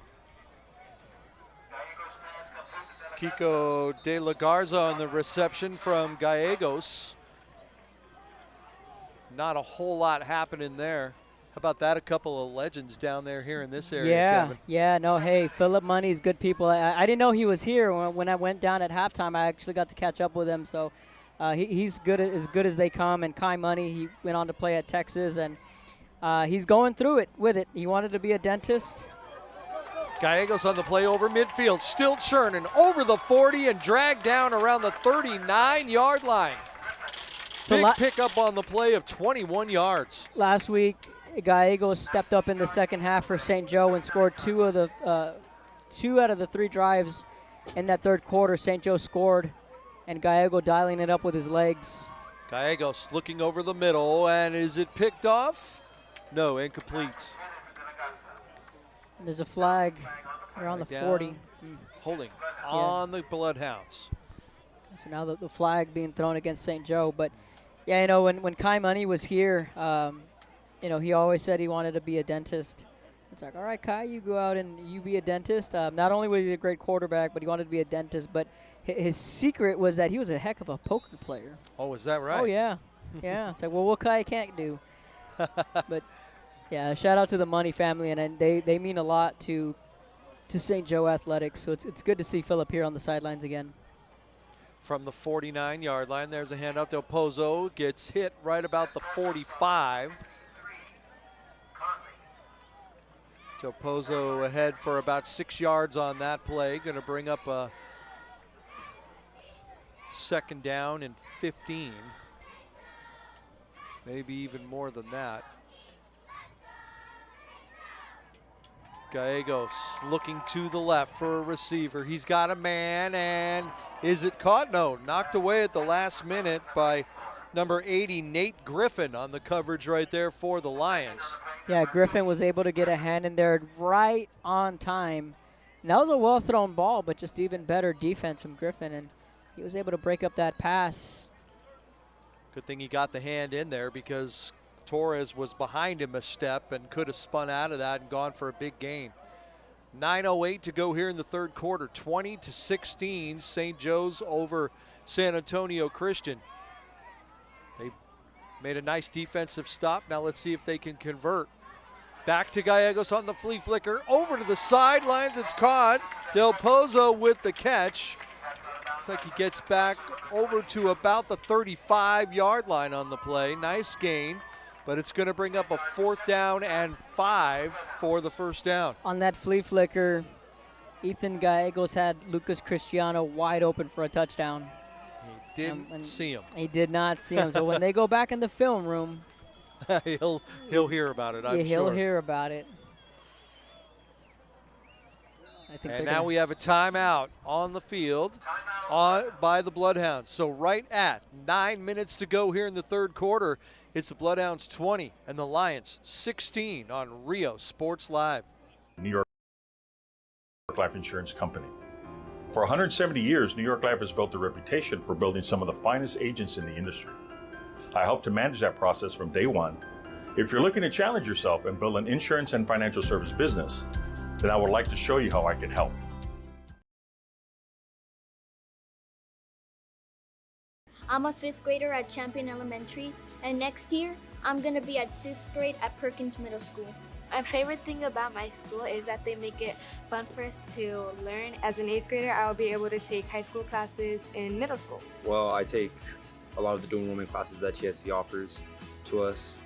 Kiko De La Garza on the reception from Gallegos. Not a whole lot happening there. How about that? A couple of legends down there here in this area, Kevin. No, hey, Philip Money's good people. I didn't know he was here when I went down at halftime. I actually got to catch up with him, so he's as good as they come. And Kai Money, he went on to play at Texas, and he's going through it with it. He wanted to be a dentist. Gallegos on the play over midfield, still churning over the 40 and dragged down around the 39-yard line. Big pickup on the play of 21 yards. Last week, Gallegos stepped up in the second half for St. Joe and scored two out of the three drives in that third quarter. St. Joe scored, and Gallego dialing it up with his legs. Gallegos looking over the middle, and is it picked off? No, incomplete. And there's a flag around the 40. Holding on the Bloodhounds. So now the flag being thrown against St. Joe. But, yeah, when Kai Money was here, he always said he wanted to be a dentist. It's like, all right, Kai, you go out and you be a dentist. Not only was he a great quarterback, but he wanted to be a dentist. But his secret was that he was a heck of a poker player. Oh, is that right? Oh, yeah. Yeah. It's like, well, what Kai can't do. But, yeah, shout out to the Money family, and they mean a lot to St. Joe Athletics. So it's good to see Philip here on the sidelines again. From the 49-yard line, there's a handout. Del Pozo gets hit right about the 45. Del Pozo ahead for about 6 yards on that play. Going to bring up a second down and 15. Maybe even more than that. Gallegos looking to the left for a receiver. He's got a man, and is it caught? No, knocked away at the last minute by number 80, Nate Griffin, on the coverage right there for the Lions. Yeah, Griffin was able to get a hand in there right on time. And that was a well-thrown ball, but just even better defense from Griffin, and he was able to break up that pass. Good thing he got the hand in there, because Torres was behind him a step and could have spun out of that and gone for a big gain. 9:08 to go here in the third quarter. 20-16, St. Joe's over San Antonio Christian. They made a nice defensive stop. Now let's see if they can convert. Back to Gallegos on the flea flicker. Over to the sidelines. It's caught. Del Pozo with the catch. Looks like he gets back over to about the 35-yard line on the play. Nice gain but it's going to bring up a 4th down and 5 for the first down. On that flea flicker, Ethan Gallegos had Lucas Cristiano wide open for a touchdown. He didn't see him. He did not see him. So when they go back in the film room, he'll hear about it, I'm sure. He'll hear about it. And now we have a timeout on the field by the Bloodhounds. So right at 9 minutes to go here in the third quarter, it's the Bloodhounds 20 and the Lions 16 on Rio Sports Live. New York Life Insurance Company. For 170 years, New York Life has built a reputation for building some of the finest agents in the industry. I helped to manage that process from day one. If you're looking to challenge yourself and build an insurance and financial service business, then I would like to show you how I can help. I'm a 5th grader at Champion Elementary, and next year, I'm gonna be at 6th grade at Perkins Middle School. My favorite thing about my school is that they make it fun for us to learn. As an 8th grader, I'll be able to take high school classes in middle school. Well, I take a lot of the dual enrollment classes that TSC offers to us.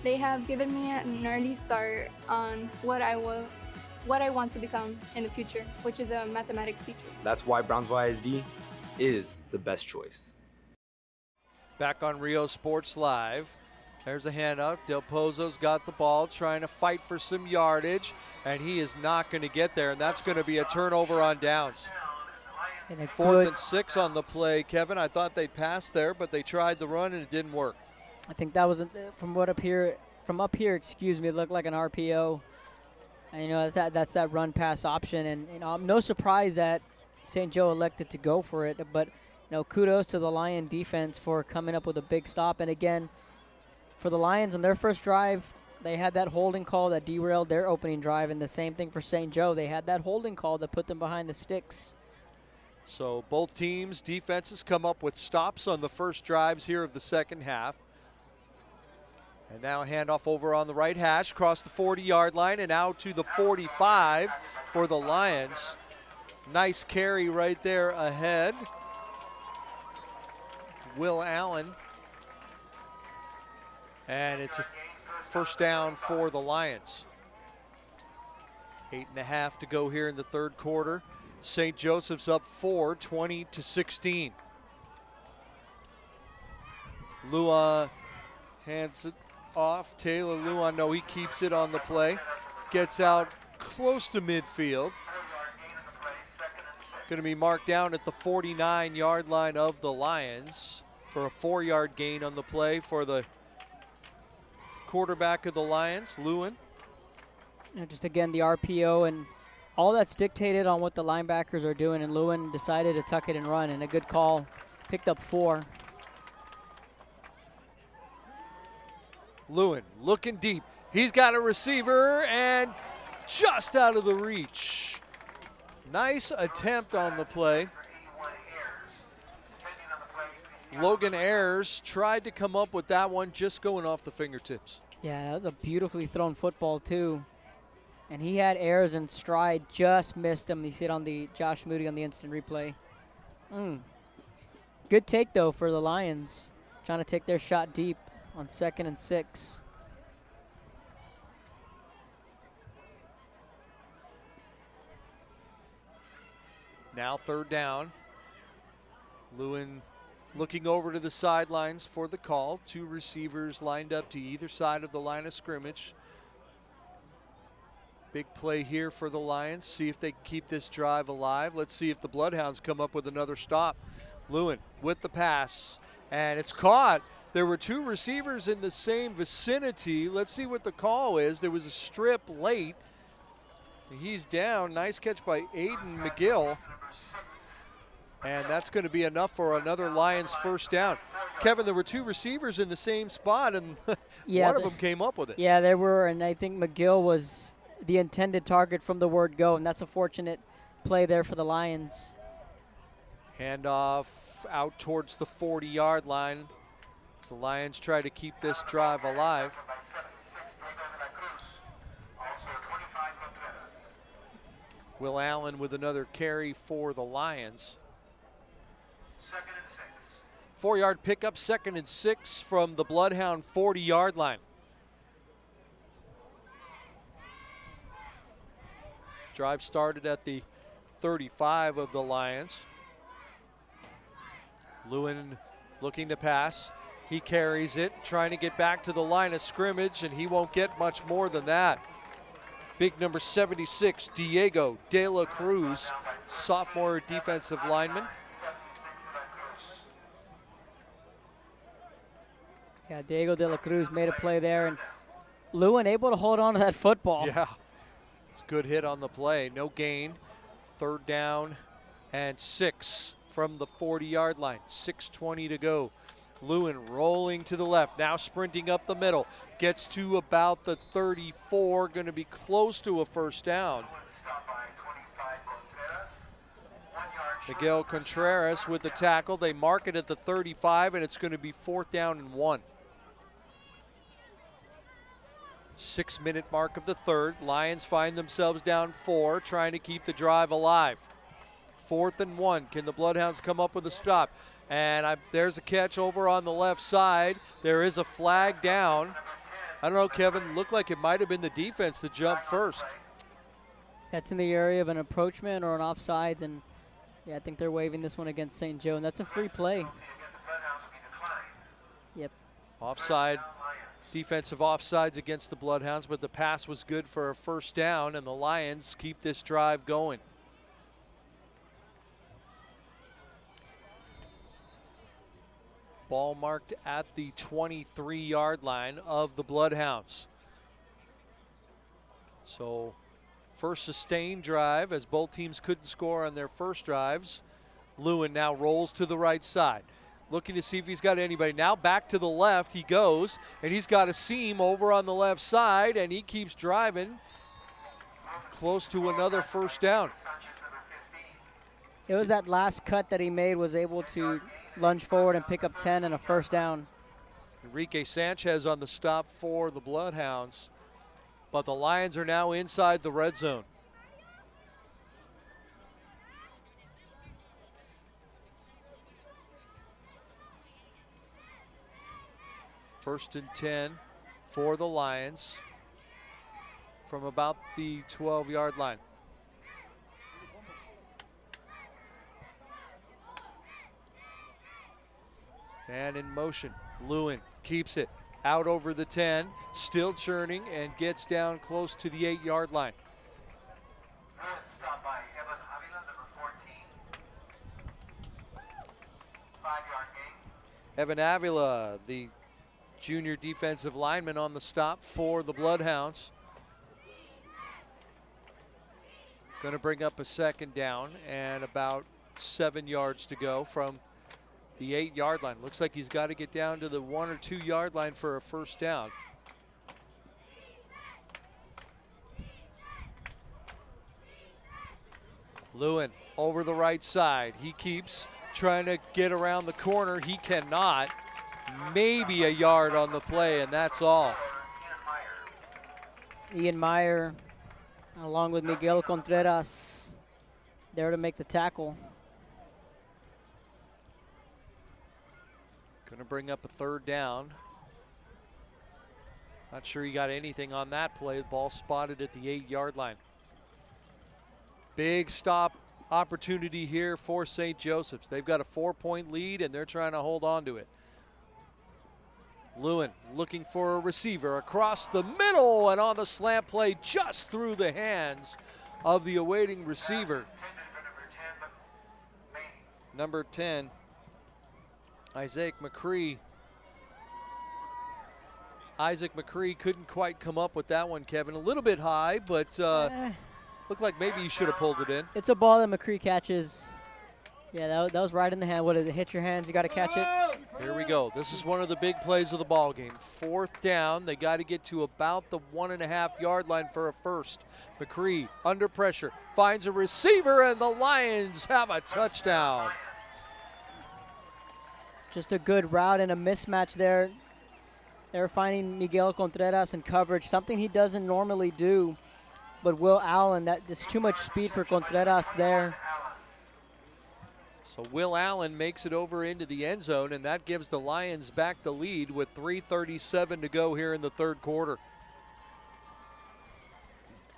They have given me an early start on what I want to become in the future, which is a mathematics teacher. That's why Brownsville ISD is the best choice. Back on Rio Sports Live. There's a handout. Del Pozo's got the ball, trying to fight for some yardage, and he is not going to get there, and that's going to be a turnover on downs. 4th and 6 on the play, Kevin. I thought they'd pass there, but they tried the run and it didn't work. I think that was from up here. It looked like an RPO. And that's that run pass option, and I'm no surprise that St. Joe elected to go for it. But kudos to the Lion defense for coming up with a big stop. And again, for the Lions on their first drive, they had that holding call that derailed their opening drive, and the same thing for St. Joe. They had that holding call that put them behind the sticks. So both teams' defenses come up with stops on the first drives here of the second half. And now a handoff over on the right hash, across the 40-yard line and out to the 45 for the Lions. Nice carry right there ahead. Will Allen. And it's a first down for the Lions. 8.5 to go here in the third quarter. St. Joseph's up 4, 20-16. Luan hands it off. Taylor Luan, no, he keeps it on the play. Gets out close to midfield. Going to be marked down at the 49-yard line of the Lions for a 4-yard gain on the play for the quarterback of the Lions, Lewin. Just again, the RPO and all that's dictated on what the linebackers are doing, and Lewin decided to tuck it and run, and a good call. Picked up 4. Lewin looking deep. He's got a receiver and just out of the reach. Nice attempt on the play. Logan Ayers tried to come up with that one, just going off the fingertips. Yeah, that was a beautifully thrown football too. And he had Ayers in stride, just missed him. You see it on the Josh Moody on the instant replay. Good take though for the Lions, trying to take their shot deep on 2nd and 6. Now 3rd down. Lewin looking over to the sidelines for the call. 2 receivers lined up to either side of the line of scrimmage. Big play here for the Lions. See if they can keep this drive alive. Let's see if the Bloodhounds come up with another stop. Lewin with the pass, and it's caught. There were 2 receivers in the same vicinity. Let's see what the call is. There was a strip late. He's down. Nice catch by Aiden McGill. And that's going to be enough for another Lions first down. Kevin, there were 2 receivers in the same spot, and one of them came up with it. Yeah, there were, and I think McGill was the intended target from the word go, and that's a fortunate play there for the Lions. Handoff out towards the 40-yard line. As the Lions try to keep this drive alive. Will Allen with another carry for the Lions. 2nd and 6. 4-yard pickup, 2nd and 6 from the Bloodhound 40-yard line. Drive started at the 35 of the Lions. Lewin looking to pass. He carries it, trying to get back to the line of scrimmage, and he won't get much more than that. Big number 76, Diego De La Cruz, sophomore defensive lineman. Yeah, Diego De La Cruz made a play there, and Lewin able to hold on to that football. Yeah, it's a good hit on the play. No gain. 3rd down and 6 from the 40-yard line. 6:20 to go. Lewin rolling to the left, now sprinting up the middle. Gets to about the 34, going to be close to a first down. Miguel Contreras with the tackle. They mark it at the 35, and it's going to be 4th down and 1. 6-minute mark of the 3rd. Lions find themselves down 4, trying to keep the drive alive. 4th and 1. Can the Bloodhounds come up with a stop? And there's a catch over on the left side. There is a flag down. I don't know, Kevin. Looked like it might have been the defense that jumped first. That's in the area of an approachment or an offsides, and yeah, I think they're waving this one against St. Joe, and that's a free play. Yep. Offside, defensive offsides against the Bloodhounds, but the pass was good for a first down, and the Lions keep this drive going. Ball marked at the 23-yard line of the Bloodhounds. So, first sustained drive as both teams couldn't score on their first drives. Lewin now rolls to the right side, looking to see if he's got anybody. Now back to the left he goes, and he's got a seam over on the left side, and he keeps driving close to another first down. It was that last cut that he made, was able to lunge forward and pick up 10 and a first down. Enrique Sanchez on the stop for the Bloodhounds, but the Lions are now inside the red zone. First and 10 for the Lions from about the 12-yard line. And in motion, Lewin keeps it out over the 10, still churning, and gets down close to the 8-yard line. Stop by Evan Avila, number 14. 5-yard gain. Evan Avila, the junior defensive lineman, on the stop for the Bloodhounds. Going to bring up a 2nd down and about 7 yards to go from the 8-yard line. Looks like he's got to get down to the 1 or 2 yard line for a first down. Lewin over the right side. He keeps trying to get around the corner. He cannot. Maybe a yard on the play, and that's all. Ian Meyer, along with Miguel Contreras, there to make the tackle. Going to bring up a 3rd down. Not sure he got anything on that play. The ball spotted at the 8-yard line. Big stop opportunity here for St. Joseph's. They've got a 4-point lead, and they're trying to hold on to it. Lewin looking for a receiver across the middle, and on the slant play just through the hands of the awaiting receiver. Number 10. Isaac McCree couldn't quite come up with that one, Kevin. A little bit high, but looked like maybe he should have pulled it in. It's a ball that McCree catches. Yeah, that was right in the hand. What did it hit your hands? You got to catch it. Here we go. This is one of the big plays of the ball game. 4th down. They got to get to about the 1.5 yard line for a first. McCree under pressure finds a receiver, and the Lions have a touchdown. Just a good route and a mismatch there. They're finding Miguel Contreras in coverage, something he doesn't normally do. But Will Allen, there's too much speed for Contreras there. So Will Allen makes it over into the end zone, and that gives the Lions back the lead with 3:37 to go here in the 3rd quarter.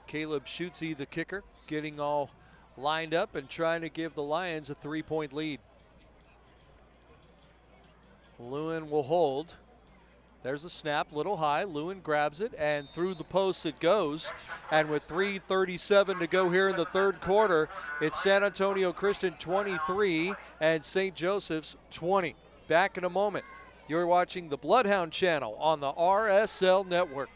Caleb Schutze, the kicker, getting all lined up and trying to give the Lions a 3-point lead. Lewin will hold. There's a snap, little high. Lewin grabs it, and through the posts it goes. And with 3:37 to go here in the third quarter, it's San Antonio Christian 23 and St. Joseph's 20. Back in a moment. You're watching the Bloodhound channel on the RSL Network.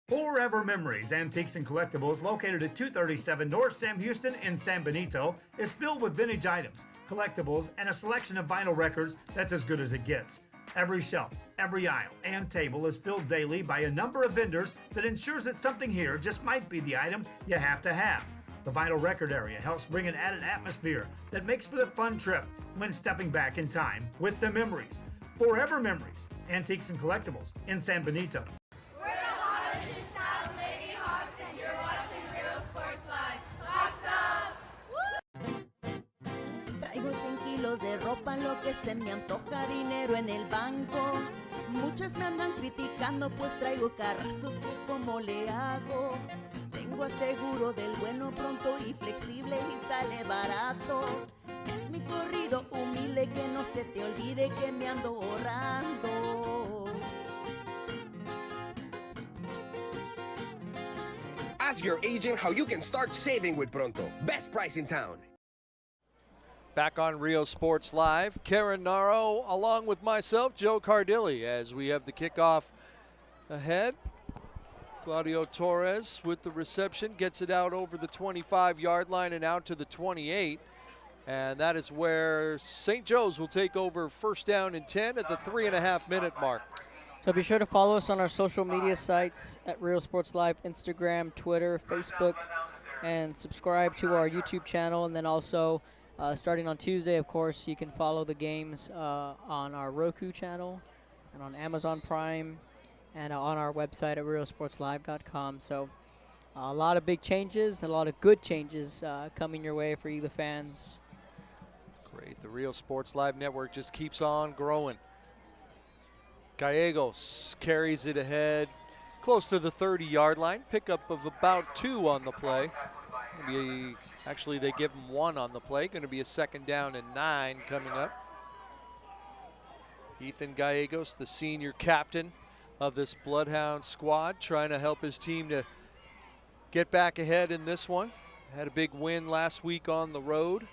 Forever Memories, Antiques and Collectibles, located at 237 North Sam Houston in San Benito, is filled with vintage items, collectibles, and a selection of vinyl records that's as good as it gets. Every shelf, every aisle, and table is filled daily by a number of vendors that ensures that something here just might be the item you have to have. The vinyl record area helps bring an added atmosphere that makes for the fun trip when stepping back in time with the memories. Forever Memories, Antiques and Collectibles in San Benito. We're the Harlingen South Lady Hawks, and you're watching Real Sports Live. Hawks up! Traigo 100 kilos de ropa, lo que se me antoja, dinero en el banco. Muchos me andan criticando, pues traigo carrazos que como le hago. Tengo aseguro del bueno, pronto y flexible y sale barato. Es mi corrido humilde, que no se te olvide que me ando ahorrando. Ask your agent how you can start saving with Pronto. Best price in town. Back on Rio Sports Live, Karen Naro along with myself, Joe Cardilli, as we have the kickoff ahead. Claudio Torres with the reception, gets it out over the 25-yard line and out to the 28. And that is where St. Joe's will take over first down and 10 at the 3.5-minute mark. So be sure to follow us on our social media sites at Real Sports Live, Instagram, Twitter, Facebook, and subscribe to our YouTube channel. And then also, starting on Tuesday, of course, you can follow the games on our Roku channel and on Amazon Prime and on our website at realsportslive.com. So a lot of big changes, a lot of good changes coming your way for you, the fans. Great. The Real Sports Live Network just keeps on growing. Gallegos carries it ahead close to the 30-yard line. Pickup of about 2 on the play. Actually, they give him 1 on the play. Going to be a 2nd down and 9 coming up. Ethan Gallegos, the senior captain of this Bloodhound squad, trying to help his team to get back ahead in this one. Had a big win last week on the road.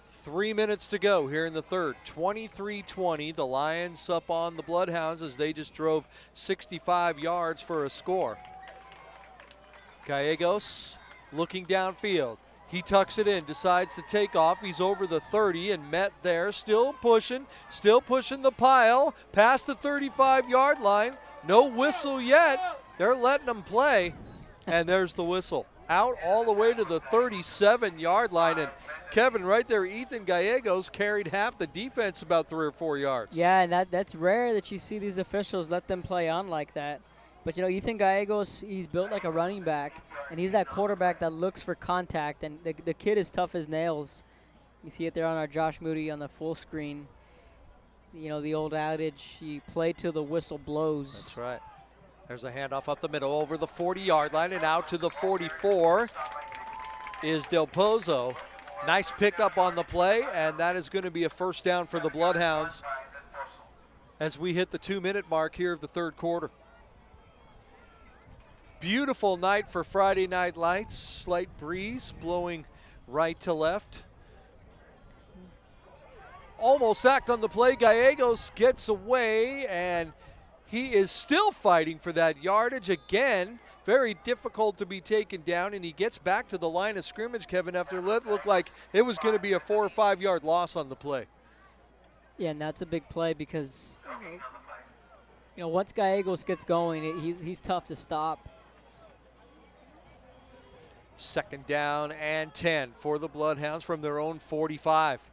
3 minutes to go here in the third. 23-20. The Lions up on the Bloodhounds as they just drove 65 yards for a score. Gallegos looking downfield. He tucks it in, decides to take off. He's over the 30 and met there. Still pushing the pile. Past the 35-yard line. No whistle yet. They're letting him play. And there's the whistle. Out all the way to the 37-yard line. And Kevin, right there, Ethan Gallegos carried half the defense about 3 or 4 yards. Yeah, and that's rare that you see these officials let them play on like that. But, you know, Ethan Gallegos, he's built like a running back, and he's that quarterback that looks for contact, and the kid is tough as nails. You see it there on our Josh Moody on the full screen. You know, the old adage, you play till the whistle blows. That's right. There's a handoff up the middle over the 40-yard line, and out to the 44 is Del Pozo. Nice pickup on the play, and that is going to be a first down for the Bloodhounds as we hit the 2-minute mark here of the third quarter. Beautiful night for Friday Night Lights. Slight breeze blowing right to left. Almost sacked on the play. Gallegos gets away, and he is still fighting for that yardage again. Very difficult to be taken down, and he gets back to the line of scrimmage, Kevin, after it looked like it was going to be a 4 or 5 yard loss on the play. Yeah, and that's a big play because, you know, once Gallegos gets going, he's tough to stop. 2nd down and 10 for the Bloodhounds from their own 45.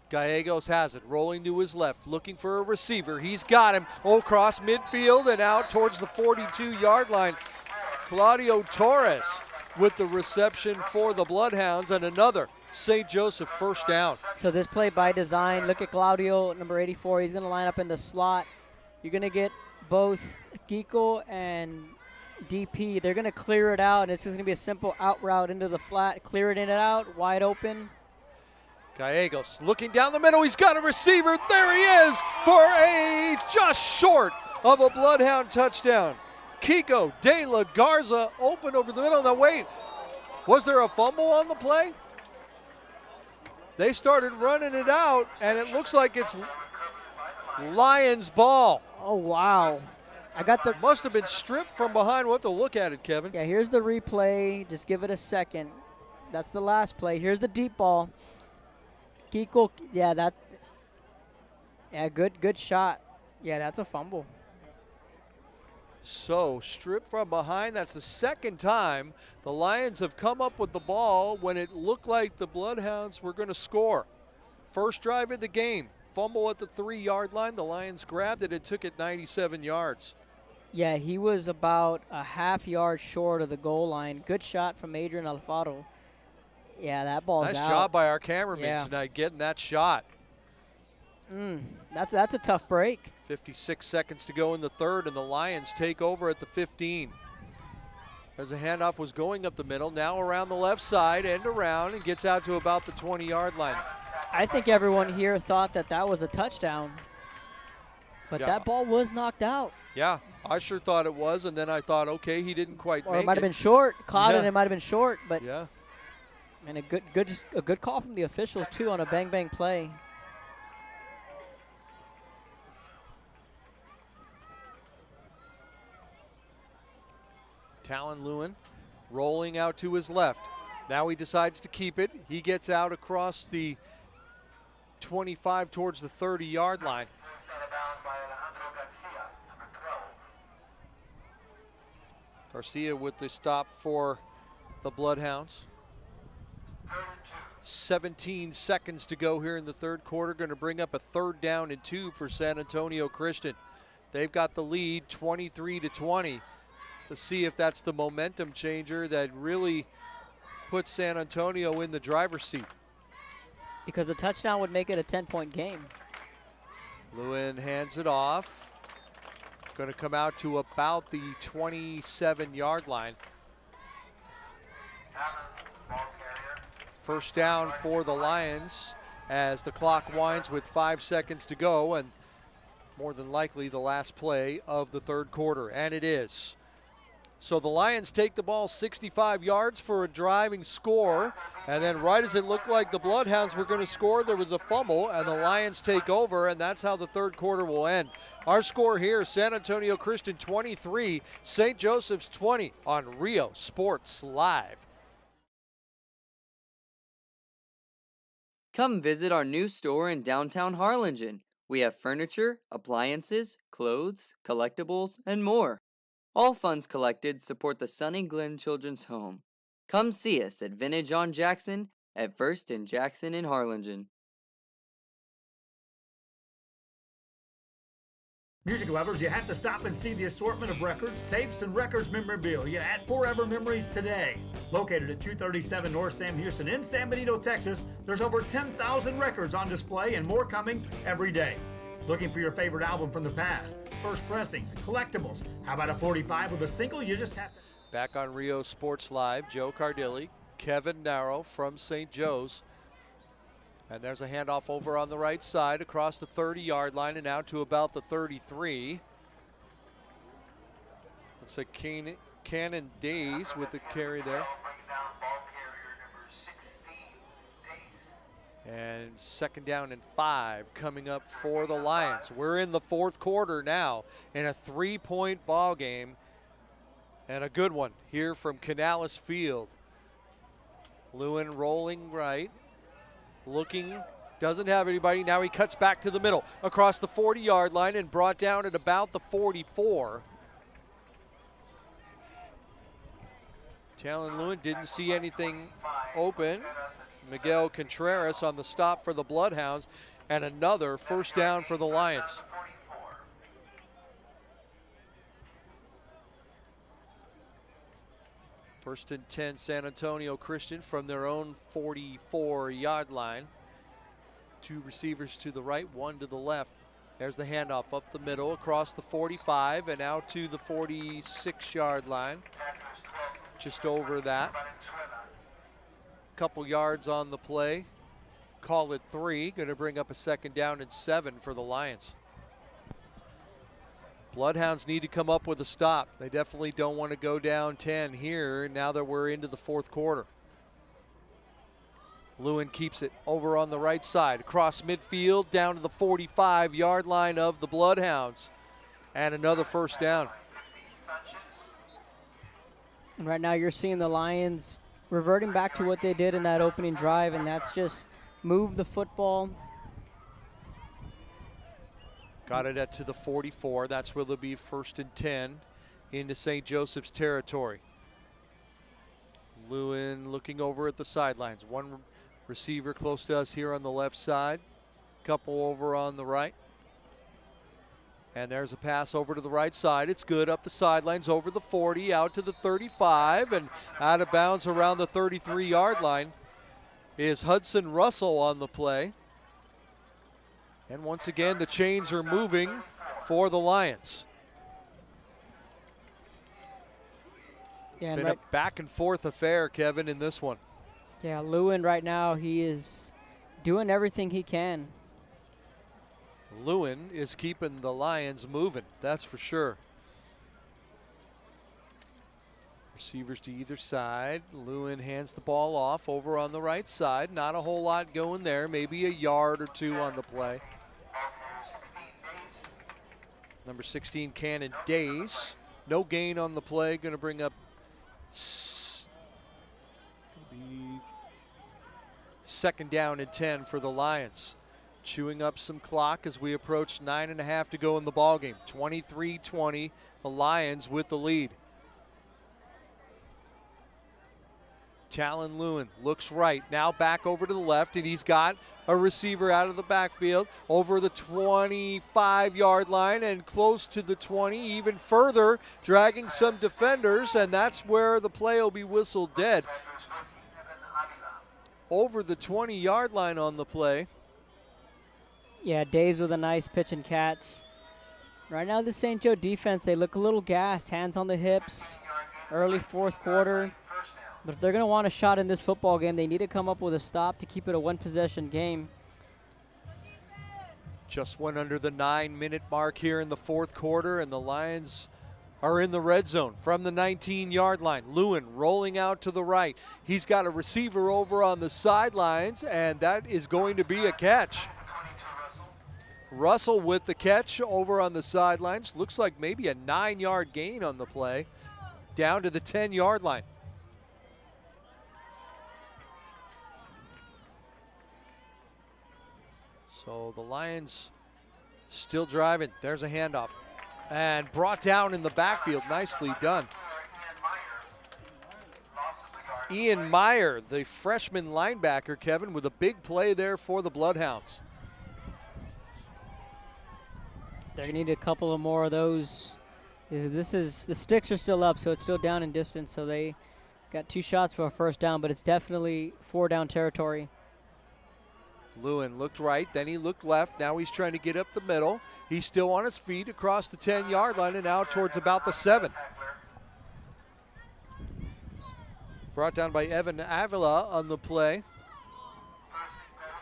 Gallegos has it, rolling to his left, looking for a receiver. He's got him across midfield and out towards the 42-yard line. Claudio Torres with the reception for the Bloodhounds, and another St. Joseph first down. So this play by design, look at Claudio, number 84. He's going to line up in the slot. You're going to get both Kiko and DP. They're going to clear it out, and it's just going to be a simple out route into the flat. Clear it in and out, wide open. Gallegos looking down the middle. He's got a receiver. There he is for a just short of a Bloodhound touchdown. Kiko De La Garza open over the middle. Now wait, was there a fumble on the play? They started running it out, and it looks like it's Lions ball. Oh, wow. Must have been stripped from behind. We'll have to look at it, Kevin. Yeah, here's the replay. Just give it a second. That's the last play. Here's the deep ball. Kiko, yeah, good shot. Yeah, that's a fumble. So, stripped from behind. That's the second time the Lions have come up with the ball when it looked like the Bloodhounds were going to score. First drive of the game. Fumble at the 3-yard line. The Lions grabbed it and took it 97 yards. Yeah, he was about a half yard short of the goal line. Good shot from Adrian Alfaro. Yeah, that ball's out. Nice job by our cameraman tonight getting that shot. That's a tough break. 56 seconds to go in the third, and the Lions take over at the 15. There's a handoff, was going up the middle, now around the left side, end around, and gets out to about the 20-yard line. I think everyone here thought that was a touchdown, but that ball was knocked out. Yeah, I sure thought it was, and then I thought, okay, he didn't quite make it. Or it might have been short. Caught it, and it might have been short, but yeah. And a good call from the officials too on a bang play. Talon Lewin rolling out to his left. Now he decides to keep it. He gets out across the 25 towards the 30-yard line. Garcia with the stop for the Bloodhounds. 17 seconds to go here in the third quarter. Going to bring up a 3rd down and 2 for San Antonio Christian. They've got the lead 23-20. To see if that's the momentum changer that really puts San Antonio in the driver's seat. Because the touchdown would make it a 10-point game. Lewin hands it off. Going to come out to about the 27-yard line. First down for the Lions as the clock winds with 5 seconds to go, and more than likely the last play of the third quarter, and it is. So the Lions take the ball 65 yards for a driving score, and then right as it looked like the Bloodhounds were going to score, there was a fumble, and the Lions take over, and that's how the third quarter will end. Our score here, San Antonio Christian 23, St. Joseph's 20 on Rio Sports Live. Come visit our new store in downtown Harlingen. We have furniture, appliances, clothes, collectibles, and more. All funds collected support the Sunny Glen Children's Home. Come see us at Vintage on Jackson at First and Jackson in Harlingen. Music lovers, you have to stop and see the assortment of records, tapes, and records memorabilia at Forever Memories today. Located at 237 North Sam Houston in San Benito, Texas, there's over 10,000 records on display and more coming every day. Looking for your favorite album from the past, first pressings, collectibles. How about a 45 with a single? You just have to. Back on Rio Sports Live, Joe Cardilli, Kevin Narrow from St. Joe's. And there's a handoff over on the right side across the 30-yard line and out to about the 33. Looks like Cannon Days with the carry there. And second down and 5 coming up for the Lions. We're in the fourth quarter now in a 3-point ball game, and a good one here from Canales Field. Lewin rolling right, looking, doesn't have anybody. Now he cuts back to the middle across the 40-yard line and brought down at about the 44. Talon Lewin didn't see anything open. Miguel Contreras on the stop for the Bloodhounds, and another first down for the Lions. First and 10, San Antonio Christian from their own 44-yard line. 2 receivers to the right, 1 to the left. There's the handoff up the middle, across the 45, and out to the 46-yard line. Just over that. Couple yards on the play. Call it 3. Going to bring up a 2nd down and 7 for the Lions. Bloodhounds need to come up with a stop. They definitely don't want to go down 10 here now that we're into the 4th quarter. Lewin keeps it over on the right side, across midfield, down to the 45-yard line of the Bloodhounds. And another 1st down. And right now you're seeing the Lions reverting back to what they did in that opening drive, and that's just move the football. Got it to the 44. That's where they'll be 1st and 10 into St. Joseph's territory. Lewin looking over at the sidelines. One receiver close to us here on the left side. Couple over on the right. And there's a pass over to the right side. It's good up the sidelines, over the 40, out to the 35, and out of bounds around the 33-yard line is Hudson Russell on the play. And once again, the chains are moving for the Lions. Yeah, it's been a back and forth affair, Kevin, in this one. Yeah, Lewin right now, he is doing everything he can. Lewin is keeping the Lions moving, that's for sure. Receivers to either side. Lewin hands the ball off over on the right side. Not a whole lot going there, maybe a yard or 2 on the play. Number 16, Cannon Days. No gain on the play, going to bring up 2nd down and 10 for the Lions. Chewing up some clock as we approach 9.5 to go in the ballgame. 23-20, the Lions with the lead. Talon Lewin looks right, now back over to the left, and he's got a receiver out of the backfield over the 25-yard line and close to the 20, even further, dragging some defenders, and that's where the play will be whistled dead. Over the 20-yard line on the play. Yeah, Days with a nice pitch and catch. Right now, the St. Joe defense, they look a little gassed, hands on the hips, early 4th quarter. But if they're going to want a shot in this football game, they need to come up with a stop to keep it a 1-possession game. Just went under the 9-minute mark here in the 4th quarter, and the Lions are in the red zone from the 19-yard line. Lewin rolling out to the right. He's got a receiver over on the sidelines, and that is going to be a catch. Russell with the catch over on the sidelines. Looks like maybe a 9-yard gain on the play, down to the 10-yard line. So the Lions still driving. There's a handoff. And brought down in the backfield. Nicely done. Ian Meyer, the freshman linebacker, Kevin, with a big play there for the Bloodhounds. They're going to need a couple of more of those. The sticks are still up, so it's still down in distance. So they got 2 shots for a 1st down, but it's definitely 4-down territory. Lewin looked right, then he looked left. Now he's trying to get up the middle. He's still on his feet across the 10-yard line and out towards about the 7. Brought down by Evan Avila on the play.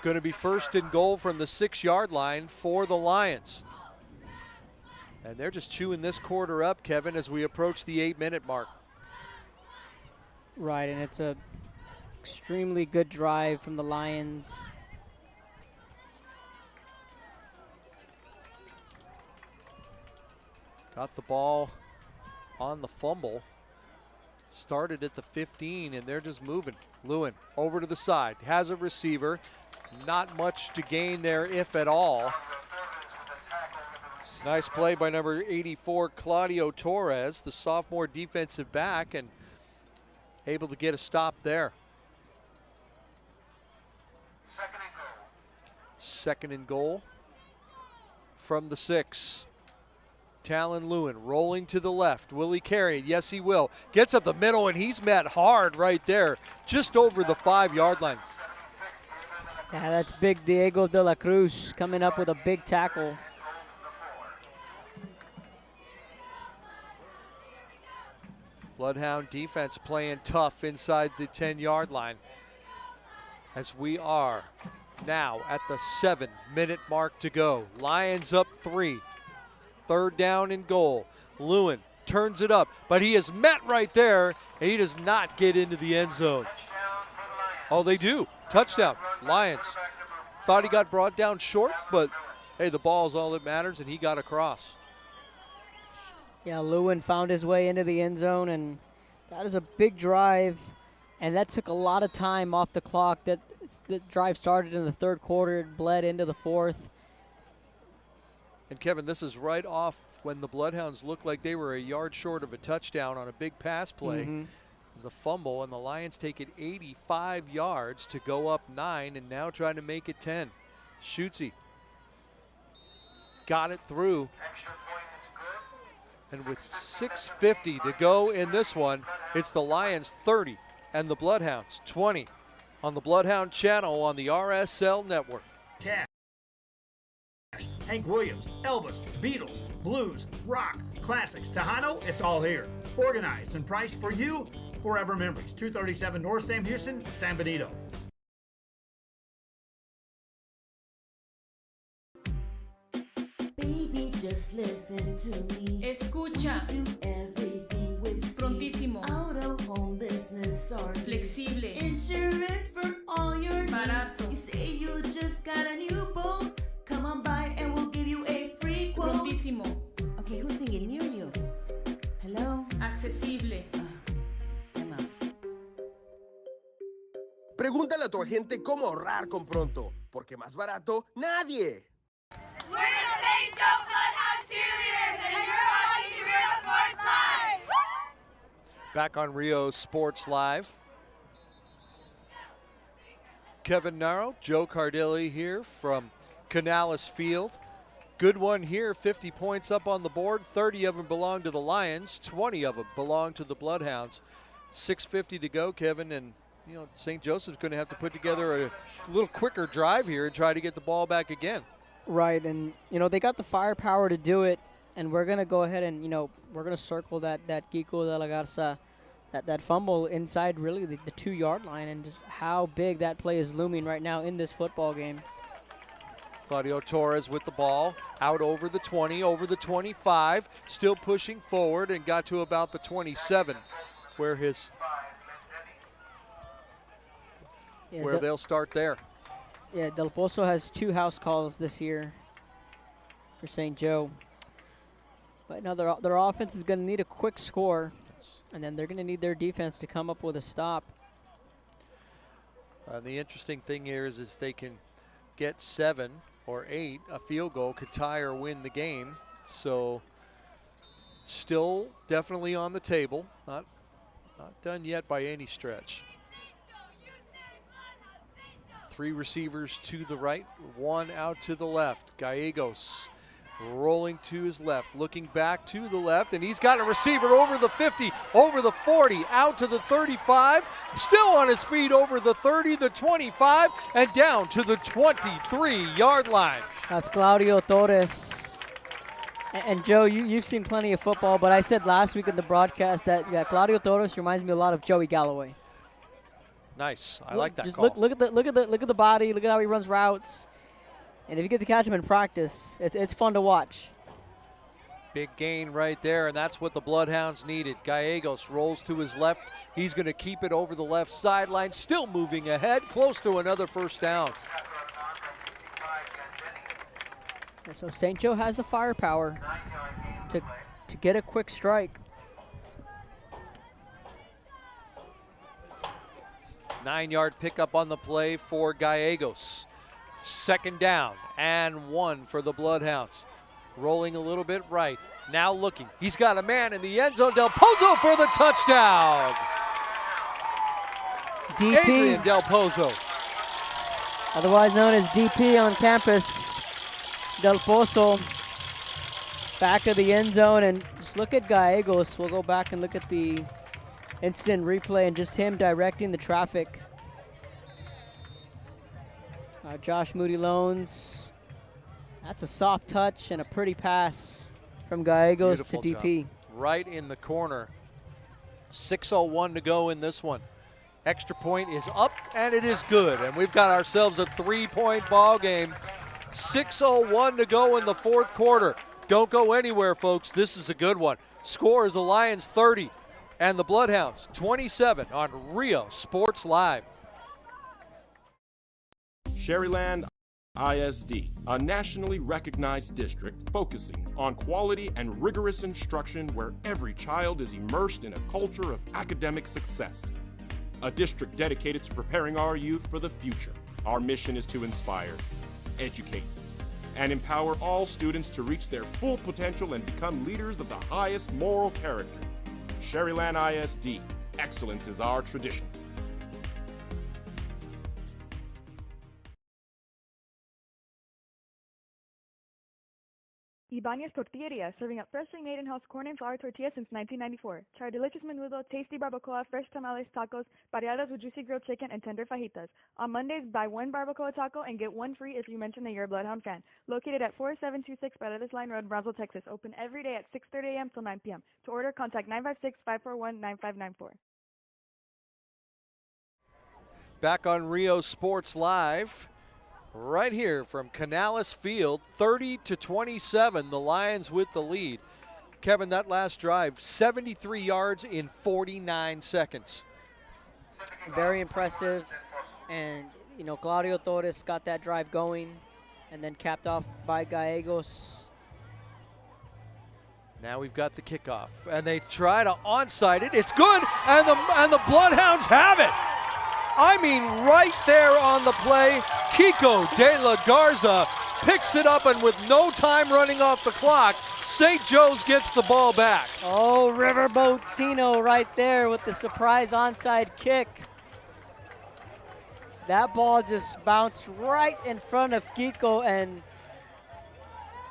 Going to be 1st and goal from the 6-yard line for the Lions. And they're just chewing this quarter up, Kevin, as we approach the 8-minute mark. Right, and it's a extremely good drive from the Lions. Got the ball on the fumble. Started at the 15, and they're just moving. Lewin over to the side, has a receiver. Not much to gain there, if at all. Nice play by number 84, Claudio Torres, the sophomore defensive back, and able to get a stop there. 2nd and goal from the 6. Talon Lewin rolling to the left. Will he carry it? Yes, he will. Gets up the middle, and he's met hard right there, just over the 5-yard line. Yeah, that's big Diego de la Cruz coming up with a big tackle. Bloodhound defense playing tough inside the 10-yard line as we are now at the 7-minute mark to go. Lions up 3. 3rd down and goal. Lewin turns it up, but he is met right there, and he does not get into the end zone. Oh, they do. Touchdown. Lions. Thought he got brought down short, but hey, the ball is all that matters, and he got across. Yeah, Lewin found his way into the end zone, and that is a big drive, and that took a lot of time off the clock. That drive started in the 3rd quarter, it bled into the 4th. And Kevin, this is right off when the Bloodhounds looked like they were a yard short of a touchdown on a big pass play. The fumble, and the Lions take it 85 yards to go up 9 and now trying to make it 10. Schutze got it through. And with 6:50 to go in this one, it's the Lions 30 and the Bloodhounds 20 on the Bloodhound channel on the RSL network. Cash. Hank Williams, Elvis, Beatles, blues, rock, classics, Tejano, it's all here. Organized and priced for you. Forever Memories, 237 North Sam Houston, San Benito. Baby, just listen to me. Escucha. Do everything with Prontísimo. Out of home business or Flexible. Insurance for all your Barato. needs. You say you just got a new boat. Come on by and we'll give you a free quote. Prontísimo. Okay, who's singing? You. Hello? Accesible. I'm out. Pregúntale a tu agente cómo ahorrar con Pronto, porque más barato, nadie. We're the St. Joe Bloodhound cheerleaders, and you're watching Real Sports Live. Back on Rio Sports Live. Kevin Naro, Joe Cardilli here from Canales Field. Good one here, 50 points up on the board. 30 of them belong to the Lions, 20 of them belong to the Bloodhounds. 6:50 to go, Kevin, and you know St. Joseph's going to have to put together a little quicker drive here and try to get the ball back again. Right, and you know they got the firepower to do it, and we're gonna go ahead and we're gonna circle that Kiko de la Garza, that fumble inside really the 2-yard line, and just how big that play is looming right now in this football game. Claudio Torres with the ball, out over the 20, over the 25, still pushing forward and got to about the 27, where they'll start there. Yeah, Del Pozo has 2 house calls this year for St. Joe. But no, their offense is going to need a quick score, and then they're going to need their defense to come up with a stop. The interesting thing here is if they can get 7 or 8, a field goal could tie or win the game. So still definitely on the table, not done yet by any stretch. 3 receivers to the right, 1 out to the left. Gallegos rolling to his left, looking back to the left, and he's got a receiver over the 50, over the 40, out to the 35, still on his feet over the 30, the 25, and down to the 23-yard line. That's Claudio Torres. And Joe, you've seen plenty of football, but I said last week in the broadcast that Claudio Torres reminds me a lot of Joey Galloway. Nice. I like that just call. Look at the body. Look at how he runs routes. And if you get to catch him in practice, it's fun to watch. Big gain right there, and that's what the Bloodhounds needed. Gallegos rolls to his left. He's going to keep it over the left sideline, still moving ahead, close to another first down. And so St. Joe has the firepower to get a quick strike. 9-yard pickup on the play for Gallegos. 2nd down and 1 for the Bloodhounds. Rolling a little bit right. Now looking. He's got a man in the end zone. Del Pozo for the touchdown. DP. Adrian Del Pozo. Otherwise known as DP on campus. Del Pozo back of the end zone. And just look at Gallegos. We'll go back and look at the instant replay and just him directing the traffic. Josh Moody Loans. That's a soft touch and a pretty pass from Gallegos to DP. Job. Right in the corner. 6:01 to go in this one. Extra point is up, and it is good. And we've got ourselves a 3-point ball game. 6:01 to go in the fourth quarter. Don't go anywhere, folks. This is a good one. Score is the Lions 30 and the Bloodhounds 27 on Rio Sports Live. Sherryland ISD, a nationally recognized district focusing on quality and rigorous instruction where every child is immersed in a culture of academic success. A district dedicated to preparing our youth for the future. Our mission is to inspire, educate, and empower all students to reach their full potential and become leaders of the highest moral character. Sherryland ISD, excellence is our tradition. Ibanez Tortilleria, serving up freshly made in-house corn and flour tortillas since 1994. Try our delicious menudo, tasty barbacoa, fresh tamales, tacos, pareadas with juicy grilled chicken, and tender fajitas. On Mondays, buy one barbacoa taco and get one free if you mention that you're a Bloodhound fan. Located at 4726 Paredes Line Road, Brownsville, Texas. Open every day at 6:30 a.m. till 9 p.m. To order, contact 956-541-9594. Back on Rio Sports Live. Right here from Canales Field, 30-27, the Lions with the lead. Kevin, that last drive, 73 yards in 49 seconds. Very impressive. And, you know, Claudio Torres got that drive going and then capped off by Gallegos. Now we've got the kickoff, and they try to onside it. It's good, and the Bloodhounds have it. I mean, right there on the play, Kiko de la Garza picks it up, and with no time running off the clock, St. Joe's gets the ball back. Oh, Riverboat Tino right there with the surprise onside kick. That ball just bounced right in front of Kiko, and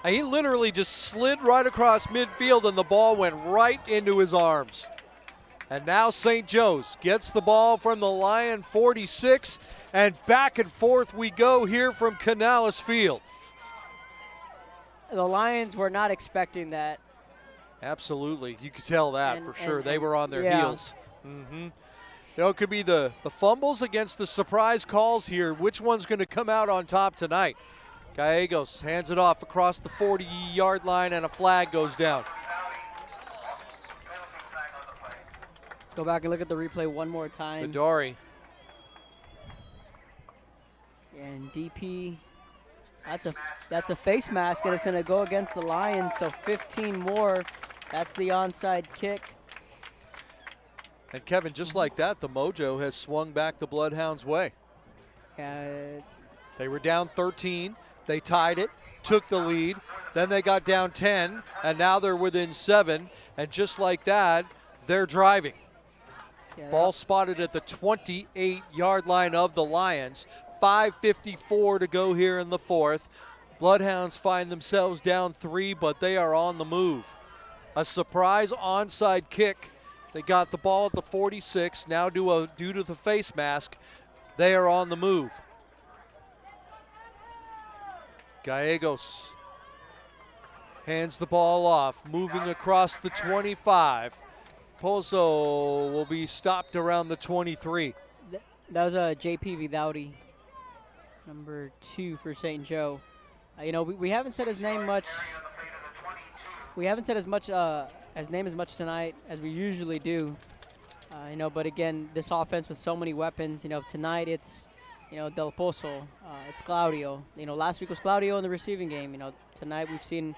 he literally just slid right across midfield, and the ball went right into his arms. And now St. Joe's gets the ball from the Lion 46, and back and forth we go here from Canales Field. The Lions were not expecting that. Absolutely. You could tell that for sure. They were on their yeah. heels. Mm-hmm. You know, it could be the fumbles against the surprise calls here. Which one's going to come out on top tonight? Gallegos hands it off across the 40-yard line, and a flag goes down. Let's go back and look at the replay one more time. Vidori. And DP, that's a face mask, and it's going to go against the Lions, so 15 more. That's the onside kick. And Kevin, just like that, the mojo has swung back the Bloodhounds' way. They were down 13. They tied it, took the lead. Then they got down 10, and now they're within 7. And just like that, they're driving. Ball spotted at the 28-yard line of the Lions. 5:54 to go here in the fourth. Bloodhounds find themselves down 3, but they are on the move. A surprise onside kick. They got the ball at the 46. Now due to the face mask, they are on the move. Gallegos hands the ball off, moving across the 25. Pozo will be stopped around the 23. That was a JP Vidauri, number 2 for St. Joe. You know, we haven't said his name much. We haven't said his name as much tonight as we usually do. You know, but again, this offense with so many weapons. You know, tonight it's, you know, Del Pozo. It's Claudio. You know, last week was Claudio in the receiving game. You know, tonight we've seen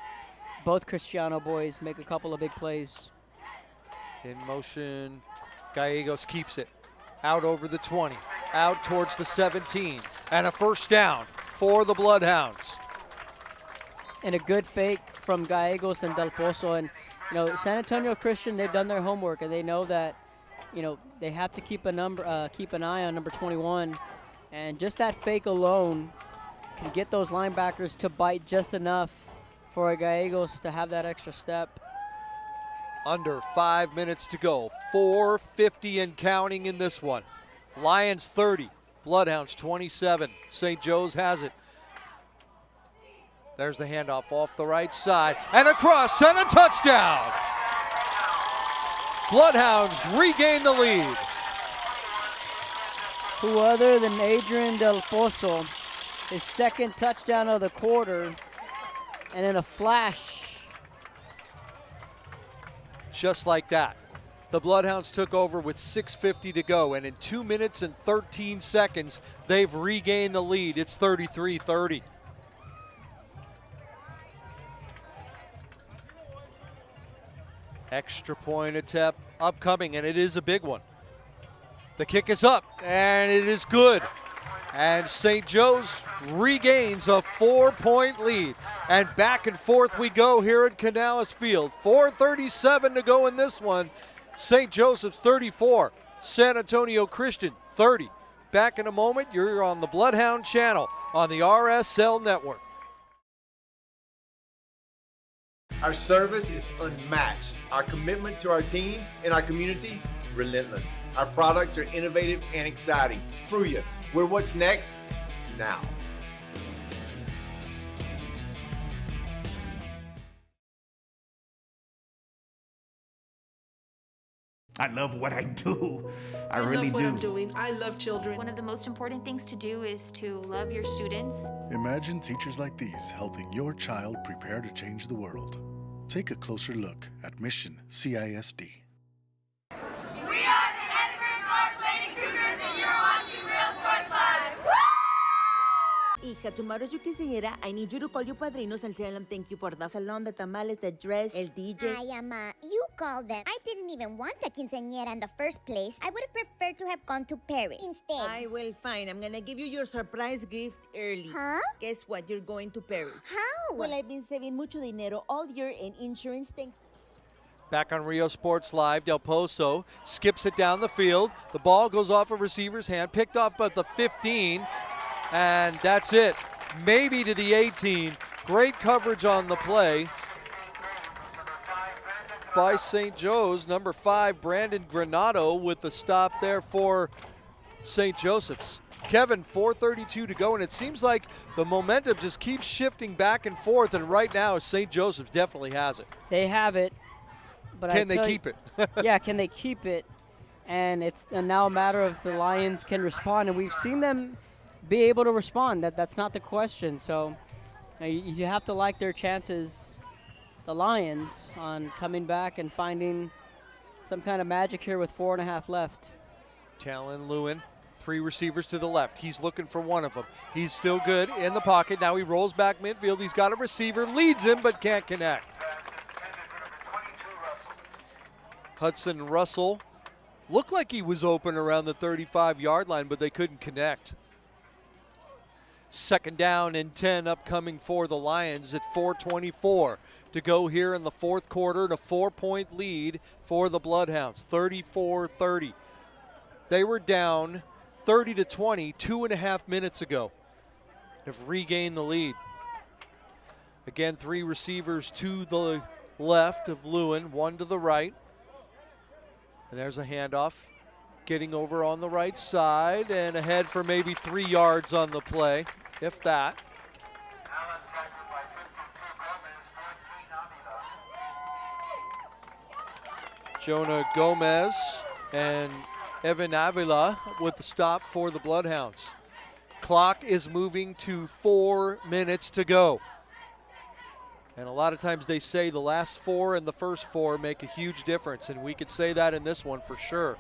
both Cristiano boys make a couple of big plays. In motion, Gallegos keeps it out over the 20, out towards the 17, and a first down for the Bloodhounds. And a good fake from Gallegos and Del Pozo. And, you know, San Antonio Christian, they've done their homework, and they know that, you know, they have to keep an eye on number 21. And just that fake alone can get those linebackers to bite just enough for Gallegos to have that extra step. Under 5 minutes to go. 4:50 and counting in this one. Lions 30, Bloodhounds 27. St. Joe's has it. There's the handoff off the right side and across, and a touchdown. Bloodhounds regain the lead. Who other than Adrian Del Pozo, his second touchdown of the quarter, and in a flash. Just like that. The Bloodhounds took over with 6:50 to go, and in 2 minutes and 13 seconds, they've regained the lead. It's 33-30. Extra point attempt upcoming, and it is a big one. The kick is up, and it is good. And St. Joe's regains a 4-point lead. And back and forth we go here at Canales Field. 4:37 to go in this one. St. Joseph's 34, San Antonio Christian 30. Back in a moment. You're on the Bloodhound channel on the RSL network. Our service is unmatched. Our commitment to our team and our community, relentless. Our products are innovative and exciting. Fruya, we're what's next now. I love what I do. I really love what do. I'm doing. I love children. One of the most important things to do is to love your students. Imagine teachers like these helping your child prepare to change the world. Take a closer look at Mission CISD. We are the Edinburgh North Lady Cougars, and you're watching Real Sports Live. Hija, tomorrow's your quinceañera. I need you to call your padrinos and tell them thank you for the salon, the tamales, the dress, el DJ. Ay, Ama, you called them. I didn't even want a quinceañera in the first place. I would have preferred to have gone to Paris instead. I will, fine. I'm gonna give you your surprise gift early. Huh? Guess what? You're going to Paris. How? Well, I've been saving mucho dinero all year in insurance thanks. Back on Rio Sports Live, Del Pozo skips it down the field. The ball goes off a receiver's hand, picked off by the 15, and that's it. Maybe to the 18. Great coverage on the play by St. Joe's. Number 5, Brandon Granado with the stop there for St. Joseph's. Kevin, 4:32 to go, and it seems like the momentum just keeps shifting back and forth, and right now St. Joseph's definitely has it. They have it. But can they keep it? Yeah, can they keep it? And it's now a matter of the Lions can respond, and we've seen them be able to respond. That's not the question. So you have to like their chances, the Lions, on coming back and finding some kind of magic here with 4.5 left. Talon Lewin, 3 receivers to the left. He's looking for one of them. He's still good in the pocket. Now he rolls back midfield. He's got a receiver, leads him, but can't connect. Hudson Russell looked like he was open around the 35-yard line, but they couldn't connect. 2nd down and 10 upcoming for the Lions at 4:24 to go here in the fourth quarter, and a 4-point lead for the Bloodhounds, 34-30. They were down 30-20 2.5 minutes ago. Have regained the lead. Again, 3 receivers to the left of Lewin, 1 to the right. And there's a handoff, getting over on the right side and ahead for maybe 3 yards on the play, if that. Jonah Gomez and Evan Avila with the stop for the Bloodhounds. Clock is moving to 4 minutes to go. And a lot of times they say the last 4 and the first 4 make a huge difference, and we could say that in this one for sure.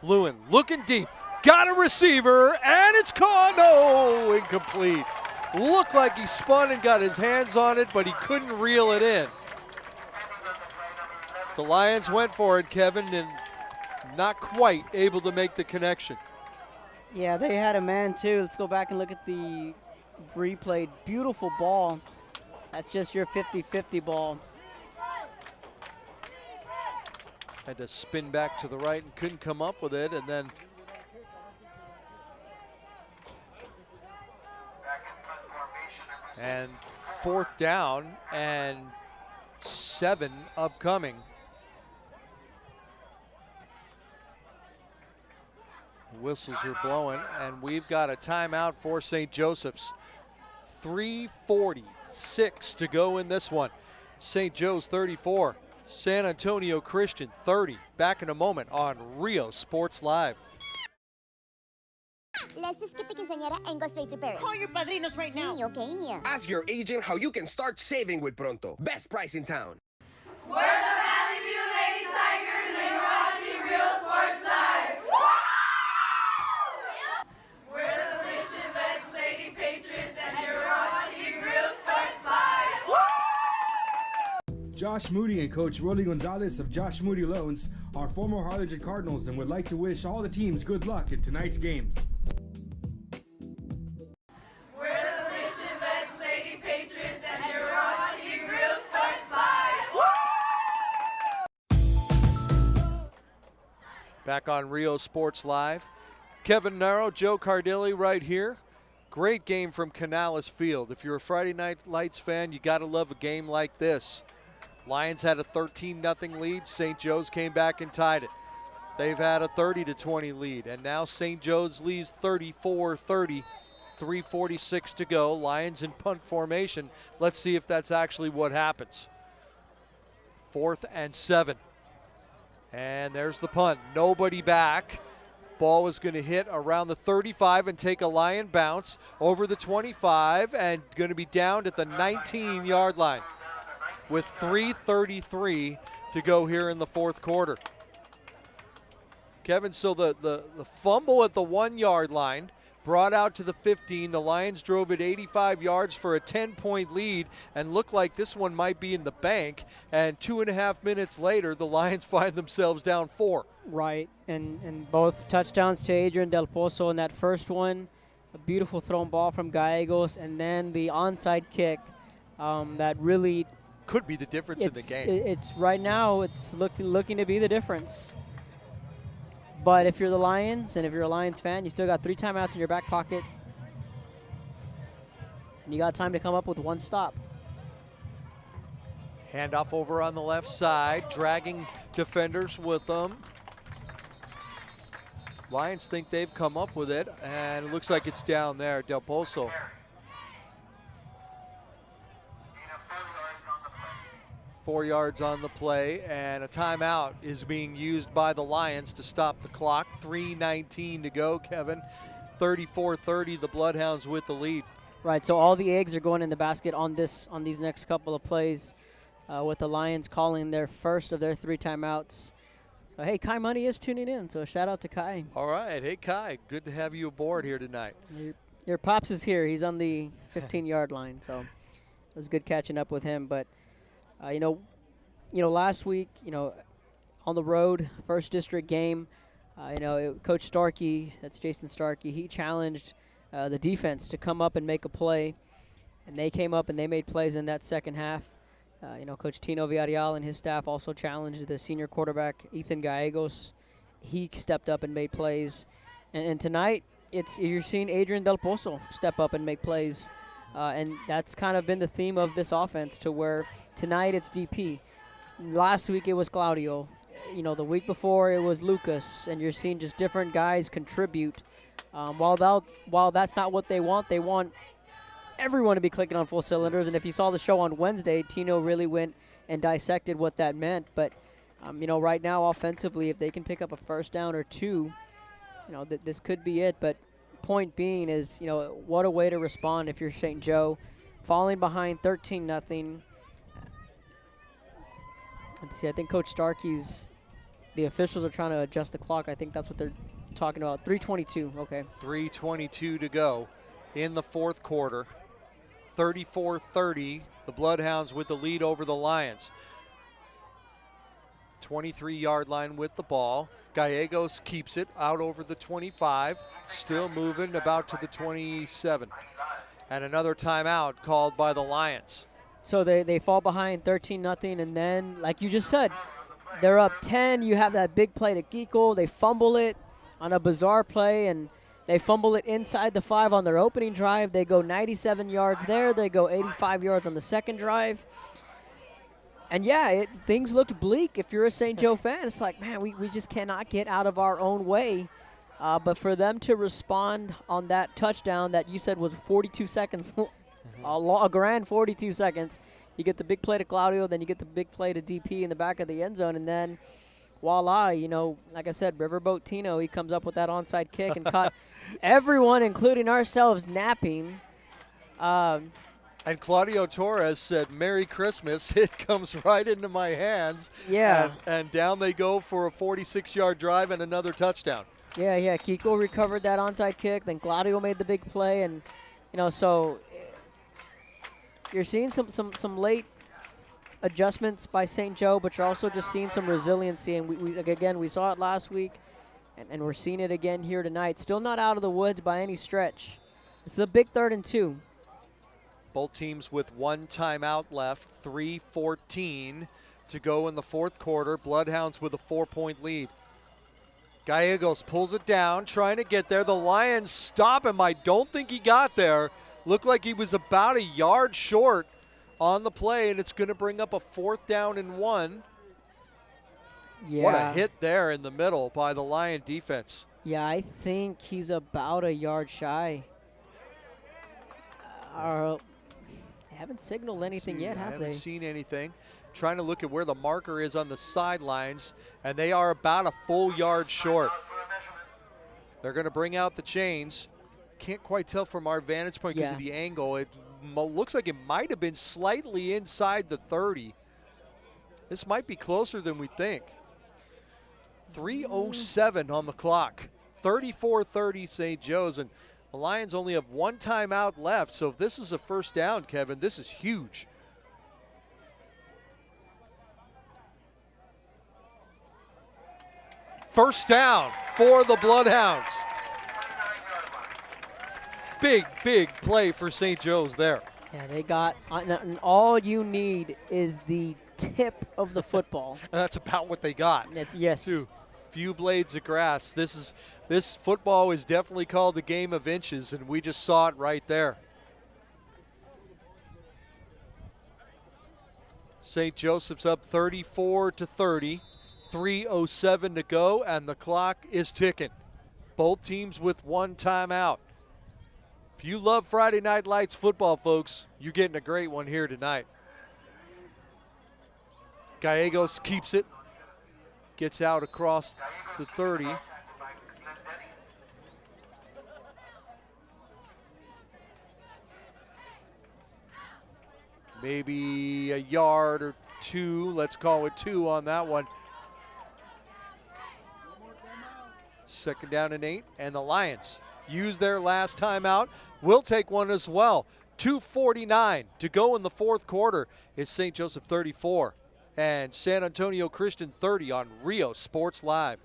Lewin looking deep, got a receiver, and it's caught. No, incomplete. Looked like he spun and got his hands on it, but he couldn't reel it in. The Lions went for it, Kevin, and not quite able to make the connection. Yeah, they had a man too. Let's go back and look at the replay. Beautiful ball. That's just your 50-50 ball. Had to spin back to the right and couldn't come up with it, and then and 4th down and 7 upcoming. Whistles are blowing, and we've got a timeout for St. Joseph's. 3:46 to go in this one. St. Joe's 34, San Antonio Christian 30. Back in a moment on Rio Sports Live. Let's just skip the quinceañera and go straight to Paris. Call your padrinos right now. Okay. Ask your agent how you can start saving with Pronto. Best price in town. We're the Valley View Lady Tigers and you're watching Real Sports Live. We're the Mission Vets Lady Patriots and you're watching Real Sports Live. Josh Moody and Coach Rolly Gonzalez of Josh Moody Loans are former Harlingen Cardinals and would like to wish all the teams good luck in tonight's games. We're the Mission Vets Lady Patriots and you're watching Real Sports Live. Back on Rio Sports Live. Kevin Naro, Joe Cardilli right here. Great game from Canales Field. If you're a Friday Night Lights fan, you got to love a game like this. Lions had a 13-0 lead. St. Joe's came back and tied it. They've had a 30-20 lead, and now St. Joe's leads 34-30. 3:46 to go. Lions in punt formation. Let's see if that's actually what happens. 4th and 7. And there's the punt. Nobody back. Ball was going to hit around the 35 and take a Lion bounce over the 25 and going to be down at the 19-yard line with 3:33 to go here in the fourth quarter. Kevin, so the fumble at the 1-yard line brought out to the 15. The Lions drove it 85 yards for a 10-point lead and looked like this one might be in the bank. And 2.5 minutes later, the Lions find themselves down 4. Right, and both touchdowns to Adrian Del Pozo in that first one. A beautiful thrown ball from Gallegos, and then the onside kick that really could be the difference in the game. It's right now. It's looking to be the difference. But if you're the Lions, and if you're a Lions fan, you still got 3 timeouts in your back pocket. And you got time to come up with one stop. Handoff over on the left side, dragging defenders with them. Lions think they've come up with it, and it looks like it's down there, Del Pozo. Four yards on the play, and a timeout is being used by the Lions to stop the clock. 3:19 to go, Kevin. 34-30, the Bloodhounds with the lead. Right, so all the eggs are going in the basket on these next couple of plays, with the Lions calling their first of their 3 timeouts. So, hey, Kai Money is tuning in, so shout out to Kai. All right, hey, Kai, good to have you aboard here tonight. Your Pops is here. He's on the 15-yard line, so it was good catching up with him. But, last week, on the road, first district game, Coach Starkey, that's Jason Starkey, he challenged the defense to come up and make a play, and they came up and they made plays in that second half. Coach Tino Villarreal and his staff also challenged the senior quarterback, Ethan Gallegos. He stepped up and made plays. And tonight, you're seeing Adrian Del Pozo step up and make plays. And that's kind of been the theme of this offense, to where tonight it's DP. Last week it was Claudio. The week before it was Lucas. And you're seeing just different guys contribute. While that's not what they want everyone to be clicking on full cylinders. And if you saw the show on Wednesday, Tino really went and dissected what that meant. But, right now offensively, if they can pick up a first down or 2, this could be it. But point being is, what a way to respond if you're St. Joe. Falling behind 13-0. Let's see, I think Coach Starkey's, the officials are trying to adjust the clock. I think that's what they're talking about. 3:22, okay. 3:22 to go in the fourth quarter. 34-30, the Bloodhounds with the lead over the Lions. 23-yard line with the ball. Gallegos keeps it out over the 25, still moving about to the 27. And another timeout called by the Lions. So they fall behind 13-0, and then, like you just said, they're up 10. You have that big play to Kiko. They fumble it on a bizarre play, and they fumble it inside the 5 on their opening drive. They go 97 yards there. They go 85 yards on the second drive. And, yeah, things looked bleak. If you're a St. Joe fan, it's like, man, we just cannot get out of our own way. But for them to respond on that touchdown that you said was 42 seconds, a grand 42 seconds, You get the big play to Claudio, then you get the big play to DP in the back of the end zone, and then voila, like I said, Riverboat Tino, he comes up with that onside kick and caught everyone, including ourselves, napping. And Claudio Torres said, "Merry Christmas." It comes right into my hands. Yeah. And down they go for a 46-yard drive and another touchdown. Yeah. Kiko recovered that onside kick. Then Claudio made the big play. And, so you're seeing some late adjustments by St. Joe, but you're also just seeing some resiliency. And, we saw it last week, and we're seeing it again here tonight. Still not out of the woods by any stretch. It's a big 3rd and 2. Both teams with 1 timeout left, 3:14 to go in the 4th quarter. Bloodhounds with a 4-point lead. Gallegos pulls it down, trying to get there. The Lions stop him. I don't think he got there. Looked like he was about a yard short on the play, and it's going to bring up a 4th down and 1. Yeah. What a hit there in the middle by the Lion defense. Yeah, I think he's about a yard shy. They haven't signaled anything yet, have they? I haven't seen anything. Trying to look at where the marker is on the sidelines, and they are about a full yard short. They're going to bring out the chains. Can't quite tell from our vantage point because of the angle. It looks like it might have been slightly inside the 30. This might be closer than we think. 3:07 on the clock. 34-30 St. Joe's, and the Lions only have 1 timeout left, so if this is a 1st down, Kevin, this is huge. First down for the Bloodhounds. Big play for St. Joe's there. Yeah, they got, and all you need is the tip of the football. And that's about what they got. Yes. Too. Few blades of grass. This football is definitely called the game of inches, and we just saw it right there. St. Joseph's up 34-30. 3:07 to go, and the clock is ticking. Both teams with 1 timeout. If you love Friday Night Lights football, folks, you're getting a great one here tonight. Gallegos keeps it. Gets out across the 30. Maybe a yard or 2. Let's call it 2 on that one. 2nd down and 8. And the Lions use their last timeout. We'll take one as well. 2:49 to go in the 4th quarter. It's St. Joseph 34 and San Antonio Christian 30 on Rio Sports Live.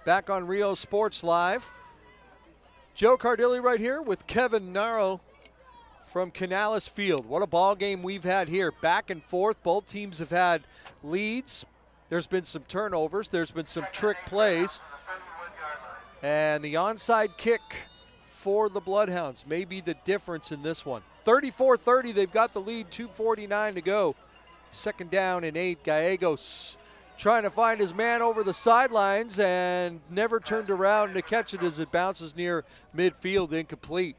Back on Rio Sports Live. Joe Cardilli right here with Kevin Naro from Canales Field. What a ball game we've had here. Back and forth. Both teams have had leads. There's been some turnovers. There's been some trick plays. And the onside kick for the Bloodhounds may be the difference in this one. 34-30, they've got the lead. 2:49 to go. 2nd down and 8. Gallegos trying to find his man over the sidelines and never turned around to catch it as it bounces near midfield, incomplete.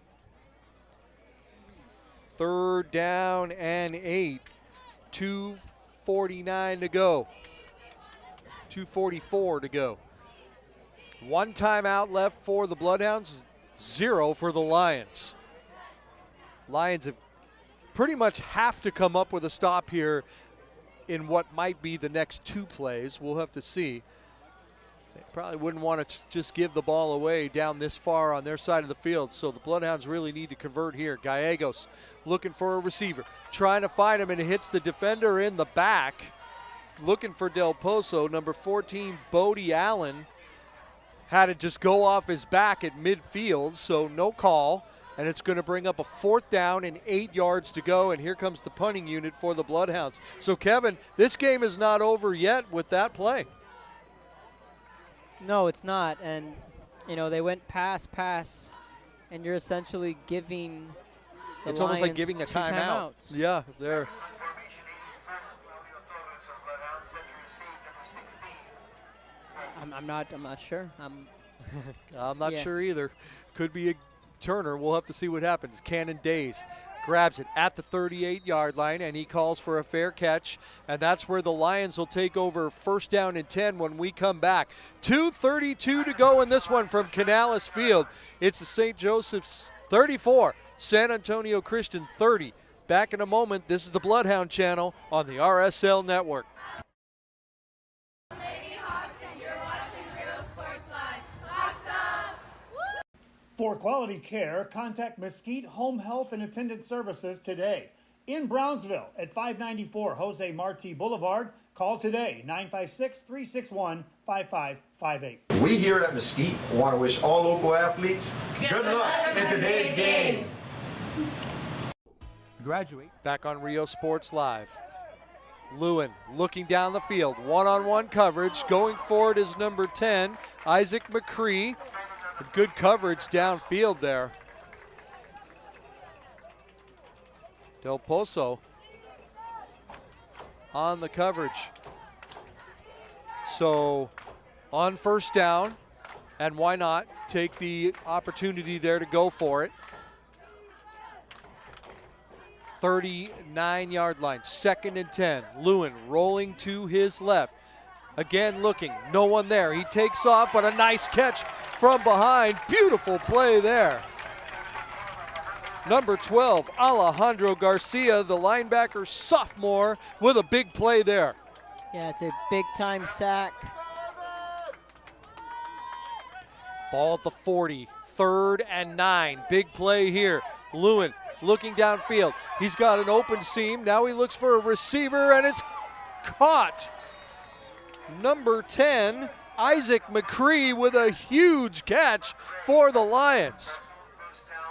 3rd down and 8. 2:49 to go. 2:44 to go. 1 timeout left for the Bloodhounds, 0 for the Lions. Lions have pretty much have to come up with a stop here in what might be the next 2 plays. We'll have to see. They probably wouldn't want to just give the ball away down this far on their side of the field, so the Bloodhounds really need to convert here. Gallegos looking for a receiver, trying to find him, and it hits the defender in the back. Looking for Del Pozo, number 14, Bodie Allen, had to just go off his back at midfield, so no call. and it's going to bring up a 4th down and 8 yards to go, and here comes the punting unit for the Bloodhounds. So, Kevin, this game is not over yet with that play. No, it's not, and, you know, they went pass, and you're essentially giving the It's almost like Lions giving a 2 timeout. timeouts. Yeah, there. I'm not sure. I'm not Yeah. sure either. Could be a Turner. We'll have to see what happens. Cannon Days grabs it at the 38-yard line, and he calls for a fair catch, and that's where the Lions will take over 1st down and 10 when we come back. 2:32 to go in this one from Canales Field. It's the St. Joseph's 34, San Antonio Christian 30. Back in a moment. This is the Bloodhound Channel on the RSL Network. For quality care, contact Mesquite Home Health and Attendant Services today. In Brownsville at 594 Jose Marti Boulevard. Call today, 956-361-5558. We here at Mesquite want to wish all local athletes good luck in today's game. Graduate. Back on Rio Sports Live. Lewin looking down the field. One-on-one coverage. Going forward is number 10, Isaac McCree. Good coverage downfield there. Del Pozo on the coverage. So on 1st down, and why not take the opportunity there to go for it. 39-yard line, 2nd and 10. Lewin rolling to his left. Again looking, no one there. He takes off, but a nice catch from behind. Beautiful play there. Number 12, Alejandro Garcia, the linebacker sophomore, with a big play there. Yeah, it's a big-time sack. Ball at the 40, 3rd and 9. Big play here. Lewin looking downfield. He's got an open seam. Now he looks for a receiver, and it's caught. Number 10, Isaac McCree, with a huge catch for the Lions.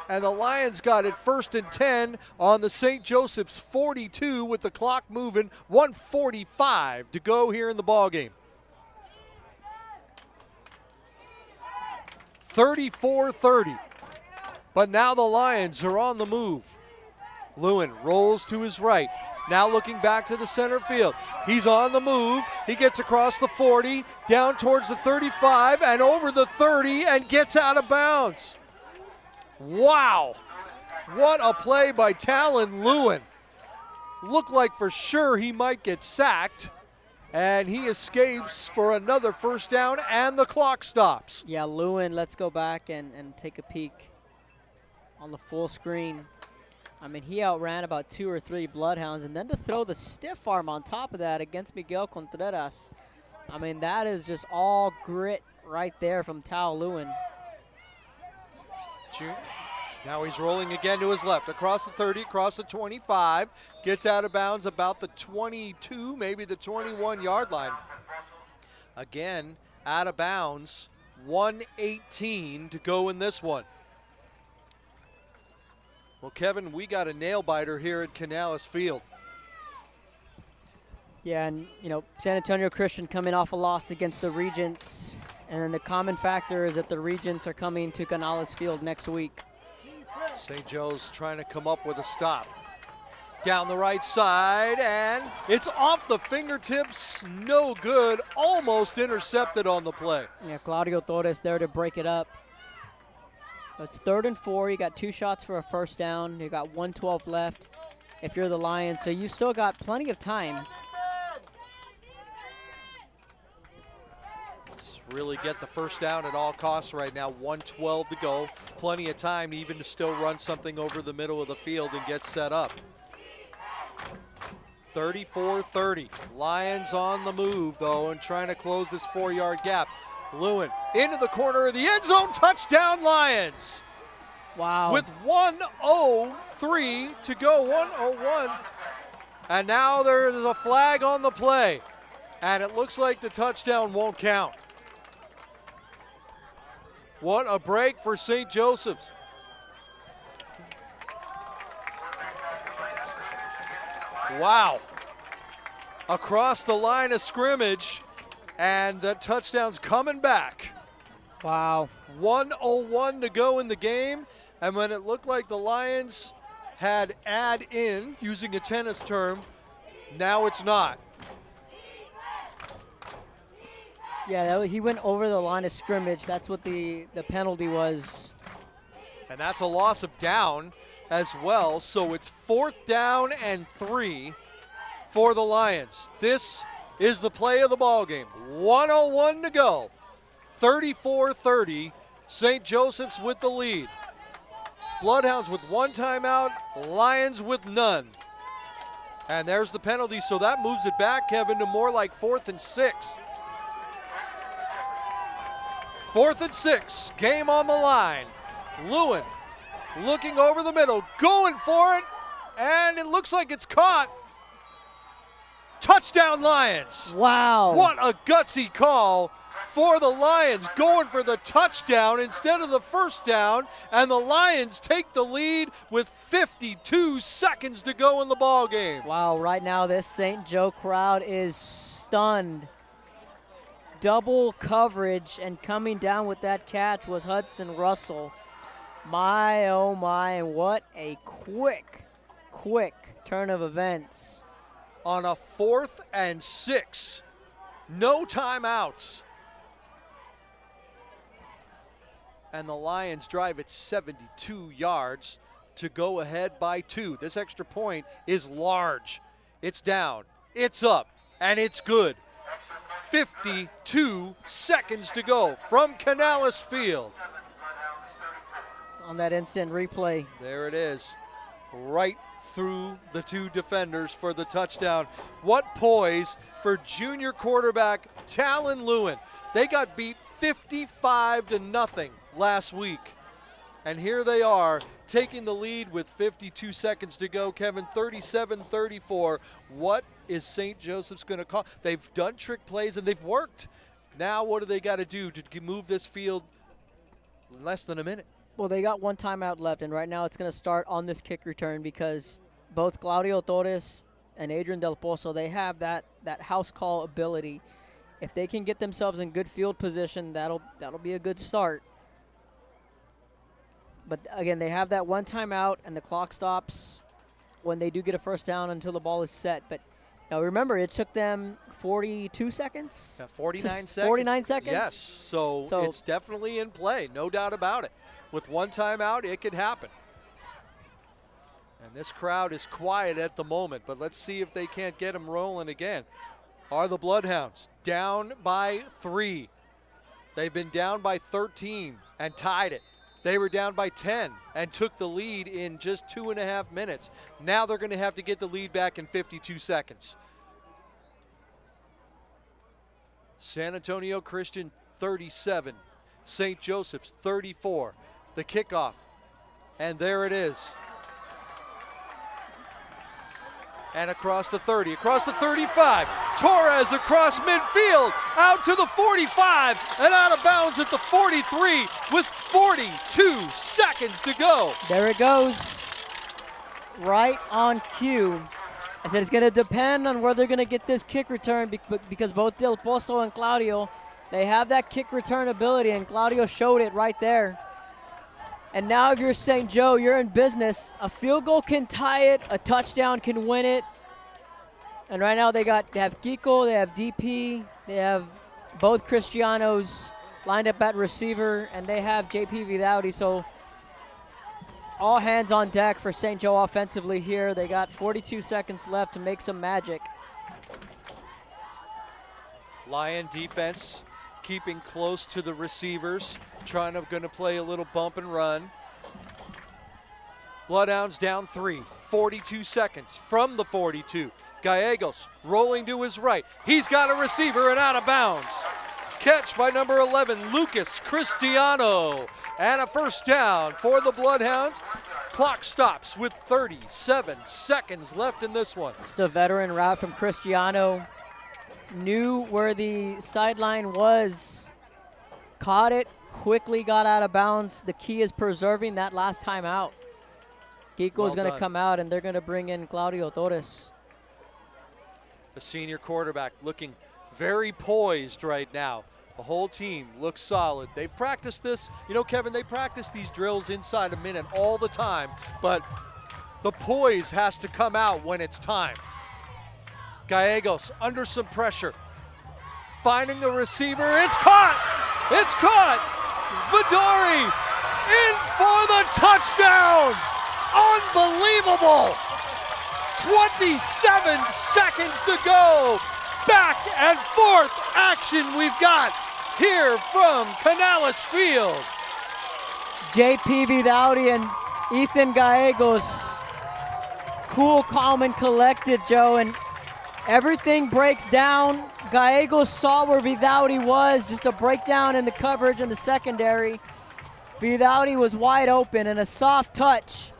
And the Lions got it 1st and 10 on the St. Joseph's 42 with the clock moving. 1:45 to go here in the ballgame. 34-30. But now the Lions are on the move. Lewin rolls to his right. Now looking back to the center field. He's on the move. He gets across the 40, down towards the 35, and over the 30, and gets out of bounds. Wow. What a play by Talon Lewin. Looked like for sure he might get sacked, and he escapes for another 1st down, and the clock stops. Yeah, Lewin, let's go back and take a peek on the full screen. I mean, he outran about 2 or 3 Bloodhounds, and then to throw the stiff arm on top of that against Miguel Contreras. I mean, that is just all grit right there from Tal Lewin. Now he's rolling again to his left, across the 30, across the 25, gets out of bounds about the 22, maybe the 21-yard line. Again, out of bounds, 1:18 to go in this one. Well, Kevin, we got a nail-biter here at Canales Field. Yeah, and, you know, San Antonio Christian coming off a loss against the Regents, and then the common factor is that the Regents are coming to Canales Field next week. St. Joe's trying to come up with a stop. Down the right side, and it's off the fingertips, no good, almost intercepted on the play. Yeah, Claudio Torres there to break it up. So it's 3rd and 4. You got 2 shots for a 1st down. You got 1:12 left if you're the Lions, so you still got plenty of time. Let's really get the 1st down at all costs right now. 1:12 to go. Plenty of time even to still run something over the middle of the field and get set up. 34-30. Lions on the move, though, and trying to close this 4-yard gap. Lewin into the corner of the end zone. Touchdown, Lions. Wow. With 1:03 to go, 1:01. And now there is a flag on the play. And it looks like the touchdown won't count. What a break for St. Joseph's. Wow. Across the line of scrimmage, and the touchdown's coming back. Wow. 1:01 to go in the game, and when it looked like the Lions had add in, using a tennis term, now it's not. Yeah, he went over the line of scrimmage. That's what the penalty was. And that's a loss of down as well, so it's 4th down and 3 for the Lions. This is the play of the ball game. 1:01 to go. 34-30, St. Joseph's with the lead. Bloodhounds with 1 timeout, Lions with none. And there's the penalty, so that moves it back, Kevin, to more like 4th and 6. 4th and 6, game on the line. Lewin looking over the middle, going for it, and it looks like it's caught. Touchdown Lions. Wow. What a gutsy call for the Lions, going for the touchdown instead of the first down, and the Lions take the lead with 52 seconds to go in the ball game. Wow, right now this St. Joe crowd is stunned. Double coverage, and coming down with that catch was Hudson Russell. My, oh my, and what a quick turn of events. On a 4th and 6, no timeouts. And the Lions drive at 72 yards to go ahead by 2. This extra point is large. It's down, it's up, and it's good. 52 seconds to go from Canales Field. On that instant replay. There it is, right through the 2 defenders for the touchdown. What poise for junior quarterback Talon Lewin. They got beat 55-0 last week. And here they are taking the lead with 52 seconds to go. Kevin, 37-34. What is St. Joseph's going to call? They've done trick plays and they've worked. Now what do they got to do to move this field in less than a minute? Well, they got 1 timeout left, and right now it's going to start on this kick return because both Claudio Torres and Adrian Del Pozo, they have that house call ability. If they can get themselves in good field position, that'll be a good start. But again, they have that 1 timeout, and the clock stops when they do get a first down until the ball is set. But now remember, it took them 42 seconds? Yeah, 49 seconds. 49 seconds? Yes, so it's definitely in play, no doubt about it. With 1 timeout, it could happen. And this crowd is quiet at the moment, but let's see if they can't get them rolling again. Are the Bloodhounds down by 3? They've been down by 13 and tied it. They were down by 10 and took the lead in just 2.5 minutes. Now they're going to have to get the lead back in 52 seconds. San Antonio Christian 37, St. Joseph's 34. The kickoff, and there it is. And across the 30, across the 35. Torres across midfield, out to the 45, and out of bounds at the 43 with 42 seconds to go. There it goes. Right on cue. I said it's going to depend on where they're going to get this kick return because both Del Pozo and Claudio, they have that kick return ability, and Claudio showed it right there. And now if you're St. Joe, you're in business. A field goal can tie it. A touchdown can win it. And right now they have Kiko, they have DP, they have both Cristianos lined up at receiver, and they have JP Vidaudi. So all hands on deck for St. Joe offensively here. They got 42 seconds left to make some magic. Lion defense keeping close to the receivers, going to play a little bump and run. Bloodhounds down 3, 42 seconds from the 42. Gallegos rolling to his right. He's got a receiver and out of bounds. Catch by number 11, Lucas Cristiano. And a first down for the Bloodhounds. Clock stops with 37 seconds left in this one. Just a veteran route from Cristiano. Knew where the sideline was, caught it, quickly got out of bounds. The key is preserving that last time out. Kiko's going to come out, and they're going to bring in Claudio Torres. The senior quarterback looking very poised right now. The whole team looks solid. They've practiced this. You know, Kevin, they practice these drills inside a minute all the time, but the poise has to come out when it's time. Gallegos under some pressure. Finding the receiver. It's caught! It's caught! Vidori in for the touchdown! Unbelievable! 27 seconds to go. Back and forth action we've got here from Canales Field. JP Vidauti and Ethan Gallegos, cool, calm, and collected, Joe, and everything breaks down. Gallegos saw where Vidauti was, just a breakdown in the coverage in the secondary. Vidauti was wide open and a soft touch.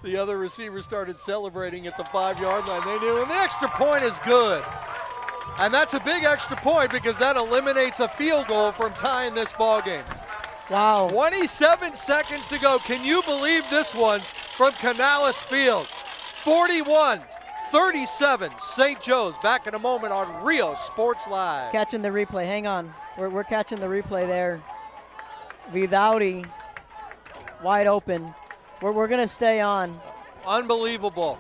The other receivers started celebrating at the 5-yard line. They knew, and the extra point is good. And that's a big extra point because that eliminates a field goal from tying this ball game. Wow. 27 seconds to go. Can you believe this one from Canales Field? 41-37, St. Joe's. Back in a moment on Rio Sports Live. Catching the replay, hang on. We're catching the replay there. Vidauti, wide open. We're gonna stay on. Unbelievable.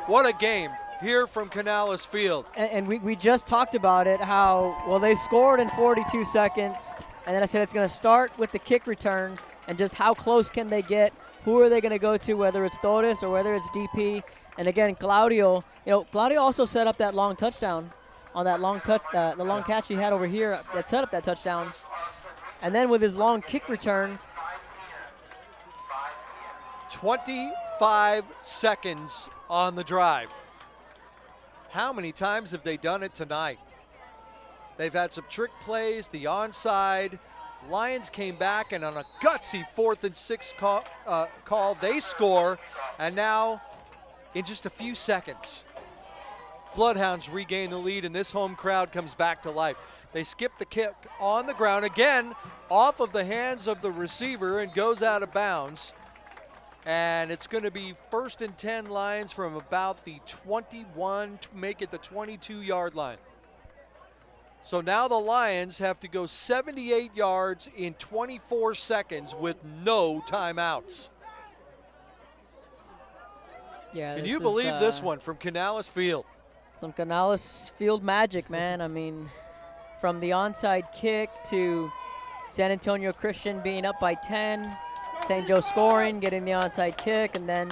What a game here from Canales Field. And we just talked about it, how, well, they scored in 42 seconds, and then I said it's gonna start with the kick return, and just how close can they get, who are they gonna go to, whether it's Torres or whether it's DP. And again, Claudio also set up that long touchdown on that long the long catch he had over here that set up that touchdown. And then with his long kick return, 25 seconds on the drive. How many times have they done it tonight? They've had some trick plays, the onside. Lions came back, and on a gutsy 4th and 6 call, they score. And now, in just a few seconds, Bloodhounds regain the lead, and this home crowd comes back to life. They skip the kick on the ground, again, off of the hands of the receiver, and goes out of bounds. And it's going to be 1st and 10 Lions from about the 21 to make it the 22-yard line. So now the Lions have to go 78 yards in 24 seconds with no timeouts. yeah. Can you believe this one from Canales Field? Some Canales Field magic, man. I mean, from the onside kick to San Antonio Christian being up by 10, St. Joe scoring, getting the onside kick, and then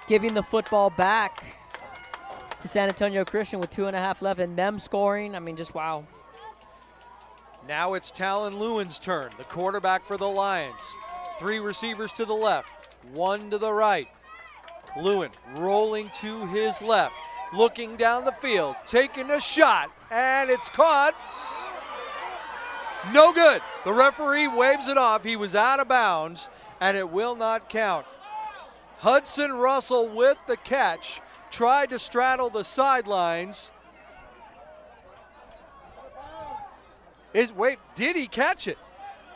giving the football back to San Antonio Christian with 2.5 left, and them scoring. I mean, just wow. Now it's Talon Lewin's turn, the quarterback for the Lions. 3 receivers to the left, 1 to the right. Lewin rolling to his left, looking down the field, taking a shot, and it's caught. No good. The referee waves it off. He was out of bounds, and it will not count. Hudson Russell with the catch, tried to straddle the sidelines. Wait, did he catch it?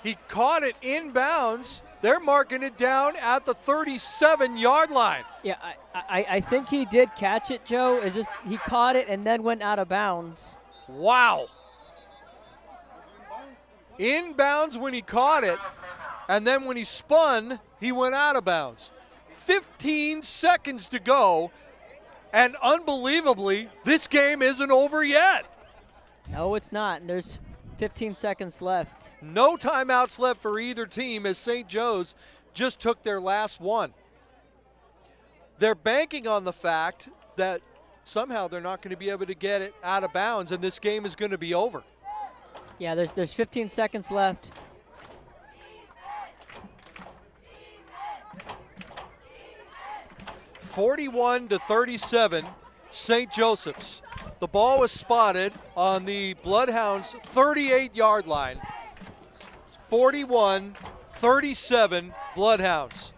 He caught it inbounds. They're marking it down at the 37-yard line. Yeah, I think he did catch it, Joe. It's just he caught it and then went out of bounds. Wow. Inbounds when he caught it, and then when he spun, he went out of bounds. 15 seconds to go, and unbelievably, this game isn't over yet. No, it's not. And there's 15 seconds left. No timeouts left for either team as St. Joe's just took their last one. They're banking on the fact that somehow they're not going to be able to get it out of bounds, and this game is going to be over. Yeah, there's 15 seconds left. 41-37, St. Joseph's. The ball was spotted on the Bloodhounds' 38-yard line. 41-37, Bloodhounds.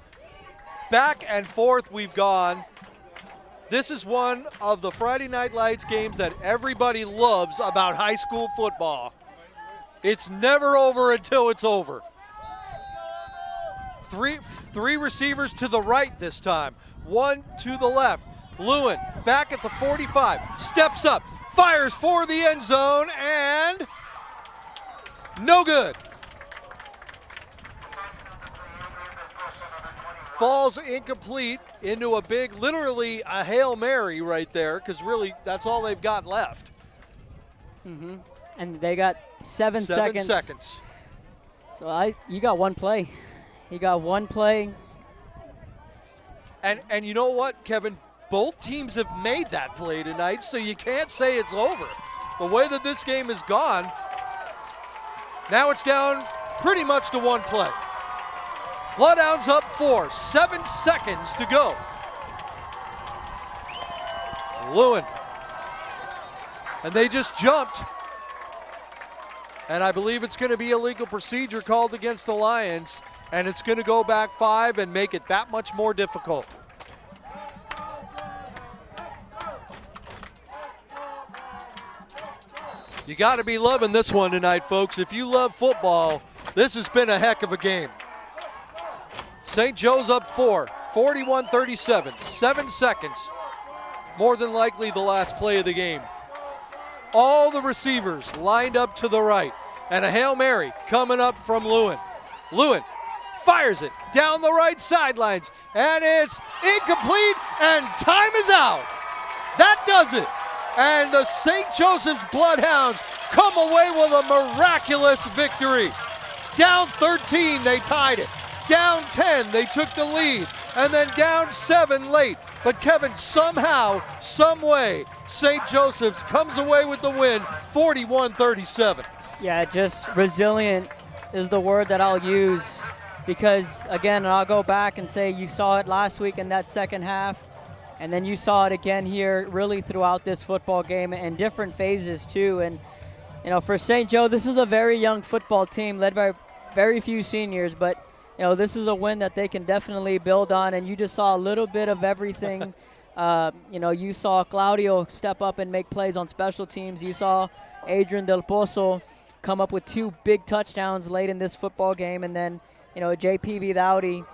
Back and forth we've gone. This is one of the Friday Night Lights games that everybody loves about high school football. It's never over until it's over. Three receivers to the right this time. One to the left. Lewin back at the 45. Steps up. Fires for the end zone and no good. Falls incomplete into a big, literally a Hail Mary right there, because really that's all they've got left. Mm-hmm. And they got 7 seconds. 7 seconds. So you got one play. You got one play. And you know what, Kevin? Both teams have made that play tonight, so you can't say it's over. The way that this game has gone, now it's down pretty much to one play. Bloodhounds up 4, 7 seconds to go. Lewin. And they just jumped. And I believe it's going to be a legal procedure called against the Lions, and it's going to go back 5 and make it that much more difficult. You got to be loving this one tonight, folks. If you love football, this has been a heck of a game. St. Joe's up 4, 41-37, 7 seconds. More than likely the last play of the game. All the receivers lined up to the right. And a Hail Mary coming up from Lewin. Lewin fires it down the right sidelines. And it's incomplete, and time is out. That does it. And the St. Joseph's Bloodhounds come away with a miraculous victory. Down 13, they tied it. Down 10, they took the lead. And then down 7 late. But Kevin, somehow, some way, St. Joseph's comes away with the win, 41-37. Yeah, just resilient is the word that I'll use, because, again, I'll go back and say you saw it last week in that second half, and then you saw it again here really throughout this football game in different phases too. And, you know, for St. Joe, this is a very young football team led by very few seniors, but you know, this is a win that they can definitely build on, and you just saw a little bit of everything. You know, you saw Claudio step up and make plays on special teams. You saw Adrian Del Pozo come up with 2 big touchdowns late in this football game, and then, you know, JP Vidaudi,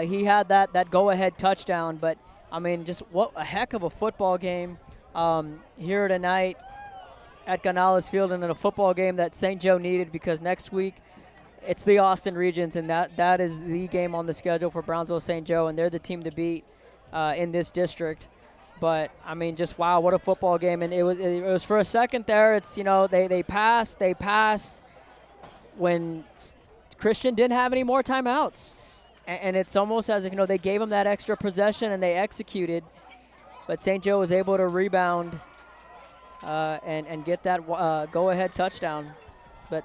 he had that go-ahead touchdown. But, I mean, just what a heck of a football game here tonight at Canales Field, and in a football game that St. Joe needed, because next week it's the Austin Regions, and that is the game on the schedule for Brownsville St. Joe, and they're the team to beat in this district. But, I mean, just wow, what a football game. And it was for a second there, it's, you know, they passed when Christian didn't have any more timeouts. And it's almost as if, you know, they gave them that extra possession and they executed. But St. Joe was able to rebound and get that go-ahead touchdown. But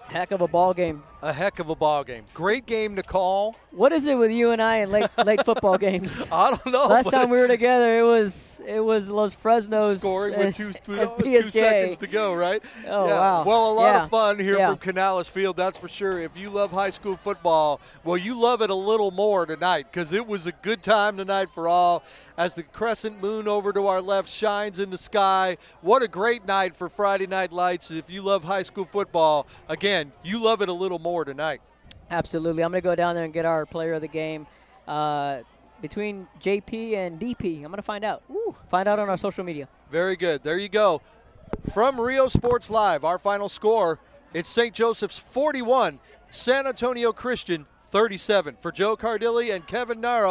heck of a ball game. A heck of a ball game. Great game to call. What is it with you and I in late football games? I don't know. Last time we were together, it was Los Fresnos scoring with 2 PSJ. seconds to go, right? Oh, yeah. wow. Well, a lot Yeah. of fun here Yeah. from Canales Field, that's for sure. If you love high school football, well, you love it a little more tonight, because it was a good time tonight for all, as the crescent moon over to our left shines in the sky. What a great night for Friday Night Lights. If you love high school football, again, you love it a little more tonight. Absolutely. I'm going to go down there and get our player of the game. Between JP and DP, I'm going to find out. Find out on our social media. Very good. There you go. From Rio Sports Live, our final score, it's St. Joseph's 41, San Antonio Christian 37. For Joe Cardilli and Kevin Naro.